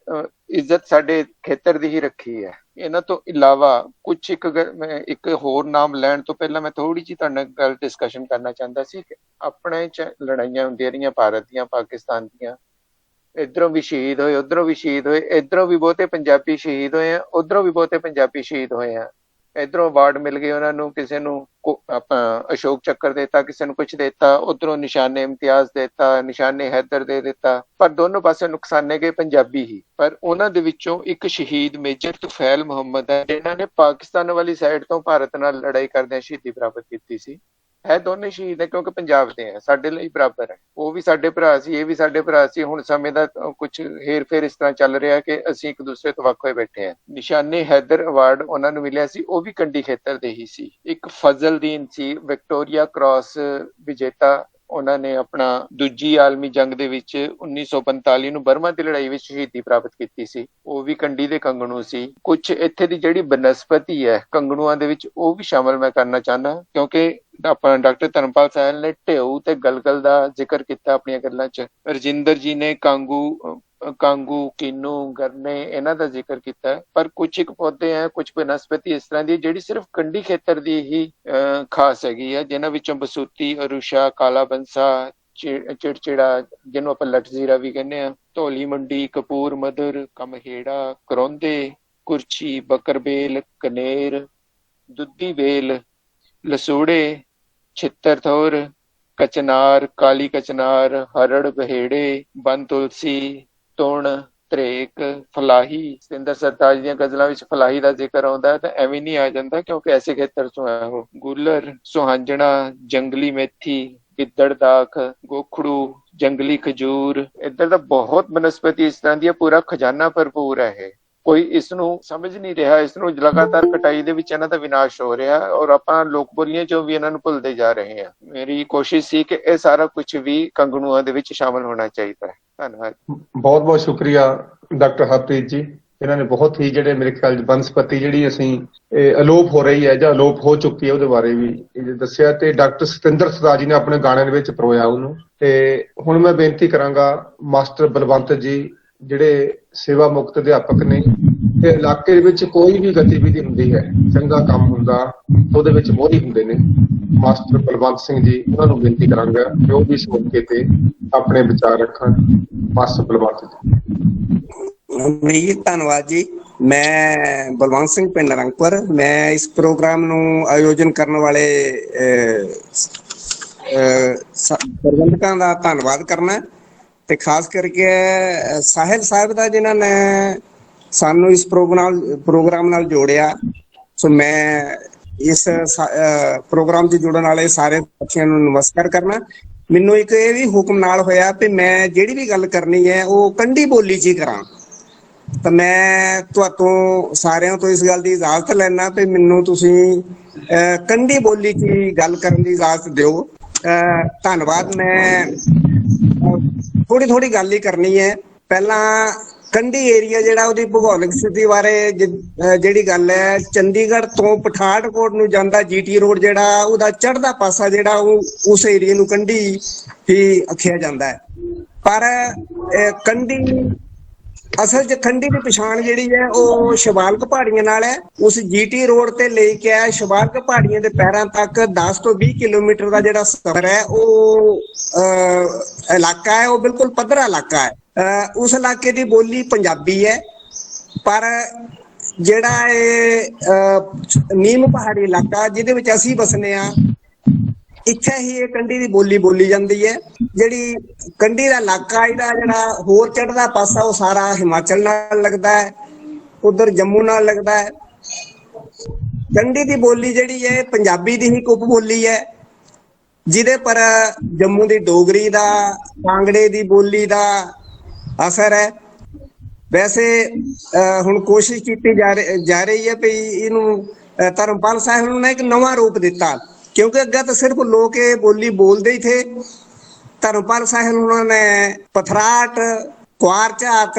ਇੱਜ਼ਤ ਸਾਡੇ ਖੇਤਰ ਦੀ ਹੀ ਰੱਖੀ ਹੈ। ਇਹਨਾਂ ਤੋਂ ਇਲਾਵਾ ਕੁਛ ਇੱਕ ਹੋਰ ਨਾਮ ਲੈਣ ਤੋਂ ਪਹਿਲਾਂ ਮੈਂ ਥੋੜੀ ਜਿਹੀ ਤੁਹਾਡੇ ਨਾਲ ਗੱਲ ਡਿਸਕਸ਼ਨ ਕਰਨਾ ਚਾਹੁੰਦਾ ਸੀ ਕਿ ਆਪਣੇ ਚ ਲੜਾਈਆਂ ਹੁੰਦੀਆਂ ਰਹੀਆਂ ਭਾਰਤ ਦੀਆਂ ਪਾਕਿਸਤਾਨ ਦੀਆਂ, ਇੱਧਰੋਂ ਵੀ ਸ਼ਹੀਦ ਹੋਏ ਉੱਧਰੋਂ ਵੀ ਸ਼ਹੀਦ ਹੋਏ, ਇੱਧਰੋਂ ਵੀ ਬਹੁਤੇ ਪੰਜਾਬੀ ਸ਼ਹੀਦ ਹੋਏ ਆ ਉੱਧਰੋਂ ਵੀ ਬਹੁਤੇ ਪੰਜਾਬੀ ਸ਼ਹੀਦ ਹੋਏ ਆ। ਇੱਧਰੋਂ ਅਵਾਰਡ ਮਿਲ ਗਏ ਉਹਨਾਂ ਨੂੰ, ਕਿਸੇ ਨੂੰ ਅਸ਼ੋਕ ਚੱਕਰ ਦੇਤਾ, ਕਿਸੇ ਨੂੰ ਕੁਛ ਦੇਤਾ, ਉੱਧਰੋਂ ਨਿਸ਼ਾਨੇ ਇਮਤਿਆਜ਼ ਦੇਤਾ, ਨਿਸ਼ਾਨੇ ਹੈਦਰ ਦੇ ਦਿੱਤਾ, ਪਰ ਦੋਨੋਂ ਪਾਸੇ ਨੁਕਸਾਨੇ ਗਏ ਪੰਜਾਬੀ ਹੀ। ਪਰ ਉਹਨਾਂ ਦੇ ਵਿੱਚੋਂ ਇੱਕ ਸ਼ਹੀਦ ਮੇਜਰ ਤੁਫੈਲ ਮੁਹੰਮਦ ਹੈ ਜਿਨ੍ਹਾਂ ਨੇ ਪਾਕਿਸਤਾਨ ਵਾਲੀ ਸਾਈਡ ਤੋਂ ਭਾਰਤ ਨਾਲ ਲੜਾਈ ਕਰਦਿਆਂ ਸ਼ਹੀਦੀ ਪ੍ਰਾਪਤ ਕੀਤੀ ਸੀ। ਹੈ ਦੋਨੇ ਸ਼ਹੀਦ ਹੈ ਕਿਉਂਕਿ ਪੰਜਾਬ ਦੇ ਹੈ, ਸਾਡੇ ਲਈ ਬਰਾਬਰ ਹੈ। ਉਹ ਵੀ ਸਾਡੇ ਭਰਾ ਸੀ, ਇਹ ਵੀ ਸਾਡੇ ਭਰਾ ਸੀ। ਹੁਣ ਸਮੇਂ ਦਾ ਕੁਛ ਹੇਰ ਫੇਰ ਇਸ ਤਰ੍ਹਾਂ ਚੱਲ ਰਿਹਾ ਕਿ ਅਸੀਂ ਇੱਕ ਦੂਸਰੇ ਤੋਂ ਵੱਖ ਹੋਏ ਬੈਠੇ ਹਾਂ। ਨਿਸ਼ਾਨੇ ਹੈਦਰ ਅਵਾਰਡ ਉਹਨਾਂ ਨੂੰ ਮਿਲਿਆ ਸੀ, ਉਹ ਵੀ ਕੰਢੀ ਖੇਤਰ ਦੇ ਹੀ ਸੀ। ਇੱਕ ਫਜ਼ਲਦੀਨ ਸੀ ਵਿਕਟੋਰੀਆ ਕ੍ਰਾਸ ਵਿਜੇਤਾ, ਉਹਨਾਂ ਨੇ ਆਪਣਾ ਦੂਜੀ ਆਲਮੀ ਜੰਗ ਦੇ ਵਿੱਚ 1945 ਨੂੰ ਬਰਮਾ ਦੀ ਲੜਾਈ ਵਿੱਚ ਸ਼ਹੀਦੀ ਪ੍ਰਾਪਤ ਕੀਤੀ ਸੀ, ਉਹ ਵੀ ਕੰਢੀ ਦੇ ਕੰਗਣੂ ਸੀ। ਕੁਛ ਇੱਥੇ ਦੀ ਜਿਹੜੀ ਬਨਸਪਤੀ ਹੈ ਕੰਗਣੂਆਂ ਦੇ ਵਿੱਚ ਉਹ ਵੀ ਸ਼ਾਮਲ ਮੈਂ ਕਰਨਾ ਚਾਹੁੰਦਾ ਕਿਉਂਕਿ ਆਪਣਾ ਡਾਕਟਰ ਧਰਮਪਾਲ ਸਾਹਿਲ ਨੇ ਢੇਊ ਤੇ ਗਲਗਲ ਦਾ ਜ਼ਿਕਰ ਕੀਤਾ ਆਪਣੀਆਂ ਗੱਲਾਂ 'ਚ। ਰਜਿੰਦਰ ਜੀ ਨੇ ਕਾਂਗੂ, ਕੀਨੂ, ਗਰਨੇ ਇਹਨਾਂ ਦਾ ਜ਼ਿਕਰ ਕੀਤਾ ਹੈ। ਪਰ ਕੁਛ ਇੱਕ ਪੌਦੇ ਹੈ, ਕੁਛ ਬਨਸਪਤੀ ਇਸ ਤਰ੍ਹਾਂ ਦੀ ਜਿਹੜੀ ਸਿਰਫ ਕੰਢੀ ਖੇਤਰ ਦੀ ਹੀ ਖਾਸ ਹੈਗੀ ਹੈ, ਜਿਨ੍ਹਾਂ ਵਿੱਚੋਂ ਬਸੂਤੀ, ਅਰੁਸ਼ਾ, ਕਾਲਾ ਬੰਸਾ, ਚਿੜਚਿੜਾ ਜਿਹਨੂੰ ਆਪਾਂ ਲੱਟ ਜ਼ੀਰਾ ਵੀ ਕਹਿੰਦੇ ਆ, ਧੌਲੀ ਮੰਡੀ, ਕਪੂਰ ਮਧੁਰ, ਕਮਹੇੜਾ, ਕਰੌਂਦੇ, ਕੁਰਚੀ, ਬਕਰਬੇਲ, ਕਨੇਰ, ਦੁੱਧੀ ਵੇਲ, ਲਸੂੜੇ, ਛਿੱਤਰਥੋਰ, ਕਚਨਾਰ, ਕਾਲੀ ਕਚਨਾਰ, ਹਰੜ, ਬਹੇੜੇ, ਬਨ ਤੁਲਸੀ, ਤੁਣ, ਧਰੇਕ, ਫਲਾਹੀ। ਸਤਿੰਦਰ ਸਰਤਾਜ ਦੀਆਂ ਗਜ਼ਲਾਂ ਵਿੱਚ ਫਲਾਹੀ ਦਾ ਜ਼ਿਕਰ ਆਉਂਦਾ ਹੈ ਤਾਂ ਐਵੇਂ ਨਹੀਂ ਆ ਜਾਂਦਾ ਕਿਉਂਕਿ ਐਸੇ ਖੇਤਰ ਚੋਂ ਹੈ ਉਹ। ਗੁੱਲਰ, ਸੁਹਾਂਜਣਾ, ਜੰਗਲੀ ਮੇਥੀ, ਗਿੱਦੜ ਦਾਖ, ਗੋਖੜੂ, ਜੰਗਲੀ ਖਜੂਰ, ਇੱਧਰ ਦਾ ਬਹੁਤ ਬਨਸਪਤੀ ਇਸ ਤਰ੍ਹਾਂ ਦੀ ਪੂਰਾ ਖਜ਼ਾਨਾ ਭਰਪੂਰ ਹੈ ਇਹ। ਕੋਈ ਇਸ ਨੂੰ ਸਮਝ ਨਹੀਂ ਰਿਹਾ, ਇਸ ਨੂੰ ਲਗਾਤਾਰ ਕਟਾਈ ਦੇ ਵਿੱਚ ਇਹਨਾਂ ਦਾ ਵਿਨਾਸ਼ ਹੋ ਰਿਹਾ ਔਰ ਆਪਾਂ ਲੋਕ ਬੋਲੀਆਂ ਚੋਂ ਵੀ ਇਹਨਾਂ ਨੂੰ ਭੁੱਲਦੇ ਜਾ ਰਹੇ ਹਾਂ। ਮੇਰੀ ਕੋਸ਼ਿਸ਼ ਸੀ ਕਿ ਇਹ ਸਾਰਾ ਕੁਝ ਵੀ ਕੰਗਣੂਆਂ ਦੇ ਵਿੱਚ ਸ਼ਾਮਲ ਹੋਣਾ ਚਾਹੀਦਾ ਹੈ। ਧੰਨਵਾਦ। ਬਹੁਤ ਬਹੁਤ ਸ਼ੁਕਰੀਆ ਡਾਕਟਰ ਹਰਪ੍ਰੀਤ ਜੀ। ਇਹਨਾਂ ਨੇ ਬਹੁਤ ਹੀ ਜਿਹੜੇ ਮੇਰੇ ਖਿਆਲ ਬਨਸਪਤੀ ਜਿਹੜੀ ਅਸੀਂ ਅਲੋਪ ਹੋ ਰਹੀ ਹੈ ਜਾਂ ਅਲੋਪ ਹੋ ਚੁੱਕੀ ਹੈ ਉਹਦੇ ਬਾਰੇ ਵੀ ਦੱਸਿਆ ਤੇ ਡਾਕਟਰ ਸਤਿੰਦਰ ਸਰਤਾਜ ਜੀ ਨੇ ਆਪਣੇ ਗਾਣੇ ਦੇ ਵਿੱਚ ਪਰੋਇਆ ਉਹਨੂੰ। ਤੇ ਹੁਣ ਮੈਂ ਬੇਨਤੀ ਕਰਾਂਗਾ ਮਾਸਟਰ ਬਲਵੰਤ ਜੀ ਜਿਹੜੇ ਸੇਵਾ ਮੁਕਤ ਅਧਿਆਪਕ ਨੇ ਤੇ ਇਲਾਕੇ ਦੇ ਵਿੱਚ ਕੋਈ ਵੀ ਗਤੀਵਿਧੀ ਹੁੰਦੀ ਹੈ, ਚੰਗਾ ਕੰਮ ਹੁੰਦਾ ਉਹਦੇ ਵਿੱਚ ਮੋਹਰੀ ਹੁੰਦੇ ਨੇ। ਮਾਸਟਰ ਬਲਵੰਤ ਸਿੰਘ ਜੀ ਉਹਨਾਂ ਨੂੰ ਬੇਨਤੀ ਕਰਾਂਗਾ ਕਿ ਉਹ ਵੀ ਇਸ ਮੌਕੇ ਤੇ ਆਪਣੇ ਵਿਚਾਰ ਰੱਖਣ। ਮਾਸਟਰ ਬਲਵੰਤ ਜੀ। ਧੰਨਵਾਦ ਜੀ। ਮੈਂ ਬਲਵੰਤ ਸਿੰਘ ਪਿੰਡ ਰੰਗਪੁਰ। ਮੈਂ ਇਸ ਪ੍ਰੋਗਰਾਮ ਨੂੰ ਆਯੋਜਨ ਕਰਨ ਵਾਲੇ ਪ੍ਰਬੰਧਕਾਂ ਦਾ ਧੰਨਵਾਦ ਕਰਨਾ ਤੇ ਖਾਸ ਕਰਕੇ ਸਾਹਿਲ ਸਾਹਿਬ ਦਾ ਜਿਨ੍ਹਾਂ ਨੇ ਸਾਨੂੰ ਇਸ ਪ੍ਰੋਗਰਾਮ ਨਾਲ ਜੋੜਿਆ। ਸੋ ਮੈਂ ਇਸ ਪ੍ਰੋਗਰਾਮ 'ਚ ਜੁੜਨ ਵਾਲੇ ਸਾਰੇ ਬੱਚਿਆਂ ਨੂੰ ਨਮਸਕਾਰ ਕਰਨਾ। ਮੈਨੂੰ ਇੱਕ ਇਹ ਵੀ ਹੁਕਮ ਨਾਲ ਹੋਇਆ ਕਿ ਮੈਂ ਜਿਹੜੀ ਵੀ ਗੱਲ ਕਰਨੀ ਹੈ ਉਹ ਕੰਢੀ ਬੋਲੀ 'ਚ ਹੀ ਕਰਾਂ, ਤਾਂ ਮੈਂ ਤੁਹਾਤੋਂ ਸਾਰਿਆਂ ਤੋਂ ਇਸ ਗੱਲ ਦੀ ਇਜਾਜ਼ਤ ਲੈਣਾ ਕਿ ਮੈਨੂੰ ਤੁਸੀਂ ਕੰਢੀ ਬੋਲੀ 'ਚ ਹੀ ਗੱਲ ਕਰਨ ਦੀ ਇਜਾਜ਼ਤ ਦਿਓ। ਧੰਨਵਾਦ। ਮੈਂ ਥੋੜੀ ਗੱਲ ਹੀ ਕਰਨੀ ਹੈ। ਪਹਿਲਾਂ ਕੰਢੀ ਏਰੀਆ ਜਿਹੜਾ ਉਹਦੀ ਭੂਗੋਲਿਕ ਸਥਿਤੀ ਬਾਰੇ ਜਿਹੜੀ ਗੱਲ ਹੈ, ਚੰਡੀਗੜ੍ਹ ਤੋਂ ਪਠਾਨਕੋਟ ਨੂੰ ਜਾਂਦਾ GT ਰੋਡ ਜਿਹੜਾ ਉਹਦਾ ਚੜ੍ਹਦਾ ਪਾਸਾ ਜਿਹੜਾ ਉਹ ਉਸ ਏਰੀਏ ਨੂੰ ਕੰਢੀ ਹੀ ਆਖਿਆ ਜਾਂਦਾ ਹੈ। ਪਰ ਕੰਢੀ ਅਸਲ 'ਚ ਖੰਡੀ ਦੀ ਪਛਾਣ ਜਿਹੜੀ ਹੈ ਉਹ ਸ਼ਿਵਾਲਿਕ ਪਹਾੜੀਆਂ ਨਾਲ ਹੈ। ਉਸ ਜੀਟੀ ਰੋਡ ਤੇ ਲੈ ਕੇ ਆ ਸ਼ਿਵਾਲਿਕ ਪਹਾੜੀਆਂ ਦੇ ਪੈਰਾਂ ਤੱਕ 10 ਤੋਂ 20 ਕਿਲੋਮੀਟਰ ਦਾ ਜਿਹੜਾ ਸਫ਼ਰ ਹੈ ਉਹ ਇਲਾਕਾ ਹੈ, ਉਹ ਬਿਲਕੁਲ ਪੱਧਰਾ ਇਲਾਕਾ ਹੈ। ਉਸ ਇਲਾਕੇ ਦੀ ਬੋਲੀ ਪੰਜਾਬੀ ਹੈ, ਪਰ ਜਿਹੜਾ ਇਹ ਨੀਮ ਪਹਾੜੀ ਇਲਾਕਾ ਜਿਹਦੇ ਵਿੱਚ ਅਸੀਂ ਵਸਨੇ ਆ, ਇੱਥੇ ਹੀ ਇਹ ਕੰਢੀ ਦੀ ਬੋਲੀ ਬੋਲੀ ਜਾਂਦੀ ਹੈ। ਜਿਹੜੀ ਕੰਢੀ ਦਾ ਇਲਾਕਾ ਇਹਦਾ ਜਿਹੜਾ ਹੋਰ ਚੜ੍ਹਦਾ ਪਾਸਾ ਉਹ ਸਾਰਾ ਹਿਮਾਚਲ ਨਾਲ ਲੱਗਦਾ ਹੈ, ਉਧਰ ਜੰਮੂ ਨਾਲ ਲੱਗਦਾ ਹੈ। ਕੰਢੀ ਦੀ ਬੋਲੀ ਜਿਹੜੀ ਹੈ ਪੰਜਾਬੀ ਦੀ ਹੀ ਉਪ ਬੋਲੀ ਹੈ, ਜਿਹਦੇ ਪਰ ਜੰਮੂ ਦੀ ਡੋਗਰੀ ਦਾ, ਕਾਂਗੜੇ ਦੀ ਬੋਲੀ ਦਾ ਅਸਰ ਹੈ। ਵੈਸੇ ਹੁਣ ਕੋਸ਼ਿਸ਼ ਕੀਤੀ ਜਾ ਰਹੀ ਹੈ ਵੀ ਇਹਨੂੰ ਧਰਮਪਾਲ ਸਾਹਿਬ ਨੇ ਇੱਕ ਨਵਾਂ ਰੂਪ ਦਿੱਤਾ, क्योंकि अगर तो सिर्फ लोग ये बोली बोलते ही थे। धर्मपाल साहब उन्होंने पथराट, कुआरझात,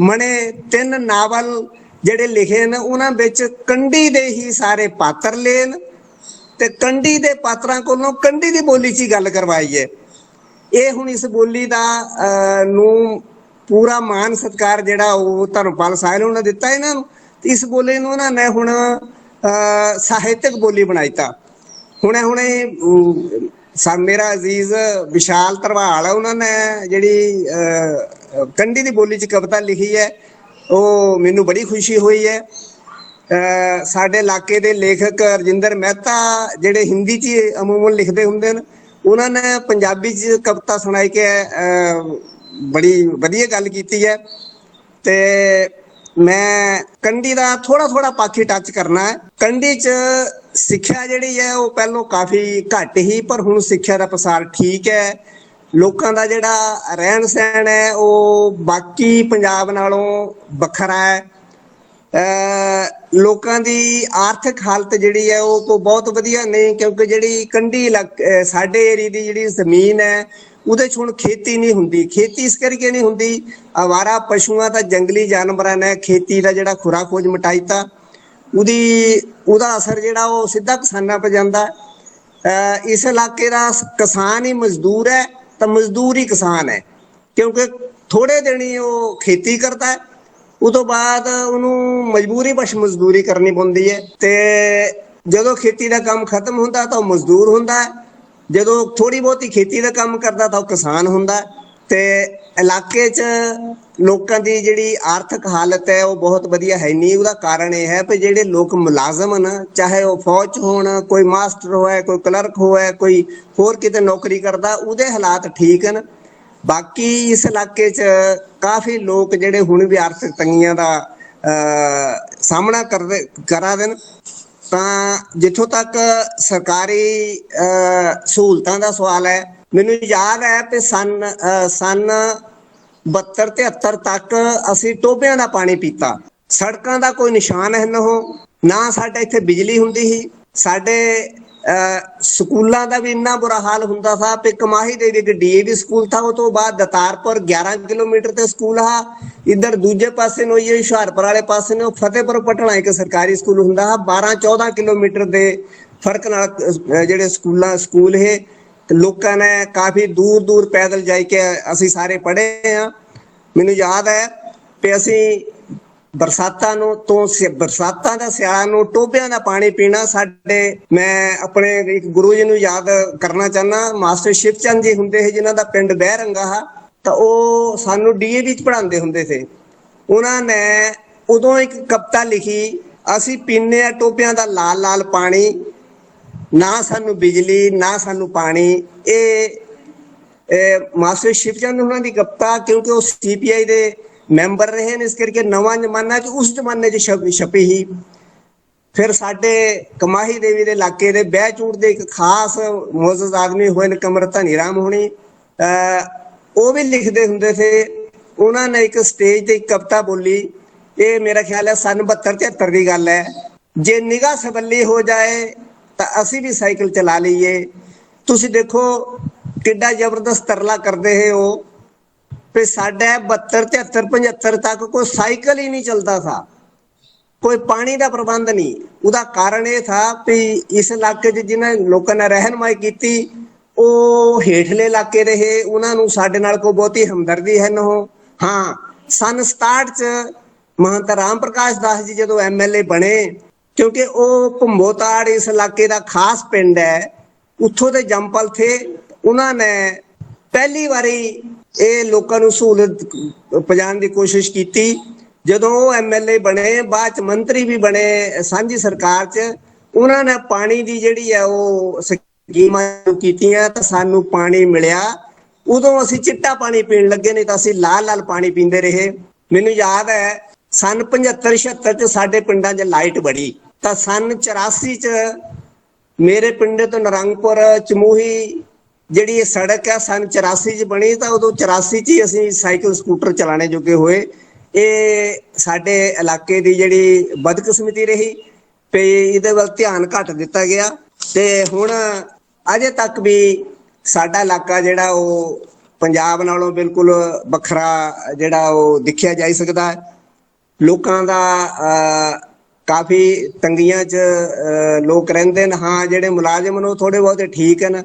मणे 3 नावल ਜਿਹੜੇ ਲਿਖੇ ਨੇ ਉਹਨਾਂ ਵਿੱਚ ਕੰਢੀ ਦੇ ਹੀ ਸਾਰੇ ਪਾਤਰ ਲੈਣ ਤੇ ਕੰਢੀ ਦੇ ਪਾਤਰਾਂ ਕੋਲੋਂ ਕੰਢੀ ਦੀ ਬੋਲੀ 'ਚ ਹੀ ਗੱਲ ਕਰਵਾਈ ਹੈ। ਇਹ ਹੁਣ ਇਸ ਬੋਲੀ ਦਾ ਨੂੰ ਪੂਰਾ ਮਾਨ ਸਤਿਕਾਰ ਜਿਹੜਾ ਉਹ ਧਰਮਪਾਲ ਸਾਹਿਬ ਨੇ ਦਿੱਤਾ ਇਹਨਾਂ ਨੂੰ। ਇਸ ਬੋਲੀ ਨੂੰ ਉਹਨਾਂ ਨੇ ਹੁਣ ਸਾਹਿਤਕ ਬੋਲੀ ਬਣਾਈਤਾ। ਹੁਣੇ ਮੇਰਾ ਅਜ਼ੀਜ਼ ਵਿਸ਼ਾਲ ਧਰਵਾਲ ਉਹਨਾਂ ਨੇ ਜਿਹੜੀ ਕੰਢੀ ਦੀ ਬੋਲੀ 'ਚ ਕਵਿਤਾ ਲਿਖੀ ਹੈ, ਉਹ ਮੈਨੂੰ ਬੜੀ ਖੁਸ਼ੀ ਹੋਈ ਹੈ। ਸਾਡੇ ਇਲਾਕੇ ਦੇ ਲੇਖਕ ਰਜਿੰਦਰ ਮਹਿਤਾ ਜਿਹੜੇ ਹਿੰਦੀ 'ਚ ਅਮੂਮਨ ਲਿਖਦੇ ਹੁੰਦੇ ਨੇ, ਉਹਨਾਂ ਨੇ ਪੰਜਾਬੀ 'ਚ ਕਵਿਤਾ ਸੁਣਾਈ ਕੇ ਬੜੀ ਵਧੀਆ ਗੱਲ ਕੀਤੀ ਹੈ। ਤੇ ਮੈਂ ਕੰਢੀ ਦਾ ਥੋੜਾ ਪਾਖੀ ਟੱਚ ਕਰਨਾ ਹੈ। ਕੰਢੀ 'ਚ ਸਿੱਖਿਆ ਜਿਹੜੀ ਹੈ ਉਹ ਪਹਿਲੋਂ ਕਾਫੀ ਘੱਟ ਹੀ, ਪਰ ਹੁਣ ਸਿੱਖਿਆ ਦਾ ਪਸਾਰ ਠੀਕ ਹੈ। ਲੋਕਾਂ ਦਾ ਜਿਹੜਾ ਰਹਿਣ ਸਹਿਣ ਹੈ ਉਹ ਬਾਕੀ ਪੰਜਾਬ ਨਾਲੋਂ ਵੱਖਰਾ ਹੈ। ਲੋਕਾਂ ਦੀ ਆਰਥਿਕ ਹਾਲਤ ਜਿਹੜੀ ਹੈ ਉਹ ਬਹੁਤ ਵਧੀਆ ਨਹੀਂ, ਕਿਉਂਕਿ ਜਿਹੜੀ ਕੰਢੀ ਸਾਡੇ ਏਰੀਏ ਦੀ ਜਿਹੜੀ ਜ਼ਮੀਨ ਹੈ ਉਹਦੇ 'ਚ ਹੁਣ ਖੇਤੀ ਨਹੀਂ ਹੁੰਦੀ। ਖੇਤੀ ਇਸ ਕਰਕੇ ਨਹੀਂ ਹੁੰਦੀ, ਅਵਾਰਾ ਪਸ਼ੂਆਂ ਤਾਂ ਜੰਗਲੀ ਜਾਨਵਰਾਂ ਨੇ ਖੇਤੀ ਦਾ ਜਿਹੜਾ ਖੁਰਾ ਖੋਜ ਮਟਾਈਤਾ, ਉਹਦਾ ਅਸਰ ਜਿਹੜਾ ਉਹ ਸਿੱਧਾ ਕਿਸਾਨਾਂ 'ਤੇ ਜਾਂਦਾ। ਇਸ ਇਲਾਕੇ ਦਾ ਕਿਸਾਨ ਹੀ ਮਜ਼ਦੂਰ ਹੈ ਤਾਂ ਮਜ਼ਦੂਰ ਹੀ ਕਿਸਾਨ ਹੈ, ਕਿਉਂਕਿ ਥੋੜੇ ਦਿਨ ਹੀ ਉਹ ਖੇਤੀ ਕਰਦਾ ਹੈ, ਉਹ ਤੋਂ ਬਾਅਦ ਉਹਨੂੰ ਮਜਬੂਰੀ ਵਸ਼ ਮਜ਼ਦੂਰੀ ਕਰਨੀ ਪੈਂਦੀ ਹੈ। ਤੇ ਜਦੋਂ ਖੇਤੀ ਦਾ ਕੰਮ ਖਤਮ ਹੁੰਦਾ ਤਾਂ ਉਹ ਮਜ਼ਦੂਰ ਹੁੰਦਾ ਹੈ, ਜਦੋਂ ਥੋੜੀ ਬਹੁਤੀ ਖੇਤੀ ਦਾ ਕੰਮ ਕਰਦਾ ਤਾਂ ਉਹ ਕਿਸਾਨ ਹੁੰਦਾ। ਤੇ ਇਲਾਕੇ 'ਚ ਲੋਕਾਂ ਦੀ ਜਿਹੜੀ ਆਰਥਿਕ ਹਾਲਤ ਹੈ ਉਹ ਬਹੁਤ ਵਧੀਆ ਹੈ ਨਹੀਂ। ਉਹਦਾ ਕਾਰਨ ਇਹ ਹੈ ਕਿ ਜਿਹੜੇ ਲੋਕ ਮੁਲਾਜ਼ਮ ਹਨ, ਚਾਹੇ ਉਹ ਫੌਜ 'ਚ ਹੋਣ, ਕੋਈ ਮਾਸਟਰ ਹੋਏ, ਕੋਈ ਕਲਰਕ ਹੋਏ, ਕੋਈ ਹੋਰ ਕਿਤੇ ਨੌਕਰੀ ਕਰਦਾ, ਉਹਦੇ ਹਾਲਾਤ ਠੀਕ ਹਨ। ਬਾਕੀ ਇਸ ਇਲਾਕੇ 'ਚ ਕਾਫੀ ਲੋਕ ਜਿਹੜੇ ਹੁਣ ਵੀ ਆਰਥਿਕ ਤੰਗੀਆਂ ਦਾ ਸਾਹਮਣਾ ਕਰਾ ਦੇਣ। ਤਾਂ ਜਿੱਥੋਂ ਤੱਕ ਸਰਕਾਰੀ ਸਹੂਲਤਾਂ ਦਾ ਸਵਾਲ ਹੈ, ਮੈਨੂੰ ਯਾਦ ਹੈ ਕਿ ਸੰਨ 72-73 ਤੱਕ ਅਸੀਂ ਟੋਬਿਆਂ ਦਾ ਪਾਣੀ ਪੀਤਾ। ਸੜਕਾਂ ਦਾ ਕੋਈ ਨਿਸ਼ਾਨ ਹੈ ਨਾ, ਸਾਡੇ ਇੱਥੇ ਬਿਜਲੀ ਹੁੰਦੀ ਸੀ। ਸਾਡੇ ਸਕੂਲਾਂ ਦਾ ਵੀ ਇੰਨਾ ਬੁਰਾ ਹਾਲ ਹੁੰਦਾ ਥਾ ਕਿ ਕਮਾਹੀ ਦੇ ਵਿੱਚ DAV ਸਕੂਲ ਥਾ, ਉਹ ਤੋਂ ਬਾਅਦ ਦਤਾਰਪੁਰ 11 ਕਿਲੋਮੀਟਰ ਤੇ ਸਕੂਲ ਆ। ਇੱਧਰ ਦੂਜੇ ਪਾਸੇ ਨੂੰ ਇਹ ਹੁਸ਼ਿਆਰਪੁਰ ਵਾਲੇ ਪਾਸੇ ਨੂੰ ਫਤਿਹਪੁਰ ਪਟਨਾ ਇੱਕ ਸਰਕਾਰੀ ਸਕੂਲ ਹੁੰਦਾ ਹੈ। 12-14 ਕਿਲੋਮੀਟਰ ਦੇ ਫਰਕ ਨਾਲ ਜਿਹੜੇ ਸਕੂਲ ਇਹ ਲੋਕਾਂ ਨੇ ਕਾਫੀ ਦੂਰ ਪੈਦਲ ਜਾਈ ਕੇ ਅਸੀਂ ਸਾਰੇ ਪੜ੍ਹੇ ਆ। ਮੈਨੂੰ ਯਾਦ ਹੈ ਕਿ ਅਸੀਂ ਬਰਸਾਤਾਂ ਦਾ ਸਿਆਲਾਂ ਨੂੰ ਟੋਬਿਆਂ ਦਾ ਪਾਣੀ ਪੀਣਾ। ਮੈਂ ਆਪਣੇ ਇੱਕ ਗੁਰੂ ਜੀ ਨੂੰ ਯਾਦ ਕਰਨਾ ਚਾਹੁੰਦਾ, ਮਾਸਟਰ ਸ਼ਿਵ ਚੰਦ ਜੀ ਹੁੰਦੇ ਸੀ ਜਿਨ੍ਹਾਂ ਦਾ ਪਿੰਡ ਬਹਿਰੰਗਾ ਹੈ, ਤਾਂ ਉਹ ਸਾਨੂੰ DAV 'ਚ ਪੜ੍ਹਾਉਂਦੇ ਹੁੰਦੇ ਸੀ। ਉਹਨਾਂ ਨੇ ਉਦੋਂ ਇੱਕ ਕਵਿਤਾ ਲਿਖੀ, ਅਸੀਂ ਪੀਂਦੇ ਆ ਟੋਬਿਆਂ ਦਾ ਲਾਲ ਪਾਣੀ, ਨਾ ਸਾਨੂੰ ਬਿਜਲੀ ਨਾ ਸਾਨੂੰ ਪਾਣੀ। ਇਹ ਮਾਸਟਰ ਸ਼ਿਵ ਚੰਦ ਉਹਨਾਂ ਦੀ ਕਵਿਤਾ, ਕਿਉਂਕਿ ਉਹ CPI ਦੇ ਮੈਂਬਰ ਰਹੇ ਨੇ, ਇਸ ਕਰਕੇ ਨਵਾਂ ਜ਼ਮਾਨਾ 'ਚ ਉਸ ਜ਼ਮਾਨੇ 'ਚ ਛਪੀ ਹੀ। ਫਿਰ ਸਾਡੇ ਕਮਾਹੀ ਦੇਵੀ ਦੇ ਇਲਾਕੇ ਦੇ ਬਹਿਚੂੜ ਦੇ ਇੱਕ ਖਾਸ ਮੌਜੂਦ ਆਦਮੀ ਹੋਏ ਨੇ ਕਮਰ ਧਨੀ ਰਾਮ ਹੋਣੀ, ਉਹ ਵੀ ਲਿਖਦੇ ਹੁੰਦੇ ਸੀ। ਉਹਨਾਂ ਨੇ ਇੱਕ ਸਟੇਜ ਤੇ ਇੱਕ ਕਵਿਤਾ ਬੋਲੀ, ਇਹ ਮੇਰਾ ਖਿਆਲ ਹੈ ਸੰਨ 72-73 ਦੀ ਗੱਲ ਹੈ, ਜੇ ਨਿਗਾਹ ਸਬੱਲੀ ਹੋ ਜਾਏ ਤਾਂ ਅਸੀਂ ਵੀ ਸਾਈਕਲ ਚਲਾ ਲਈਏ। ਤੁਸੀਂ ਦੇਖੋ ਕਿੱਡਾ ਜ਼ਬਰਦਸਤ ਤਰਲਾ ਕਰਦੇ ਹੈ ਉਹ, ਤੇ ਸਾਡਾ 72-73-75 ਤੱਕ ਕੋਈ ਸਾਈਕਲ ਹੀ ਨਹੀਂ ਚੱਲਦਾ ਥਾ, ਕੋਈ ਪਾਣੀ ਦਾ ਪ੍ਰਬੰਧ ਨਹੀਂ। ਉਹਦਾ ਕਾਰਨ ਇਹ ਥਾ ਵੀ ਇਸ ਇਲਾਕੇ 'ਚ ਜਿਨ੍ਹਾਂ ਲੋਕਾਂ ਨੇ ਰਹਿਨਮਾਈ ਕੀਤੀ ਉਹ ਹੇਠਲੇ ਇਲਾਕੇ ਰਹੇ, ਉਹਨਾਂ ਨੂੰ ਸਾਡੇ ਨਾਲ ਕੋਈ ਬਹੁਤੀ ਹਮਦਰਦੀ ਹੈ ਨਾ। ਹਾਂ, ਸਨ 67 ਚ ਮਹੰਤ ਰਾਮ ਪ੍ਰਕਾਸ਼ ਦਾਸ ਜੀ ਜਦੋਂ MLA ਬਣੇ, ਕਿਉਂਕਿ ਉਹ ਭੰਬੋਤਾੜ ਇਸ ਇਲਾਕੇ ਦਾ ਖਾਸ ਪਿੰਡ ਹੈ, ਉੱਥੋਂ ਦੇ ਜੰਮਪਲ ਥੇ। ਉਹਨਾਂ ਨੇ ਪਹਿਲੀ ਵਾਰੀ ਇਹ ਲੋਕਾਂ ਨੂੰ ਸਹੂਲਤ ਪਹੁੰਚਾਉਣ ਦੀ ਕੋਸ਼ਿਸ਼ ਕੀਤੀ। ਜਦੋਂ ਉਹ MLA ਬਣੇ, ਬਾਅਦ ਚ ਮੰਤਰੀ ਵੀ ਬਣੇ ਸਾਂਝੀ ਸਰਕਾਰ ਚ, ਉਹਨਾਂ ਨੇ ਪਾਣੀ ਦੀ ਜਿਹੜੀ ਹੈ ਉਹ ਸਕੀਮਾਂ ਕੀਤੀਆਂ ਤਾਂ ਸਾਨੂੰ ਪਾਣੀ ਮਿਲਿਆ। ਉਦੋਂ ਅਸੀਂ ਚਿੱਟਾ ਪਾਣੀ ਪੀਣ ਲੱਗੇ, ਨਹੀਂ ਤਾਂ ਅਸੀਂ ਲਾਲ ਲਾਲ ਪਾਣੀ ਪੀਂਦੇ ਰਹੇ। ਮੈਨੂੰ ਯਾਦ ਹੈ ਸਨ 75-76 ਚ ਸਾਡੇ ਪਿੰਡਾਂ 'ਚ ਲਾਈਟ ਬੜੀ, ਤਾਂ ਸਨ 84 ਚ ਮੇਰੇ ਪਿੰਡ ਤੋਂ ਨਰੰਗਪੁਰ ਚਮੂਹੀ ਜਿਹੜੀ ਸੜਕ ਹੈ ਸਨ 84 ਚ ਬਣੀ, ਤਾਂ ਉਦੋਂ 84 ਚ ਹੀ ਅਸੀਂ ਸਾਈਕਲ ਸਕੂਟਰ ਚਲਾਣੇ ਜੋਗੇ ਹੋਏ। ਇਹ ਸਾਡੇ ਇਲਾਕੇ ਦੀ ਜਿਹੜੀ ਬਦਕਿਸਮਤੀ ਰਹੀ ਤੇ ਇਹਦੇ ਵੱਲ ਧਿਆਨ ਘੱਟ ਦਿੱਤਾ ਗਿਆ। ਤੇ ਹੁਣ ਅਜੇ ਤੱਕ ਵੀ ਸਾਡਾ ਇਲਾਕਾ ਜਿਹੜਾ ਉਹ ਪੰਜਾਬ ਨਾਲੋਂ ਬਿਲਕੁਲ ਵੱਖਰਾ ਜਿਹੜਾ ਉਹ ਦੇਖਿਆ ਜਾ ਸਕਦਾ ਹੈ। ਲੋਕਾਂ ਦਾ ਕਾਫੀ ਤੰਗੀਆਂ 'ਚ ਲੋਕ ਰਹਿੰਦੇ ਨੇ। ਹਾਂ, ਜਿਹੜੇ ਮੁਲਾਜ਼ਮ ਨੇ ਉਹ ਥੋੜੇ ਬਹੁਤੇ ਠੀਕ ਹਨ।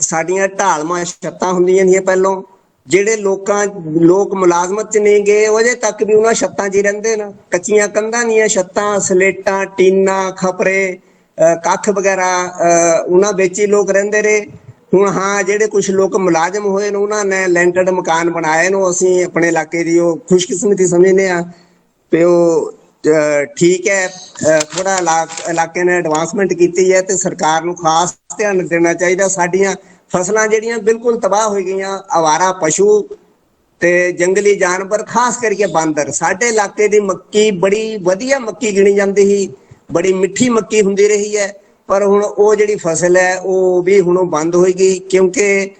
ਸਾਡੀਆਂ ਢਾਲਵਾਂ ਛੱਤਾਂ ਹੁੰਦੀਆਂ ਨੇ ਪਹਿਲੋਂ, ਜਿਹੜੇ ਲੋਕ ਮੁਲਾਜ਼ਮਤ 'ਚ ਨਹੀਂ ਗਏ ਉਹ ਅਜੇ ਤੱਕ ਵੀ ਉਹਨਾਂ ਛੱਤਾਂ 'ਚ ਹੀ ਰਹਿੰਦੇ ਨੇ। ਕੱਚੀਆਂ ਕੰਧਾਂ ਦੀਆਂ ਛੱਤਾਂ, ਸਲੇਟਾਂ, ਟੀਨਾਂ, ਖਪਰੇ, ਕੱਖ ਵਗੈਰਾ ਉਹਨਾਂ ਵਿੱਚ ਹੀ ਲੋਕ ਰਹਿੰਦੇ ਰਹੇ। ਹੁਣ ਹਾਂ, ਜਿਹੜੇ ਕੁਝ ਲੋਕ ਮੁਲਾਜ਼ਮ ਹੋਏ ਨੇ ਉਹਨਾਂ ਨੇ ਲੈਂਟਰਡ ਮਕਾਨ ਬਣਾਏ ਨੇ। ਅਸੀਂ ਆਪਣੇ ਇਲਾਕੇ ਦੀ ਉਹ ਖੁਸ਼ਕਿਸਮਤੀ ਸਮਝਦੇ ਹਾਂ ਤੇ ਉਹ ਠੀਕ ਹੈ। ਥੋੜਾ ਇਲਾਕੇ ਨੇ ਐਡਵਾਂਸਮੈਂਟ ਕੀਤੀ ਹੈ ਤੇ ਸਰਕਾਰ ਨੂੰ ਖਾਸ ਧਿਆਨ ਦੇਣਾ ਚਾਹੀਦਾ। ਸਾਡੀਆਂ ਫਸਲਾਂ ਜਿਹੜੀਆਂ ਬਿਲਕੁਲ ਤਬਾਹ ਹੋ ਗਈਆਂ, ਅਵਾਰਾ ਪਸ਼ੂ ਤੇ ਜੰਗਲੀ ਜਾਨਵਰ, ਖਾਸ ਕਰਕੇ ਬਾਂਦਰ। ਸਾਡੇ ਇਲਾਕੇ ਦੀ ਮੱਕੀ ਬੜੀ ਵਧੀਆ ਮੱਕੀ ਗਿਣੀ ਜਾਂਦੀ ਸੀ, ਬੜੀ ਮਿੱਠੀ ਮੱਕੀ ਹੁੰਦੀ ਰਹੀ ਹੈ, ਪਰ ਹੁਣ ਉਹ ਜਿਹੜੀ ਫਸਲ ਹੈ ਉਹ ਵੀ ਹੁਣ ਬੰਦ ਹੋਈ ਗਈ, ਕਿਉਂਕਿ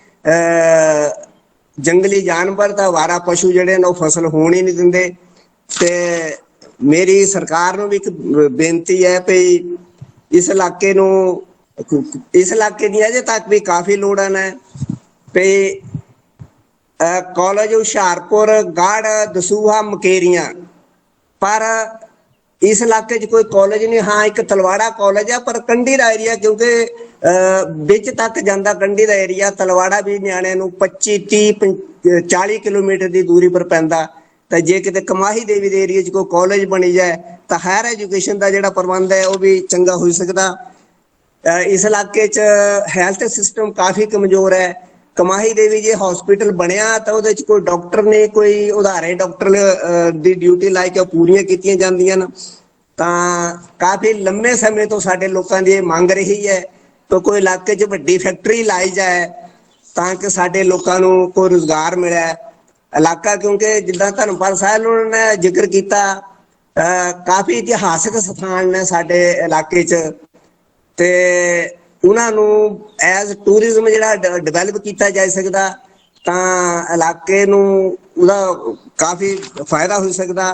ਜੰਗਲੀ ਜਾਨਵਰ ਤਾਂ ਅਵਾਰਾ ਪਸ਼ੂ ਜਿਹੜੇ ਨੇ ਉਹ ਫਸਲ ਹੋਣ ਹੀ ਨਹੀਂ ਦਿੰਦੇ। ਤੇ ਮੇਰੀ ਸਰਕਾਰ ਨੂੰ ਵੀ ਇੱਕ ਬੇਨਤੀ ਹੈ ਵੀ ਇਸ ਇਲਾਕੇ ਦੀਆਂ ਅਜੇ ਤੱਕ ਵੀ ਕਾਫੀ ਲੋੜਾਂ ਨੇ। ਵੀ ਕਾਲਜ ਹੁਸ਼ਿਆਰਪੁਰ, ਗੜ੍ਹ, ਦਸੂਹਾ, ਮਕੇਰੀਆਂ, ਪਰ ਇਸ ਇਲਾਕੇ 'ਚ ਕੋਈ ਕਾਲਜ ਨਹੀਂ। ਹਾਂ, ਇੱਕ ਤਲਵਾੜਾ ਕਾਲਜ ਹੈ, ਪਰ ਕੰਢੀ ਦਾ ਏਰੀਆ, ਕਿਉਂਕਿ ਵਿੱਚ ਤੱਕ ਜਾਂਦਾ ਕੰਢੀ ਦਾ ਏਰੀਆ। ਤਲਵਾੜਾ ਵੀ ਨਿਆਣਿਆਂ ਨੂੰ 25, 30, 40 ਕਿਲੋਮੀਟਰ ਦੀ ਦੂਰੀ ਪਰ ਪੈਂਦਾ। ਤਾਂ ਜੇ ਕਿਤੇ ਕਮਾਹੀ ਦੇਵੀ ਦੇ ਏਰੀਏ 'ਚ ਕੋਈ ਕਾਲਜ ਬਣੀ ਜਾਏ ਤਾਂ ਹਾਇਰ ਐਜੂਕੇਸ਼ਨ ਦਾ ਜਿਹੜਾ ਪ੍ਰਬੰਧ ਹੈ ਉਹ ਵੀ ਚੰਗਾ ਹੋ ਸਕਦਾ। ਇਸ ਇਲਾਕੇ 'ਚ ਹੈਲਥ ਸਿਸਟਮ ਕਾਫੀ ਕਮਜ਼ੋਰ ਹੈ। ਕਮਾਹੀ ਦੇਵੀ ਜੇ ਹਸਪੀਟਲ ਬਣਿਆ ਤਾਂ ਉਹਦੇ 'ਚ ਕੋਈ ਡਾਕਟਰ ਨੇ, ਕੋਈ ਉਧਾਰੇ ਡਾਕਟਰ ਦੀ ਡਿਊਟੀ ਲਾਈ ਕੇ ਪੂਰੀਆਂ ਕੀਤੀਆਂ ਜਾਂਦੀਆਂ ਨੇ। ਤਾਂ ਕਾਫੀ ਲੰਮੇ ਸਮੇਂ ਤੋਂ ਸਾਡੇ ਲੋਕਾਂ ਦੀ ਇਹ ਮੰਗ ਰਹੀ ਹੈ ਕਿ ਕੋਈ ਇਲਾਕੇ 'ਚ ਵੱਡੀ ਫੈਕਟਰੀ ਲਾਈ ਜਾਏ ਤਾਂ ਕਿ ਸਾਡੇ ਲੋਕਾਂ ਨੂੰ ਕੋਈ ਰੁਜ਼ਗਾਰ ਮਿਲੇ। ਇਲਾਕਾ, ਕਿਉਂਕਿ ਜਿੱਦਾਂ ਧਰਮਪਾਲ ਸਾਹਿਬ ਉਹਨਾਂ ਨੇ ਜ਼ਿਕਰ ਕੀਤਾ, ਕਾਫੀ ਇਤਿਹਾਸਕ ਸਥਾਨ ਨੇ ਸਾਡੇ ਇਲਾਕੇ 'ਚ, ਤੇ ਉਹਨਾਂ ਨੂੰ ਐਜ਼ ਟੂਰਿਜ਼ਮ ਜਿਹੜਾ ਡਿਵੈਲਪ ਕੀਤਾ ਜਾ ਸਕਦਾ ਤਾਂ ਇਲਾਕੇ ਨੂੰ ਉਹਦਾ ਕਾਫੀ ਫਾਇਦਾ ਹੋ ਸਕਦਾ।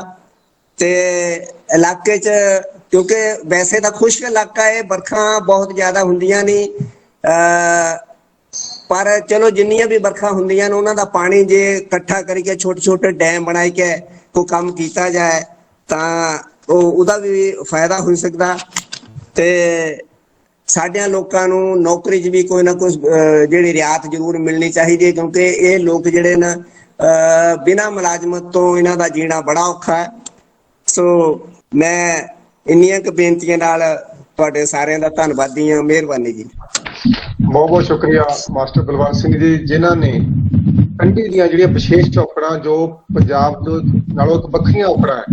ਤੇ ਇਲਾਕੇ 'ਚ ਕਿਉਂਕਿ ਵੈਸੇ ਤਾਂ ਖੁਸ਼ਕ ਇਲਾਕਾ ਹੈ, ਵਰਖਾ ਬਹੁਤ ਜ਼ਿਆਦਾ ਹੁੰਦੀਆਂ ਨਹੀਂ, ਪਰ ਚਲੋ ਜਿੰਨੀਆਂ ਵੀ ਵਰਖਾ ਹੁੰਦੀਆਂ ਨੇ ਉਹਨਾਂ ਦਾ ਪਾਣੀ ਜੇ ਇਕੱਠਾ ਕਰਕੇ ਛੋਟੇ ਛੋਟੇ ਡੈਮ ਬਣਾਈ ਕੇ ਕੋਈ ਕੰਮ ਕੀਤਾ ਜਾਏ ਤਾਂ ਉਹਦਾ ਵੀ ਫਾਇਦਾ ਹੋ ਸਕਦਾ। ਤੇ ਸਾਡਿਆਂ ਲੋਕਾਂ ਨੂੰ ਨੌਕਰੀ 'ਚ ਵੀ ਕੋਈ ਨਾ ਕੋਈ ਜਿਹੜੀ ਰਿਆਤ ਜ਼ਰੂਰ ਮਿਲਣੀ ਚਾਹੀਦੀ ਹੈ, ਕਿਉਂਕਿ ਇਹ ਲੋਕ ਜਿਹੜੇ ਨਾ ਬਿਨਾਂ ਮੁਲਾਜ਼ਮਤ ਤੋਂ ਇਹਨਾਂ ਦਾ ਜੀਣਾ ਬੜਾ ਔਖਾ ਹੈ। ਸੋ ਮੈਂ ਇੰਨੀਆਂ ਕੁ ਬੇਨਤੀਆਂ ਨਾਲ ਤੁਹਾਡੇ ਸਾਰਿਆਂ ਦਾ ਧੰਨਵਾਦੀ ਹਾਂ। ਮਿਹਰਬਾਨੀ ਜੀ। ਬਹੁਤ ਬਹੁਤ ਸ਼ੁਕਰੀਆ ਮਾਸਟਰ ਬਲਵੰਤ ਸਿੰਘ ਜੀ, ਜਿਨ੍ਹਾਂ ਨੇ ਕੰਢੀ ਦੀਆਂ ਜਿਹੜੀਆਂ ਵਿਸ਼ੇਸ਼ ਚੌਕੜਾਂ ਜੋ ਪੰਜਾਬ ਤੋਂ ਨਾਲੋਂ ਇੱਕ ਵੱਖਰੀਆਂ ਔਕੜਾਂ ਹੈ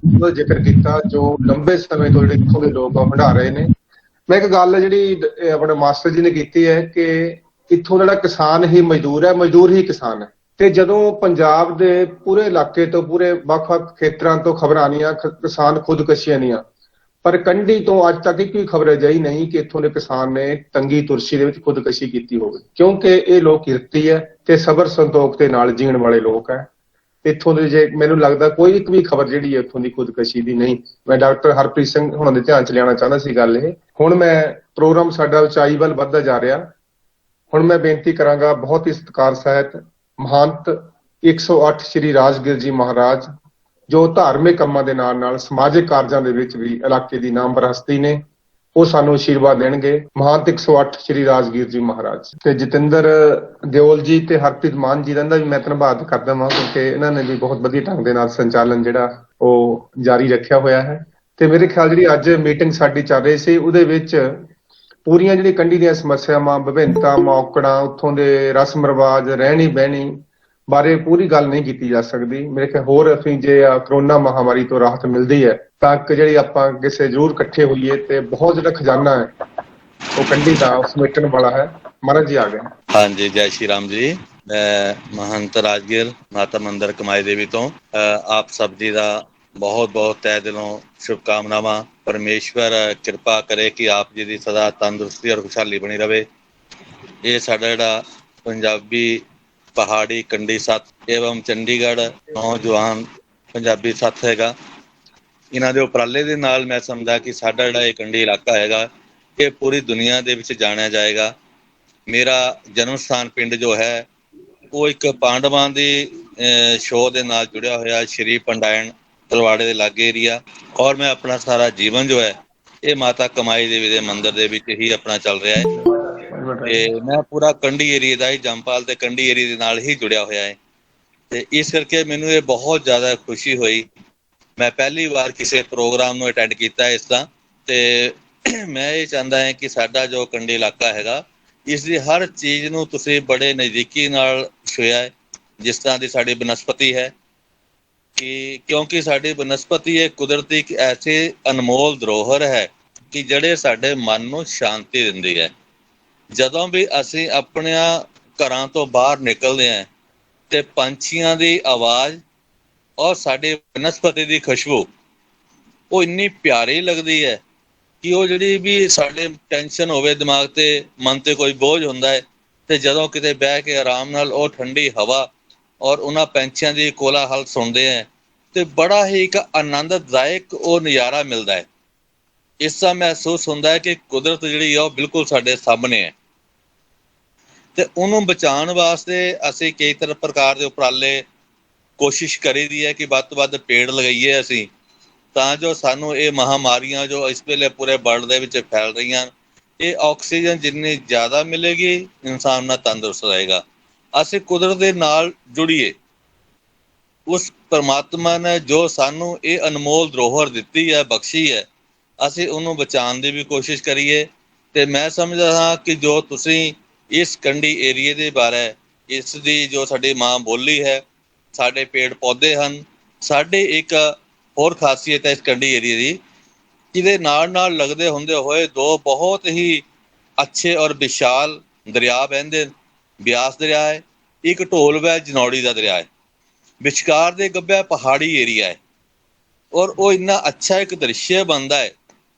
ਉਹਦਾ ਜ਼ਿਕਰ ਕੀਤਾ, ਜੋ ਲੰਬੇ ਸਮੇਂ ਤੋਂ ਜਿਹੜੇ ਇੱਥੋਂ ਦੇ ਲੋਕ ਆ ਹੰਢਾ ਰਹੇ ਨੇ। ਮੈਂ ਇੱਕ ਗੱਲ ਜਿਹੜੀ ਆਪਣੇ ਮਾਸਟਰ ਜੀ ਨੇ ਕੀਤੀ ਹੈ ਕਿ ਇੱਥੋਂ ਜਿਹੜਾ ਕਿਸਾਨ ਹੀ ਮਜ਼ਦੂਰ ਹੈ, ਮਜ਼ਦੂਰ ਹੀ ਕਿਸਾਨ ਹੈ। ਤੇ ਜਦੋਂ ਪੰਜਾਬ ਦੇ ਪੂਰੇ ਇਲਾਕੇ ਤੋਂ, ਪੂਰੇ ਵੱਖ-ਵੱਖ ਖੇਤਰਾਂ ਤੋਂ ਖਬਰਾਂ ਆਉਣੀਆਂ ਕਿਸਾਨ ਖੁਦਕਸ਼ੀਆਂ ਦੀਆਂ, ਪਰ ਕੰਢੀ ਤੋਂ ਅੱਜ ਤੱਕ ਕੋਈ ਖਬਰ ਅਜਿਹੀ ਨਹੀਂ ਕਿ ਇੱਥੋਂ ਦੇ ਕਿਸਾਨ ਨੇ ਤੰਗੀ ਤੁਰਸ਼ੀ ਦੇ ਵਿੱਚ ਖੁਦਕਸ਼ੀ ਕੀਤੀ ਹੋਵੇ, ਕਿਉਂਕਿ ਇਹ ਲੋਕ ਕਿਰਤੀ ਹੈ ਤੇ ਸਬਰ ਸੰਤੋਖ ਦੇ ਨਾਲ ਜੀਣ ਵਾਲੇ ਲੋਕ ਹੈ। ਇੱਥੋਂ ਦੇ ਜੇ ਮੈਨੂੰ ਲੱਗਦਾ ਕੋਈ ਇੱਕ ਵੀ ਖਬਰ ਜਿਹੜੀ ਹੈ ਇੱਥੋਂ ਦੀ ਖੁਦਕਸ਼ੀ ਦੀ ਨਹੀਂ। ਮੈਂ ਡਾਕਟਰ ਹਰਪ੍ਰੀਤ ਸਿੰਘ ਹੁਣਾਂ ਦੇ ਧਿਆਨ ਚ ਲਿਆਉਣਾ ਚਾਹੁੰਦਾ ਸੀ ਗੱਲ ਇਹ। ਹੁਣ ਮੈਂ ਪ੍ਰੋਗਰਾਮ ਸਾਡਾ ਉਚਾਈ ਵੱਲ ਵੱਧਦਾ ਜਾ ਰਿਹਾ। ਹੁਣ ਮੈਂ ਬੇਨਤੀ ਕਰਾਂਗਾ ਬਹੁਤ ਹੀ ਸਤਿਕਾਰ ਸਹਿਤ ਮਹੰਤ 108 ਸ਼੍ਰੀ ਰਾਜਗੀਰ ਜੀ ਮਹਾਰਾਜ, ਜੋ ਧਾਰਮਿਕ ਕੰਮਾਂ ਦੇ ਨਾਲ ਨਾਲ ਸਮਾਜਿਕ ਕਾਰਜਾਂ ਦੇ ਵਿੱਚ ਵੀ ਇਲਾਕੇ ਦੀ ਨਾਮਵਰ ਹਸਤੀ ਨੇ, ਉਹ ਸਾਨੂੰ ਆਸ਼ੀਰਵਾਦ ਦੇਣਗੇ। ਮਹੰਤ 108 ਸ਼੍ਰੀ ਰਾਜਗੀਰ ਜੀ ਮਹਾਰਾਜ ਤੇ ਜਤਿੰਦਰ ਦਿਓਲ ਜੀ ਤੇ ਹਰਪ੍ਰੀਤ ਮਾਨ ਜੀ ਦਾ ਵੀ ਮੈਂ ਧੰਨਵਾਦ ਕਰਦਾ ਹਾਂ, ਕਿਉਂਕਿ ਇਹਨਾਂ ਨੇ ਵੀ ਬਹੁਤ ਵਧੀਆ ਢੰਗ ਦੇ ਨਾਲ ਸੰਚਾਲਨ ਜਿਹੜਾ ਉਹ ਜਾਰੀ ਰੱਖਿਆ ਹੋਇਆ ਹੈ। ਤੇ ਮੇਰੇ ਖਿਆਲ ਜਿਹੜੀ ਅੱਜ ਮੀਟਿੰਗ ਸਾਡੀ ਚੱਲ ਰਹੀ ਸੀ ਉਹਦੇ ਵਿੱਚ ਪੂਰੀਆਂ ਜਿਹੜੀ ਕੰਢੀ ਦੀਆਂ ਸਮੱਸਿਆਵਾਂ, ਵਿਭਿੰਨਤਾ, ਮੌਕੜਾਂ, ਉੱਥੋਂ ਦੇ ਰਸਮ ਰਿਵਾਜ, ਰਹਿਣੀ ਬਹਿਣੀ ਬਾਰੇ ਪੂਰੀ ਗੱਲ ਨਹੀਂ ਕੀਤੀ ਜਾ ਸਕਦੀ। ਮੇਰੇ ਖਿਆਲ ਹੋਰ ਅਸੀਂ ਜੇ ਕਰੋਨਾ ਮਹਾਮਾਰੀ ਤੋਂ ਰਾਹਤ ਮਿਲਦੀ ਹੈ ਤਾਂ ਜਿਹੜੀ ਆਪਾਂ ਕਿਸੇ ਜ਼ਰੂਰ ਇਕੱਠੇ ਹੋਈਏ ਤੇ ਬਹੁਤ ਜਿਹੜਾ ਖਜ਼ਾਨਾ ਹੈ ਉਹ ਕੰਢੀ ਦਾ ਸਮੇਟਣ ਵਾਲਾ ਹੈ। ਮਹਾਰਾਜ ਜੀ ਆ ਗਏ। ਹਾਂਜੀ, ਜੈ ਸ਼੍ਰੀ ਰਾਮ ਜੀ। ਮੈਂ ਮਹੰਤ ਰਾਜਗੀਰ ਮਾਤਾ ਮੰਦਰ ਕਮਾਈ ਦੇਵੀ ਤੋਂ ਆਪ ਸਭ ਜੀ ਦਾ ਬਹੁਤ ਬਹੁਤ ਤਹਿ ਦਿਲੋਂ ਸ਼ੁਭਕਾਮਨਾਵਾਂ। ਪਰਮੇਸ਼ਵਰ ਕਿਰਪਾ ਕਰੇ ਕਿ ਆਪ ਜੀ ਦੀ ਸਦਾ ਤੰਦਰੁਸਤੀ ਔਰ ਖੁਸ਼ਹਾਲੀ ਬਣੀ ਰਵੇ। ਇਹ ਸਾਡਾ ਜਿਹੜਾ ਪੰਜਾਬੀ ਪਹਾੜੀ ਕੰਢੀ ਸੱਥ ਏਵਮ ਚੰਡੀਗੜ੍ਹ ਨੌਜਵਾਨ ਪੰਜਾਬੀ ਸੱਥ ਹੈਗਾ, ਇਹਨਾਂ ਦੇ ਉਪਰਾਲੇ ਦੇ ਨਾਲ ਮੈਂ ਸਮਝਦਾ ਕਿ ਸਾਡਾ ਜਿਹੜਾ ਇਹ ਕੰਢੀ ਇਲਾਕਾ ਹੈਗਾ ਇਹ ਪੂਰੀ ਦੁਨੀਆ ਦੇ ਵਿੱਚ ਜਾਣਿਆ ਜਾਏਗਾ। ਮੇਰਾ ਜਨਮ ਸਥਾਨ ਪਿੰਡ ਜੋ ਹੈ ਉਹ ਇੱਕ ਪਾਂਡਵਾਂ ਦੀ ਸ਼ੋਅ ਦੇ ਨਾਲ ਜੁੜਿਆ ਹੋਇਆ ਸ਼੍ਰੀ ਪੰਡਾਇਣ ਤਲਵਾੜੇ ਦੇ ਲਾਗੇ ਏਰੀਆ, ਔਰ ਮੈਂ ਆਪਣਾ ਸਾਰਾ ਜੀਵਨ ਜੋ ਹੈ ਇਹ ਮਾਤਾ ਕਮਾਈ ਦੇਵੀ ਦੇ ਮੰਦਿਰ ਦੇ ਵਿੱਚ ਹੀ ਆਪਣਾ ਚੱਲ ਰਿਹਾ ਹੈ। ਤੇ ਮੈਂ ਪੂਰਾ ਕੰਢੀ ਏਰੀਏ ਦਾ ਹੀ ਜੰਪਾਲ ਤੇ ਕੰਢੀ ਏਰੀਏ ਦੇ ਨਾਲ ਹੀ ਜੁੜਿਆ ਹੋਇਆ ਹੈ ਤੇ ਇਸ ਕਰਕੇ ਮੈਨੂੰ ਇਹ ਬਹੁਤ ਜ਼ਿਆਦਾ ਖੁਸ਼ੀ ਹੋਈ। ਮੈਂ ਪਹਿਲੀ ਵਾਰ ਕਿਸੇ ਪ੍ਰੋਗਰਾਮ ਨੂੰ ਅਟੈਂਡ ਕੀਤਾ ਇਸ ਦਾ, ਤੇ ਮੈਂ ਇਹ ਚਾਹੁੰਦਾ ਹਾਂ ਕਿ ਸਾਡਾ ਜੋ ਕੰਢੀ ਇਲਾਕਾ ਹੈਗਾ ਇਸ ਦੀ ਹਰ ਚੀਜ਼ ਨੂੰ ਤੁਸੀਂ ਬੜੇ ਨਜ਼ਦੀਕੀ ਨਾਲ ਛੂਹਿਆ ਹੈ। ਜਿਸ ਤਰ੍ਹਾਂ ਦੀ ਸਾਡੀ ਬਨਸਪਤੀ ਹੈ ਕਿ ਕਿਉਂਕਿ ਸਾਡੀ ਬਨਸਪਤੀ ਇਹ ਕੁਦਰਤੀ ਇੱਕ ਐਸੇ ਅਨਮੋਲ ਧਰੋਹਰ ਹੈ ਕਿ ਜਿਹੜੇ ਸਾਡੇ ਮਨ ਨੂੰ ਸ਼ਾਂਤੀ ਦਿੰਦੀ ਹੈ। ਜਦੋਂ ਵੀ ਅਸੀਂ ਆਪਣਿਆਂ ਘਰਾਂ ਤੋਂ ਬਾਹਰ ਨਿਕਲਦੇ ਹਾਂ ਤੇ ਪੰਛੀਆਂ ਦੀ ਆਵਾਜ਼ ਔਰ ਸਾਡੀ ਬਨਸਪਤੀ ਦੀ ਖੁਸ਼ਬੂ ਉਹ ਇੰਨੀ ਪਿਆਰੀ ਲੱਗਦੀ ਹੈ ਕਿ ਉਹ ਜਿਹੜੀ ਵੀ ਸਾਡੇ ਟੈਨਸ਼ਨ ਹੋਵੇ ਦਿਮਾਗ ਤੇ, ਮਨ ਤੇ ਕੋਈ ਬੋਝ ਹੁੰਦਾ ਹੈ, ਤੇ ਜਦੋਂ ਕਿਤੇ ਬਹਿ ਕੇ ਆਰਾਮ ਨਾਲ ਉਹ ਠੰਡੀ ਹਵਾ ਔਰ ਉਹਨਾਂ ਪੰਛੀਆਂ ਦੀ ਕੋਲਾਹਲ ਸੁਣਦੇ ਹੈ ਤੇ ਬੜਾ ਹੀ ਇੱਕ ਆਨੰਦਦਾਇਕ ਉਹ ਨਜ਼ਾਰਾ ਮਿਲਦਾ ਹੈ। ਇਸ ਤਰ੍ਹਾਂ ਮਹਿਸੂਸ ਹੁੰਦਾ ਹੈ ਕਿ ਕੁਦਰਤ ਜਿਹੜੀ ਆ ਉਹ ਬਿਲਕੁਲ ਸਾਡੇ ਸਾਹਮਣੇ ਹੈ ਤੇ ਉਹਨੂੰ ਬਚਾਉਣ ਵਾਸਤੇ ਅਸੀਂ ਕਈ ਤਰ੍ਹਾਂ ਪ੍ਰਕਾਰ ਦੇ ਉਪਰਾਲੇ ਕੋਸ਼ਿਸ਼ ਕਰੀਦੀ ਹੈ ਕਿ ਵੱਧ ਤੋਂ ਵੱਧ ਪੇੜ ਲਗਾਈਏ ਅਸੀਂ, ਤਾਂ ਜੋ ਸਾਨੂੰ ਇਹ ਮਹਾਮਾਰੀਆਂ ਜੋ ਇਸ ਵੇਲੇ ਪੂਰੇ ਵਰਲਡ ਦੇ ਵਿੱਚ ਫੈਲ ਰਹੀਆਂ, ਇਹ ਆਕਸੀਜਨ ਜਿੰਨੀ ਜ਼ਿਆਦਾ ਮਿਲੇਗੀ ਇਨਸਾਨ ਨਾਲ ਤੰਦਰੁਸਤ ਰਹੇਗਾ। ਅਸੀਂ ਕੁਦਰਤ ਦੇ ਨਾਲ ਜੁੜੀਏ, ਉਸ ਪਰਮਾਤਮਾ ਨੇ ਜੋ ਸਾਨੂੰ ਇਹ ਅਨਮੋਲ ਧਰੋਹਰ ਦਿੱਤੀ ਹੈ, ਬਖਸ਼ੀ ਹੈ, ਅਸੀਂ ਉਹਨੂੰ ਬਚਾਉਣ ਦੀ ਵੀ ਕੋਸ਼ਿਸ਼ ਕਰੀਏ। ਤੇ ਮੈਂ ਸਮਝਦਾ ਹਾਂ ਕਿ ਜੋ ਤੁਸੀਂ ਇਸ ਕੰਢੀ ਏਰੀਏ ਦੇ ਬਾਰੇ, ਇਸ ਦੀ ਜੋ ਸਾਡੀ ਮਾਂ ਬੋਲੀ ਹੈ, ਸਾਡੇ ਪੇੜ ਪੌਦੇ ਹਨ, ਸਾਡੇ ਇੱਕ ਹੋਰ ਖਾਸੀਅਤ ਹੈ ਇਸ ਕੰਢੀ ਏਰੀਏ ਦੀ, ਜਿਹਦੇ ਨਾਲ ਨਾਲ ਲੱਗਦੇ ਹੁੰਦੇ ਹੋਏ ਦੋ ਬਹੁਤ ਹੀ ਅੱਛੇ ਔਰ ਵਿਸ਼ਾਲ ਦਰਿਆ ਵਹਿੰਦੇ। ਬਿਆਸ ਦਰਿਆ ਹੈ, ਇੱਕ ਢੋਲਵੈ ਜਨੌੜੀ ਦਾ ਦਰਿਆ ਹੈ, ਵਿਚਕਾਰ ਦੇ ਗੱਭਿਆ ਪਹਾੜੀ ਏਰੀਆ ਹੈ ਔਰ ਉਹ ਇੰਨਾ ਅੱਛਾ ਇੱਕ ਦ੍ਰਿਸ਼ ਬਣਦਾ ਹੈ।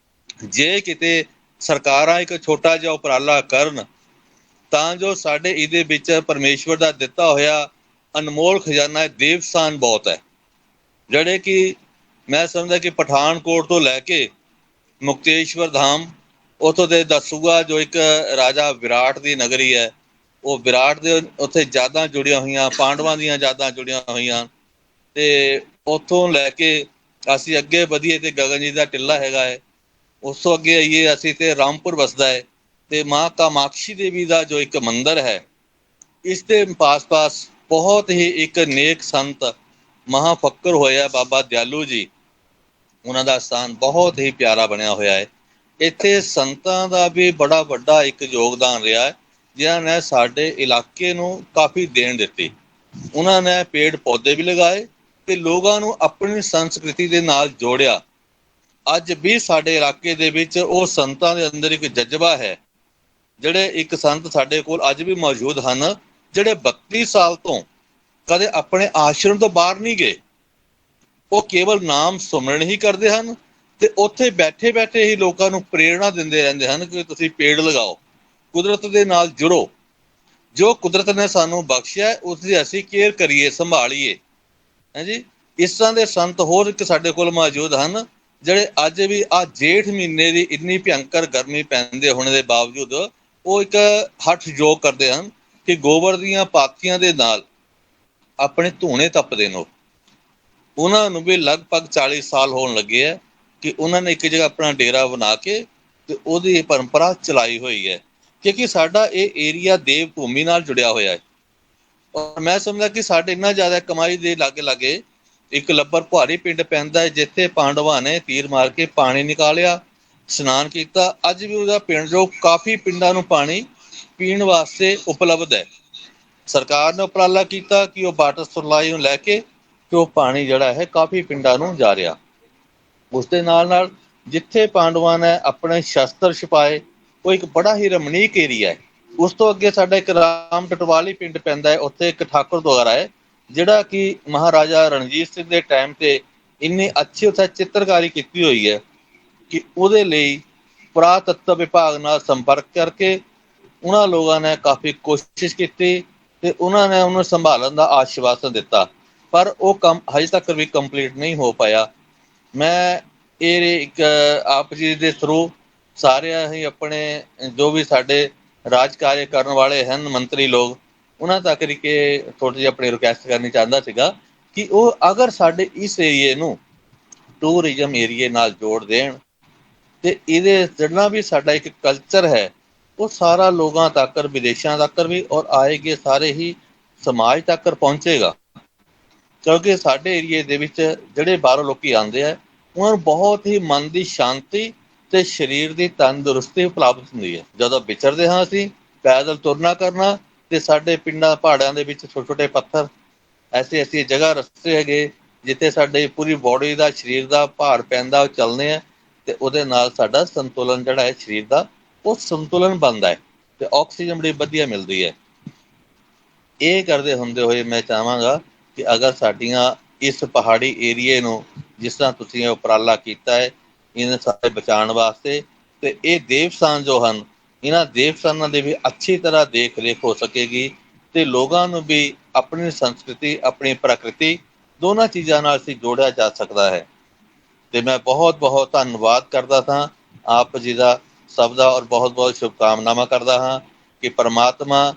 ਜੇ ਕਿਤੇ ਸਰਕਾਰਾਂ ਇੱਕ ਛੋਟਾ ਜਿਹਾ ਉਪਰਾਲਾ ਕਰਨ ਤਾਂ ਜੋ ਸਾਡੇ ਇਹਦੇ ਵਿੱਚ ਪਰਮੇਸ਼ਵਰ ਦਾ ਦਿੱਤਾ ਹੋਇਆ ਅਨਮੋਲ ਖਜ਼ਾਨਾ ਹੈ, ਦੇਵ ਸਥਾਨ ਬਹੁਤ ਹੈ, ਜਿਹੜੇ ਕਿ ਮੈਂ ਸਮਝਦਾ ਕਿ ਪਠਾਨਕੋਟ ਤੋਂ ਲੈ ਕੇ ਮੁਕਤੇਸ਼ਵਰ ਧਾਮ, ਉੱਥੋਂ ਦੇ ਦਸੂਆ ਜੋ ਇੱਕ ਰਾਜਾ ਵਿਰਾਟ ਦੀ ਨਗਰੀ ਹੈ, ਉਹ ਵਿਰਾਟ ਦੇ ਉੱਥੇ ਯਾਦਾਂ ਜੁੜੀਆਂ ਹੋਈਆਂ, ਪਾਂਡਵਾਂ ਦੀਆਂ ਯਾਦਾਂ ਜੁੜੀਆਂ ਹੋਈਆਂ, ਤੇ ਉੱਥੋਂ ਲੈ ਕੇ ਅਸੀਂ ਅੱਗੇ ਵਧੀਏ ਤੇ ਗਗਨਜੀਤ ਦਾ ਟਿੱਲਾ ਹੈਗਾ ਹੈ, ਉਸ ਤੋਂ ਅੱਗੇ ਆਈਏ ਅਸੀਂ ਤੇ ਰਾਮਪੁਰ ਵਸਦਾ ਹੈ, ਤੇ ਮਾਂ ਕਾਮਾਕਸ਼ੀ ਦੇਵੀ ਦਾ ਜੋ ਇੱਕ ਮੰਦਿਰ ਹੈ, ਇਸ ਦੇ ਪਾਸ ਬਹੁਤ ਹੀ ਇੱਕ ਨੇਕ ਸੰਤ ਮਹਾਫੱਕਰ ਹੋਇਆ ਬਾਬਾ ਦਿਆਲੂ ਜੀ, ਉਹਨਾਂ ਦਾ ਸਥਾਨ ਬਹੁਤ ਹੀ ਪਿਆਰਾ ਬਣਿਆ ਹੋਇਆ ਹੈ। ਇੱਥੇ ਸੰਤਾਂ ਦਾ ਵੀ ਬੜਾ ਵੱਡਾ ਇੱਕ ਯੋਗਦਾਨ ਰਿਹਾ ਹੈ, ਜਿਨ੍ਹਾਂ ਨੇ ਸਾਡੇ ਇਲਾਕੇ ਨੂੰ ਕਾਫੀ ਦੇਣ ਦਿੱਤੀ। ਉਹਨਾਂ ਨੇ ਪੇੜ ਪੌਦੇ ਵੀ ਲਗਾਏ ਤੇ ਲੋਕਾਂ ਨੂੰ ਆਪਣੀ ਸੰਸਕ੍ਰਿਤੀ ਦੇ ਨਾਲ ਜੋੜਿਆ। ਅੱਜ ਵੀ ਸਾਡੇ ਇਲਾਕੇ ਦੇ ਵਿੱਚ ਉਹ ਸੰਤਾਂ ਦੇ ਅੰਦਰ ਇੱਕ ਜਜ਼ਬਾ ਹੈ। ਜਿਹੜੇ ਇੱਕ ਸੰਤ ਸਾਡੇ ਕੋਲ ਅੱਜ ਵੀ ਮੌਜੂਦ ਹਨ, ਜਿਹੜੇ 32 ਸਾਲ ਤੋਂ ਕਦੇ ਆਪਣੇ ਆਸ਼ਰਮ ਤੋਂ ਬਾਹਰ ਨਹੀਂ ਗਏ, ਉਹ ਕੇਵਲ ਨਾਮ ਸੁਮਰਨ ਹੀ ਕਰਦੇ ਹਨ ਤੇ ਉੱਥੇ ਬੈਠੇ ਬੈਠੇ ਹੀ ਲੋਕਾਂ ਨੂੰ ਪ੍ਰੇਰਣਾ ਦਿੰਦੇ ਰਹਿੰਦੇ ਹਨ ਕਿ ਤੁਸੀਂ ਪੇੜ ਲਗਾਓ, ਕੁਦਰਤ ਦੇ ਨਾਲ ਜੁੜੋ, ਜੋ ਕੁਦਰਤ ਨੇ ਸਾਨੂੰ ਬਖਸ਼ਿਆ ਉਸ ਦੀ ਅਸੀਂ ਕੇਅਰ ਕਰੀਏ, ਸੰਭਾਲੀਏ। ਹਾਂਜੀ, ਇਸ ਤਰ੍ਹਾਂ ਦੇ ਸੰਤ ਹੋਰ ਇੱਕ ਸਾਡੇ ਕੋਲ ਮੌਜੂਦ ਹਨ, ਜਿਹੜੇ ਅੱਜ ਵੀ ਆਹ ਜੇਠ ਮਹੀਨੇ ਦੀ ਇੰਨੀ ਭਿਅੰਕਰ ਗਰਮੀ ਪੈਂਦੇ ਹੋਣ ਦੇ ਬਾਵਜੂਦ ਉਹ ਇੱਕ ਹਠ ਯੋਗ ਕਰਦੇ ਹਨ ਕਿ ਗੋਬਰ ਦੀਆਂ ਪਾਥੀਆਂ ਦੇ ਨਾਲ ਆਪਣੇ ਧੂਣੇ ਤੱਪਦੇ ਨੇ। ਉਹਨਾਂ ਨੂੰ ਵੀ ਲਗਭਗ 40 ਸਾਲ ਹੋਣ ਲੱਗੇ ਹੈ ਕਿ ਉਹਨਾਂ ਨੇ ਇੱਕ ਜਗ੍ਹਾ ਆਪਣਾ ਡੇਰਾ ਬਣਾ ਕੇ ਤੇ ਉਹਦੀ ਪਰੰਪਰਾ ਚਲਾਈ ਹੋਈ ਹੈ, ਕਿਉਂਕਿ ਸਾਡਾ ਇਹ ਏਰੀਆ ਦੇਵ ਭੂਮੀ ਨਾਲ ਜੁੜਿਆ ਹੋਇਆ ਹੈ। ਔਰ ਮੈਂ ਸਮਝਦਾ ਕਿ ਸਾਡੇ ਇੰਨਾ ਜ਼ਿਆਦਾ ਕਮਾਈ ਦੇ ਲਾਗੇ ਇੱਕ ਲੱਭਰ ਭਾਰੀ ਪਿੰਡ ਪੈਂਦਾ ਹੈ, ਜਿੱਥੇ ਪਾਂਡਵਾਂ ਨੇ ਤੀਰ ਮਾਰ ਕੇ ਪਾਣੀ ਨਿਕਾਲਿਆ, ਇਸ਼ਨਾਨ ਕੀਤਾ। ਅੱਜ ਵੀ ਉਹਦਾ ਪਿੰਡ ਜੋ ਕਾਫੀ ਪਿੰਡਾਂ ਨੂੰ ਪਾਣੀ ਪੀਣ ਵਾਸਤੇ ਉਪਲਬਧ ਹੈ। ਸਰਕਾਰ ਨੇ ਉਪਰਾਲਾ ਕੀਤਾ ਕਿ ਉਹ ਵਾਟਰ ਸਪਲਾਈ ਨੂੰ ਲੈ ਕੇ ਤੇ ਉਹ ਪਾਣੀ ਜਿਹੜਾ ਹੈ ਕਾਫੀ ਪਿੰਡਾਂ ਨੂੰ ਜਾ ਰਿਹਾ। ਉਸ ਦੇ ਨਾਲ ਜਿੱਥੇ ਪਾਂਡਵਾਂ ਨੇ ਆਪਣੇ ਸ਼ਸਤਰ ਛੁਪਾਏ, ਉਹ ਇੱਕ ਬੜਾ ਹੀ ਰਮਣੀਕ ਏਰੀਆ ਹੈ। ਉਸ ਤੋਂ ਅੱਗੇ ਸਾਡਾ ਇੱਕ ਰਾਮ ਟਟਵਾਲੀ ਪਿੰਡ ਪੈਂਦਾ ਹੈ, ਉੱਥੇ ਇੱਕ ਠਾਕੁਰ ਦੁਆਰਾ ਹੈ, ਜਿਹੜਾ ਕਿ ਮਹਾਰਾਜਾ ਰਣਜੀਤ ਸਿੰਘ ਦੇ ਟਾਈਮ ਤੇ ਇੰਨੀ ਅੱਛੀ ਉੱਥੇ ਚਿੱਤਰਕਾਰੀ ਕੀਤੀ ਹੋਈ ਹੈ ਕਿ ਉਹਦੇ ਲਈ ਪੁਰਾਤੱਤਵ ਵਿਭਾਗ ਨਾਲ ਸੰਪਰਕ ਕਰਕੇ ਉਹਨਾਂ ਲੋਕਾਂ ਨੇ ਕਾਫੀ ਕੋਸ਼ਿਸ਼ ਕੀਤੀ ਤੇ ਉਹਨਾਂ ਨੇ ਉਹਨੂੰ ਸੰਭਾਲਣ ਦਾ ਆਸ਼ਵਾਸਨ ਦਿੱਤਾ, ਪਰ ਉਹ ਕੰਮ ਹਜੇ ਤੱਕ ਵੀ ਕੰਪਲੀਟ ਨਹੀਂ ਹੋ ਪਾਇਆ। ਮੈਂ ਇਹ ਇੱਕ ਆਪ ਜੀ ਦੇ ਥਰੂ ਸਾਰਿਆਂ ਹੀ ਆਪਣੇ ਜੋ ਵੀ ਸਾਡੇ ਰਾਜ ਕਾਰਜ ਕਰਨ ਵਾਲੇ ਹਨ ਮੰਤਰੀ ਲੋਕ, ਉਹਨਾਂ ਤੱਕ ਕਿ ਥੋੜ੍ਹੀ ਜਿਹੀ ਆਪਣੀ ਰਿਕੁਐਸਟ ਕਰਨੀ ਚਾਹੁੰਦਾ ਸੀਗਾ ਕਿ ਉਹ ਅਗਰ ਸਾਡੇ ਇਸ ਏਰੀਏ ਨੂੰ ਟੂਰਿਜ਼ਮ ਏਰੀਏ ਨਾਲ ਜੋੜ ਦੇਣ ਤੇ ਇਹਦੇ ਜਿਹੜਾ ਵੀ ਸਾਡਾ ਇੱਕ ਕਲਚਰ ਹੈ ਉਹ ਸਾਰਾ ਲੋਕਾਂ ਤੱਕ, ਵਿਦੇਸ਼ਾਂ ਤੱਕ ਵੀ ਔਰ ਆਏਗੇ ਸਾਰੇ ਹੀ ਸਮਾਜ ਤੱਕ ਪਹੁੰਚੇਗਾ। ਕਿਉਂਕਿ ਸਾਡੇ ਏਰੀਏ ਦੇ ਵਿੱਚ ਜਿਹੜੇ ਬਾਹਰੋਂ ਲੋਕੀ ਆਉਂਦੇ ਆ, ਉਹਨਾਂ ਨੂੰ ਬਹੁਤ ਹੀ ਮਨ ਦੀ ਸ਼ਾਂਤੀ ਤੇ ਸਰੀਰ ਦੀ ਤੰਦਰੁਸਤੀ ਉਪਲਬਧ ਹੁੰਦੀ ਹੈ। ਜਦੋਂ ਵਿਚਰਦੇ ਹਾਂ ਅਸੀਂ ਪੈਦਲ ਤੁਰਨਾ ਕਰਨਾ, ਤੇ ਸਾਡੇ ਪਿੰਡਾਂ ਪਹਾੜਾਂ ਦੇ ਵਿੱਚ ਛੋਟੇ ਛੋਟੇ ਪੱਥਰ, ਐਸੀ ਜਗ੍ਹਾ ਰਸਤੇ ਹੈਗੇ ਜਿੱਥੇ ਸਾਡੇ ਪੂਰੀ ਬੋਡੀ ਦਾ ਸਰੀਰ ਦਾ ਭਾਰ ਪੈਂਦਾ, ਉਹ ਚੱਲਦੇ ਆ ਤੇ ਉਹਦੇ ਨਾਲ ਸਾਡਾ ਸੰਤੁਲਨ ਜਿਹੜਾ ਹੈ ਸਰੀਰ ਦਾ ਉਹ ਸੰਤੁਲਨ ਬਣਦਾ ਹੈ ਤੇ ਆਕਸੀਜਨ ਬੜੀ ਵਧੀਆ ਮਿਲਦੀ ਹੈ। ਇਹ ਕਰਦੇ ਹੁੰਦੇ ਹੋਏ ਮੈਂ ਚਾਹਾਂਗਾ ਕਿ ਅਗਰ ਸਾਡੀਆਂ ਇਸ ਪਹਾੜੀ ਏਰੀਏ ਨੂੰ ਜਿਸ ਤਰ੍ਹਾਂ ਤੁਸੀਂ ਇਹ ਉਪਰਾਲਾ ਕੀਤਾ ਹੈ ਇਹਨਾਂ ਸਾਰੇ ਬਚਾਉਣ ਵਾਸਤੇ, ਤੇ ਇਹ ਦੇਵ ਸਥਾਨ ਜੋ ਹਨ, ਇਹਨਾਂ ਦੇਵ ਸਥਾਨਾਂ ਦੇ ਵੀ ਅੱਛੀ ਤਰ੍ਹਾਂ ਦੇਖ ਰੇਖ ਹੋ ਸਕੇਗੀ ਤੇ ਲੋਕਾਂ ਨੂੰ ਵੀ ਆਪਣੀ ਸੰਸਕ੍ਰਿਤੀ, ਆਪਣੀ ਪ੍ਰਕਿਰਤੀ ਦੋਨਾਂ ਚੀਜ਼ਾਂ ਨਾਲ ਅਸੀਂ ਜੋੜਿਆ ਜਾ ਸਕਦਾ ਹੈ। ਤੇ ਮੈਂ ਬਹੁਤ ਬਹੁਤ ਧੰਨਵਾਦ ਕਰਦਾ ਹਾਂ ਆਪ ਜੀ ਦਾ ਸਭ ਦਾ, ਔਰ ਬਹੁਤ ਬਹੁਤ ਸ਼ੁਭਕਾਮਨਾਵਾਂ ਕਰਦਾ ਹਾਂ ਕਿ ਪਰਮਾਤਮਾ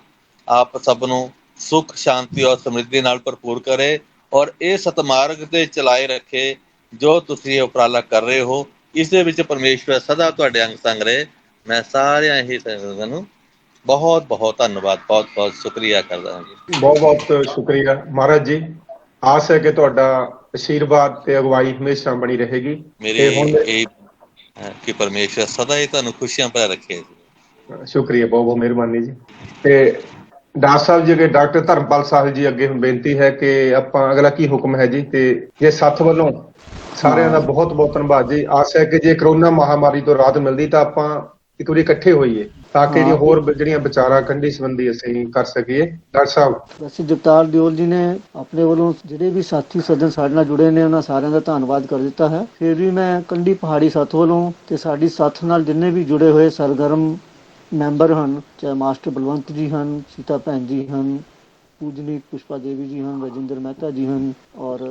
ਆਪ ਸਭ ਨੂੰ ਸੁੱਖ ਸ਼ਾਂਤੀ ਔਰ ਸਮਰਿੱਧੀ ਨਾਲ ਭਰਪੂਰ ਕਰੇ ਔਰ ਇਹ ਸਤਮਾਰਗ ਤੇ ਚਲਾਏ ਰੱਖੇ ਜੋ ਤੁਸੀਂ ਇਹ ਉਪਰਾਲਾ ਕਰ ਰਹੇ ਹੋ। ਇਸ ਦੇ ਵਿੱਚ ਪਰਮੇਸ਼ਵਰ ਸਦਾ ਤੁਹਾਡੇ ਅੰਗ ਸੰਗ ਰਹੇ। ਮੈਂ ਸਾਰਿਆਂ ਹੀ ਸੰਗਤਾਂ ਨੂੰ ਬਹੁਤ ਬਹੁਤ ਧੰਨਵਾਦ, ਬਹੁਤ ਬਹੁਤ ਸ਼ੁਕਰੀਆ ਕਰਦਾ ਹਾਂ ਜੀ। ਬਹੁਤ ਬਹੁਤ ਸ਼ੁਕਰੀਆ ਮਹਾਰਾਜ ਜੀ। ਆਸ ਹੈ ਕਿ ਤੁਹਾਡਾ ਆਸ਼ੀਰਵਾਦ ਤੇ ਅਗਵਾਈ ਹਮੇਸ਼ਾ ਬਣੀ ਰਹੇਗੀ। ਮੇਰੀ ਇਹ ਕਿ ਪਰਮੇਸ਼ਵਰ ਸਦਾ ਹੀ ਤੁਹਾਨੂੰ ਖੁਸ਼ੀਆਂ ਭਰਿਆ ਰੱਖੇ। ਸ਼ੁਕਰੀਆ, ਬਹੁਤ ਬਹੁਤ ਮਿਹਰਬਾਨੀ ਜੀ। ਤੇ ਡਾਕਟਰ ਸਾਹਿਬ ਜੀ ਅੱਗੇ, ਡਾਕਟਰ ਧਰਮਪਾਲ ਸਾਹਿਬ ਜੀ ਅੱਗੇ ਹੁਣ ਬੇਨਤੀ ਹੈ ਕਿ ਆਪਾਂ ਅਗਲਾ ਕੀ ਹੁਕਮ ਹੈ ਜੀ। ਤੇ ਜੇ ਸੱਥ ਵੱਲੋਂ ਸਾਰਿਆਂ ਦਾ ਬਹੁਤ ਬਹੁਤ ਧੰਨਵਾਦ ਜੀ। ਆਸ ਹੈ ਕਿ ਜੇ ਕਰੋਨਾ ਮਹਾਮਾਰੀ ਤੋਂ ਰਾਹਤ ਮਿਲਦੀ ਤਾਂ ਆਪਾਂ ਇੱਕ ਵਾਰੀ ਇਕੱਠੇ ਹੋਈਏ ਤਾਂ ਕਿ ਹੋਰ ਜਿਹੜੀਆਂ ਵਿਚਾਰਾਂ ਕੰਢੀ ਸੰਬੰਧੀ ਅਸੀਂ ਕਰ ਸਕੀਏ। ਡਾਕਟਰ ਸਾਹਿਬ, ਵੈਸੇ ਜਗਤਾਰ ਦਿਓਲ ਜੀ ਨੇ ਆਪਣੇ ਵੱਲੋਂ ਜਿਹੜੇ ਵੀ ਸਾਥੀ ਸੱਜਣ ਸਾਡੇ ਨਾਲ ਜੁੜੇ ਨੇ ਉਹਨਾਂ ਸਾਰਿਆਂ ਦਾ ਧੰਨਵਾਦ ਕਰ ਦਿੱਤਾ ਹੈ। ਫਿਰ ਵੀ ਮੈਂ ਕੰਢੀ ਪਹਾੜੀ ਸੱਥ ਵੱਲੋਂ ਤੇ ਸਾਡੀ ਸੱਥ ਨਾਲ ਜਿੰਨੇ ਵੀ ਜੁੜੇ ਹੋਏ ਸਰਗਰਮ ਮੈਂਬਰ ਹਨ, ਚਾਹੇ ਮਾਸਟਰ ਬਲਵੰਤ ਜੀ ਹਨ, ਸੀਤਾ ਭੈਣ ਜੀ ਹਨ, ਪੂਜਨੀਕ ਪੁਸ਼ਪਾ ਦੇਵੀ ਜੀ ਹਨ, ਰਜਿੰਦਰ ਮਹਿਤਾ ਜੀ ਹਨ, ਔਰ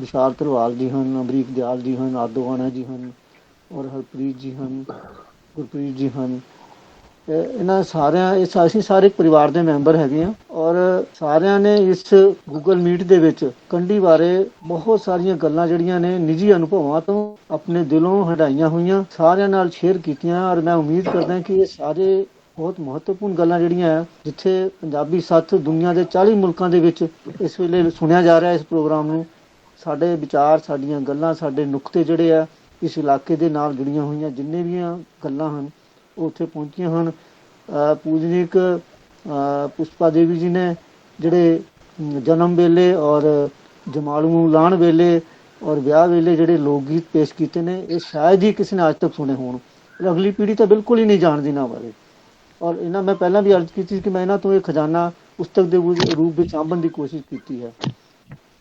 ਵਿਸ਼ਾਲ ਧਰਵਾਲ ਜੀ ਹਨ, ਅਮਰੀਕ ਦਿਆਲ ਜੀ ਹਨ, ਆਦੋਵਾਨਾ ਜੀ ਹਨ, ਔਰ ਹਰਪ੍ਰੀਤ ਜੀ ਹਨ, ਗੁਰਪ੍ਰੀਤ ਜੀ ਹਨ। ਇਹਨਾਂ ਸਾਰਿਆਂ ਅਸੀਂ ਸਾਰੇ ਪਰਿਵਾਰ ਦੇ ਮੈਂਬਰ ਹੈਗੇ ਹਾਂ ਔਰ ਸਾਰਿਆਂ ਨੇ ਇਸ ਗੂਗਲ ਮੀਟ ਦੇ ਵਿੱਚ ਕੰਢੀ ਬਾਰੇ ਬਹੁਤ ਸਾਰੀਆਂ ਗੱਲਾਂ ਜਿਹੜੀਆਂ ਨੇ ਨਿੱਜੀ ਅਨੁਭਵਾਂ ਤੋਂ ਆਪਣੇ ਦਿਲੋਂ ਹੰਢਾਈਆਂ ਹੋਈਆਂ, ਸਾਰਿਆਂ ਨਾਲ ਸ਼ੇਅਰ ਕੀਤੀਆਂ। ਔਰ ਮੈਂ ਉਮੀਦ ਕਰਦਾ ਕਿ ਇਹ ਸਾਰੇ ਬਹੁਤ ਮਹੱਤਵਪੂਰਨ ਗੱਲਾਂ ਜਿਹੜੀਆਂ ਹੈ, ਜਿੱਥੇ ਪੰਜਾਬੀ ਸੱਥ ਦੁਨੀਆ ਦੇ 40 ਮੁਲਕਾਂ ਦੇ ਵਿੱਚ ਇਸ ਵੇਲੇ ਸੁਣਿਆ ਜਾ ਰਿਹਾ ਇਸ ਪ੍ਰੋਗਰਾਮ ਨੂੰ, ਸਾਡੇ ਵਿਚਾਰ, ਸਾਡੀਆਂ ਗੱਲਾਂ, ਸਾਡੇ ਨੁਕਤੇ ਜਿਹੜੇ ਆ ਇਸ ਇਲਾਕੇ ਦੇ ਨਾਲ ਜੁੜੀਆਂ ਹੋਈਆਂ ਜਿੰਨੇ ਵੀ ਗੱਲਾਂ ਹਨ ਉਹ ਉੱਥੇ ਪਹੁੰਚੀਆਂ ਹਨ। ਪੂਜਨੀਕ ਪੁਸ਼ਪਾ ਦੇਵੀ ਜੀ ਨੇ ਜਿਹੜੇ ਜਨਮ ਵੇਲੇ ਔਰ ਜਮਾਲੂ ਨੂੰ ਲਾਉਣ ਵੇਲੇ ਔਰ ਵਿਆਹ ਵੇਲੇ ਜਿਹੜੇ ਲੋਕ ਗੀਤ ਪੇਸ਼ ਕੀਤੇ ਨੇ, ਇਹ ਸ਼ਾਇਦ ਹੀ ਕਿਸੇ ਨੇ ਅੱਜ ਤੱਕ ਸੁਣੇ ਹੋਣ। ਅਗਲੀ ਪੀੜ੍ਹੀ ਤਾਂ ਬਿਲਕੁਲ ਹੀ ਨਹੀਂ ਜਾਣਦੀ ਇਹਨਾਂ ਬਾਰੇ। ਔਰ ਇਹਨਾਂ ਮੈਂ ਪਹਿਲਾਂ ਵੀ ਅਰਜ਼ ਕੀਤੀ ਕਿ ਮੈਂ ਇਹਨਾਂ ਤੋਂ ਇਹ ਖਜ਼ਾਨਾ ਪੁਸਤਕ ਦੇ ਰੂਪ ਵਿੱਚ ਸਾਂਭਣ ਦੀ ਕੋਸ਼ਿਸ਼ ਕੀਤੀ ਹੈ।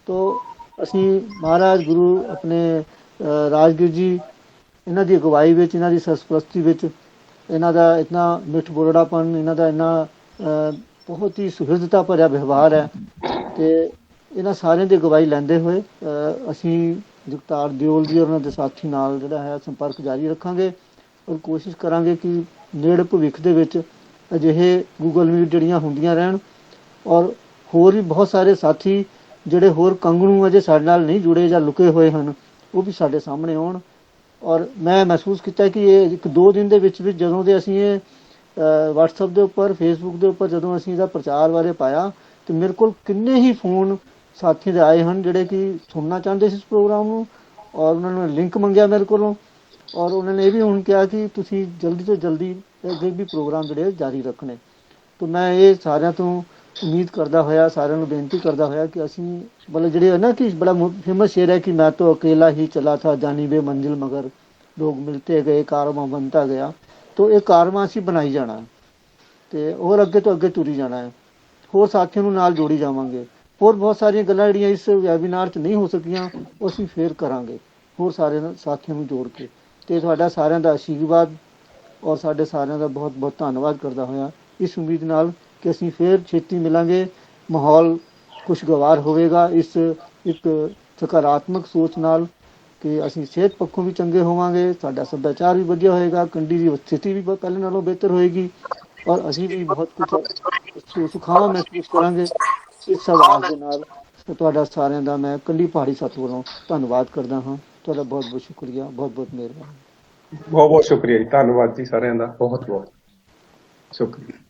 ਤੋ ਅਸੀਂ ਮਹਾਰਾਜ ਗੁਰੂ ਆਪਣੇ ਰਾਜਗੀਰ ਜੀ, ਇਹਨਾਂ ਦੀ ਅਗਵਾਈ ਵਿੱਚ, ਇਹਨਾਂ ਦੀ ਸਰਪ੍ਰਸਤੀ ਵਿੱਚ, ਇਹਨਾਂ ਦਾ ਇਤਨਾ ਮਿੱਠ ਬੋਲੜਾਪਨ, ਇਹਨਾਂ ਦਾ ਇੰਨਾ ਬਹੁਤ ਹੀ ਸੁਹਿਰਦਤਾ ਭਰਿਆ ਵਿਵਹਾਰ ਹੈ। ਤੇ ਇਹਨਾਂ ਸਾਰਿਆਂ ਦੀ ਅਗਵਾਈ ਲੈਂਦੇ ਹੋਏ ਅਸੀਂ ਜਗਤਾਰ ਦਿਓਲ ਜੀ ਔਰ ਉਹਨਾਂ ਦੇ ਸਾਥੀ ਨਾਲ ਜਿਹੜਾ ਹੈ ਸੰਪਰਕ ਜਾਰੀ ਰੱਖਾਂਗੇ ਔਰ ਕੋਸ਼ਿਸ਼ ਕਰਾਂਗੇ ਕਿ ਨੇੜੇ ਭਵਿੱਖ ਦੇ ਵਿੱਚ ਅਜਿਹੇ ਗੂਗਲ ਮੀਟ ਜਿਹੜੀਆਂ ਹੁੰਦੀਆਂ ਰਹਿਣ ਔਰ ਹੋਰ ਵੀ ਬਹੁਤ ਸਾਰੇ ਸਾਥੀ ਜਿਹੜੇ ਹੋਰ ਕੰਗਣੂ ਅਜੇ ਸਾਡੇ ਨਾਲ ਨਹੀਂ ਜੁੜੇ ਜਾਂ ਲੁਕੇ ਹੋਏ ਹਨ ਉਹ ਵੀ ਸਾਡੇ ਸਾਹਮਣੇ ਆਉਣ ਔਰ ਮੈਂ ਮਹਿਸੂਸ ਕੀਤਾ ਕਿ ਇਹ 1-2 ਦਿਨ ਦੇ ਵਿੱਚ ਜਦੋਂ ਦੇ ਅਸੀਂ ਇਹ WhatsApp ਦੇ ਉੱਪਰ Facebook ਦੇ ਉੱਪਰ ਜਦੋਂ ਅਸੀਂ ਇਹਦਾ ਪ੍ਰਚਾਰ ਬਾਰੇ ਪਾਇਆ ਤੇ ਮੇਰੇ ਕੋਲ ਕਿੰਨੇ ਹੀ ਫੋਨ ਸਾਥੀ ਦੇ ਆਏ ਹਨ ਜਿਹੜੇ ਕਿ ਸੁਣਨਾ ਚਾਹੁੰਦੇ ਸੀ ਇਸ ਪ੍ਰੋਗਰਾਮ ਨੂੰ, ਔਰ ਉਹਨਾਂ ਨੇ ਲਿੰਕ ਮੰਗਿਆ ਮੇਰੇ ਕੋਲੋਂ, ਔਰ ਉਹਨਾਂ ਨੇ ਇਹ ਵੀ ਹੁਣ ਕਿਹਾ ਕਿ ਤੁਸੀਂ ਜਲਦੀ ਤੋਂ ਜਲਦੀ ਅੱਗੇ ਵੀ ਪ੍ਰੋਗਰਾਮ ਜਿਹੜੇ ਜਾਰੀ ਰੱਖਣੇ। ਤਾਂ ਮੈਂ ਇਹ ਸਾਰਿਆਂ ਤੋਂ ਉਮੀਦ ਕਰਦਾ ਹੋਇਆ, ਸਾਰਿਆਂ ਨੂੰ ਬੇਨਤੀ ਕਰਦਾ ਹੋਇਆ ਕਿ ਅਸੀਂ ਮਤਲਬ ਜਿਹੜੇ ਹੈ ਨਾ ਕਿ ਬੜਾ ਫੇਮਸ ਸ਼ੇਰ ਹੈ ਕਿ ਮੈਂ ਤਾਂ ਅਕੇਲਾ ਹੀ ਚਲਾ ਥਾ ਜਾਨੀ ਬੇ ਮੰਜ਼ਿਲ ਮਗਰ ਲੋਕ ਮਿਲਤੇ ਗਏ ਕਾਰਵਾਂ ਬਣਤਾ ਗਿਆ। ਤਾਂ ਇਹ ਕਾਰਵਾਂ ਅਸੀਂ ਬਣਾਈ ਜਾਣਾ ਤੇ ਹੋਰ ਅੱਗੇ ਤੋਂ ਅੱਗੇ ਤੁਰੀ ਜਾਣਾ ਹੈ, ਹੋਰ ਸਾਥੀਆਂ ਨੂੰ ਨਾਲ ਜੋੜੀ ਜਾਵਾਂਗੇ। ਹੋਰ ਬਹੁਤ ਸਾਰੀਆਂ ਗੱਲਾਂ ਜਿਹੜੀਆਂ ਇਸ ਵੈਬੀਨਾਰ 'ਚ ਨਹੀਂ ਹੋ ਸਕੀਆਂ ਉਹ ਅਸੀਂ ਫੇਰ ਕਰਾਂਗੇ ਹੋਰ ਸਾਰੇ ਸਾਥੀਆਂ ਨੂੰ ਜੋੜ ਕੇ। ਤੇ ਤੁਹਾਡਾ ਸਾਰਿਆਂ ਦਾ ਆਸ਼ੀਰਵਾਦ ਔਰ ਸਾਡੇ ਸਾਰਿਆਂ ਦਾ ਬਹੁਤ ਬਹੁਤ ਧੰਨਵਾਦ ਕਰਦਾ ਹੋਇਆ ਇਸ ਉਮੀਦ ਨਾਲ ਕਿ ਅਸੀਂ ਫੇਰ ਛੇਤੀ ਮਿਲਾਂਗੇ। ਮਾਹੌਲ ਖੁਸ਼ਗਵਾਰ ਹੋਵੇਗਾ ਇਸ ਇੱਕ ਸਕਾਰਾਤਮਕ ਸੋਚ ਨਾਲ ਕਿ ਅਸੀਂ ਸਿਹਤ ਪੱਖੋਂ ਵੀ ਚੰਗੇ ਹੋਵਾਂਗੇ, ਸਾਡਾ ਸੱਭਿਆਚਾਰ ਵੀ ਵਧੀਆ ਹੋਏਗਾ, ਕੰਢੀ ਦੀ ਸਥਿਤੀ ਵੀ ਪਹਿਲੇ ਨਾਲੋਂ ਬਿਹਤਰ ਹੋਏਗੀ ਔਰ ਅਸੀਂ ਵੀ ਬਹੁਤ ਕੁਝ ਸੁਖਾਵਾਂ ਮਹਿਸੂਸ ਕਰਾਂਗੇ ਇਸ ਆਵਾਜ਼ ਦੇ ਨਾਲ। ਤੁਹਾਡਾ ਸਾਰਿਆਂ ਦਾ ਮੈਂ ਕੰਢੀ ਪਹਾੜੀ ਸੱਤ ਵੱਲੋਂ ਧੰਨਵਾਦ ਕਰਦਾ ਹਾਂ। ਤੁਹਾਡਾ ਬਹੁਤ ਬਹੁਤ ਸ਼ੁਕਰੀਆ, ਬਹੁਤ ਬਹੁਤ ਮਿਹਰਬਾਨੀ। ਬਹੁਤ ਬਹੁਤ ਸ਼ੁਕਰੀਆ ਜੀ, ਧੰਨਵਾਦ ਜੀ ਸਾਰਿਆਂ ਦਾ, ਬਹੁਤ ਬਹੁਤ ਸ਼ੁਕਰੀਆ।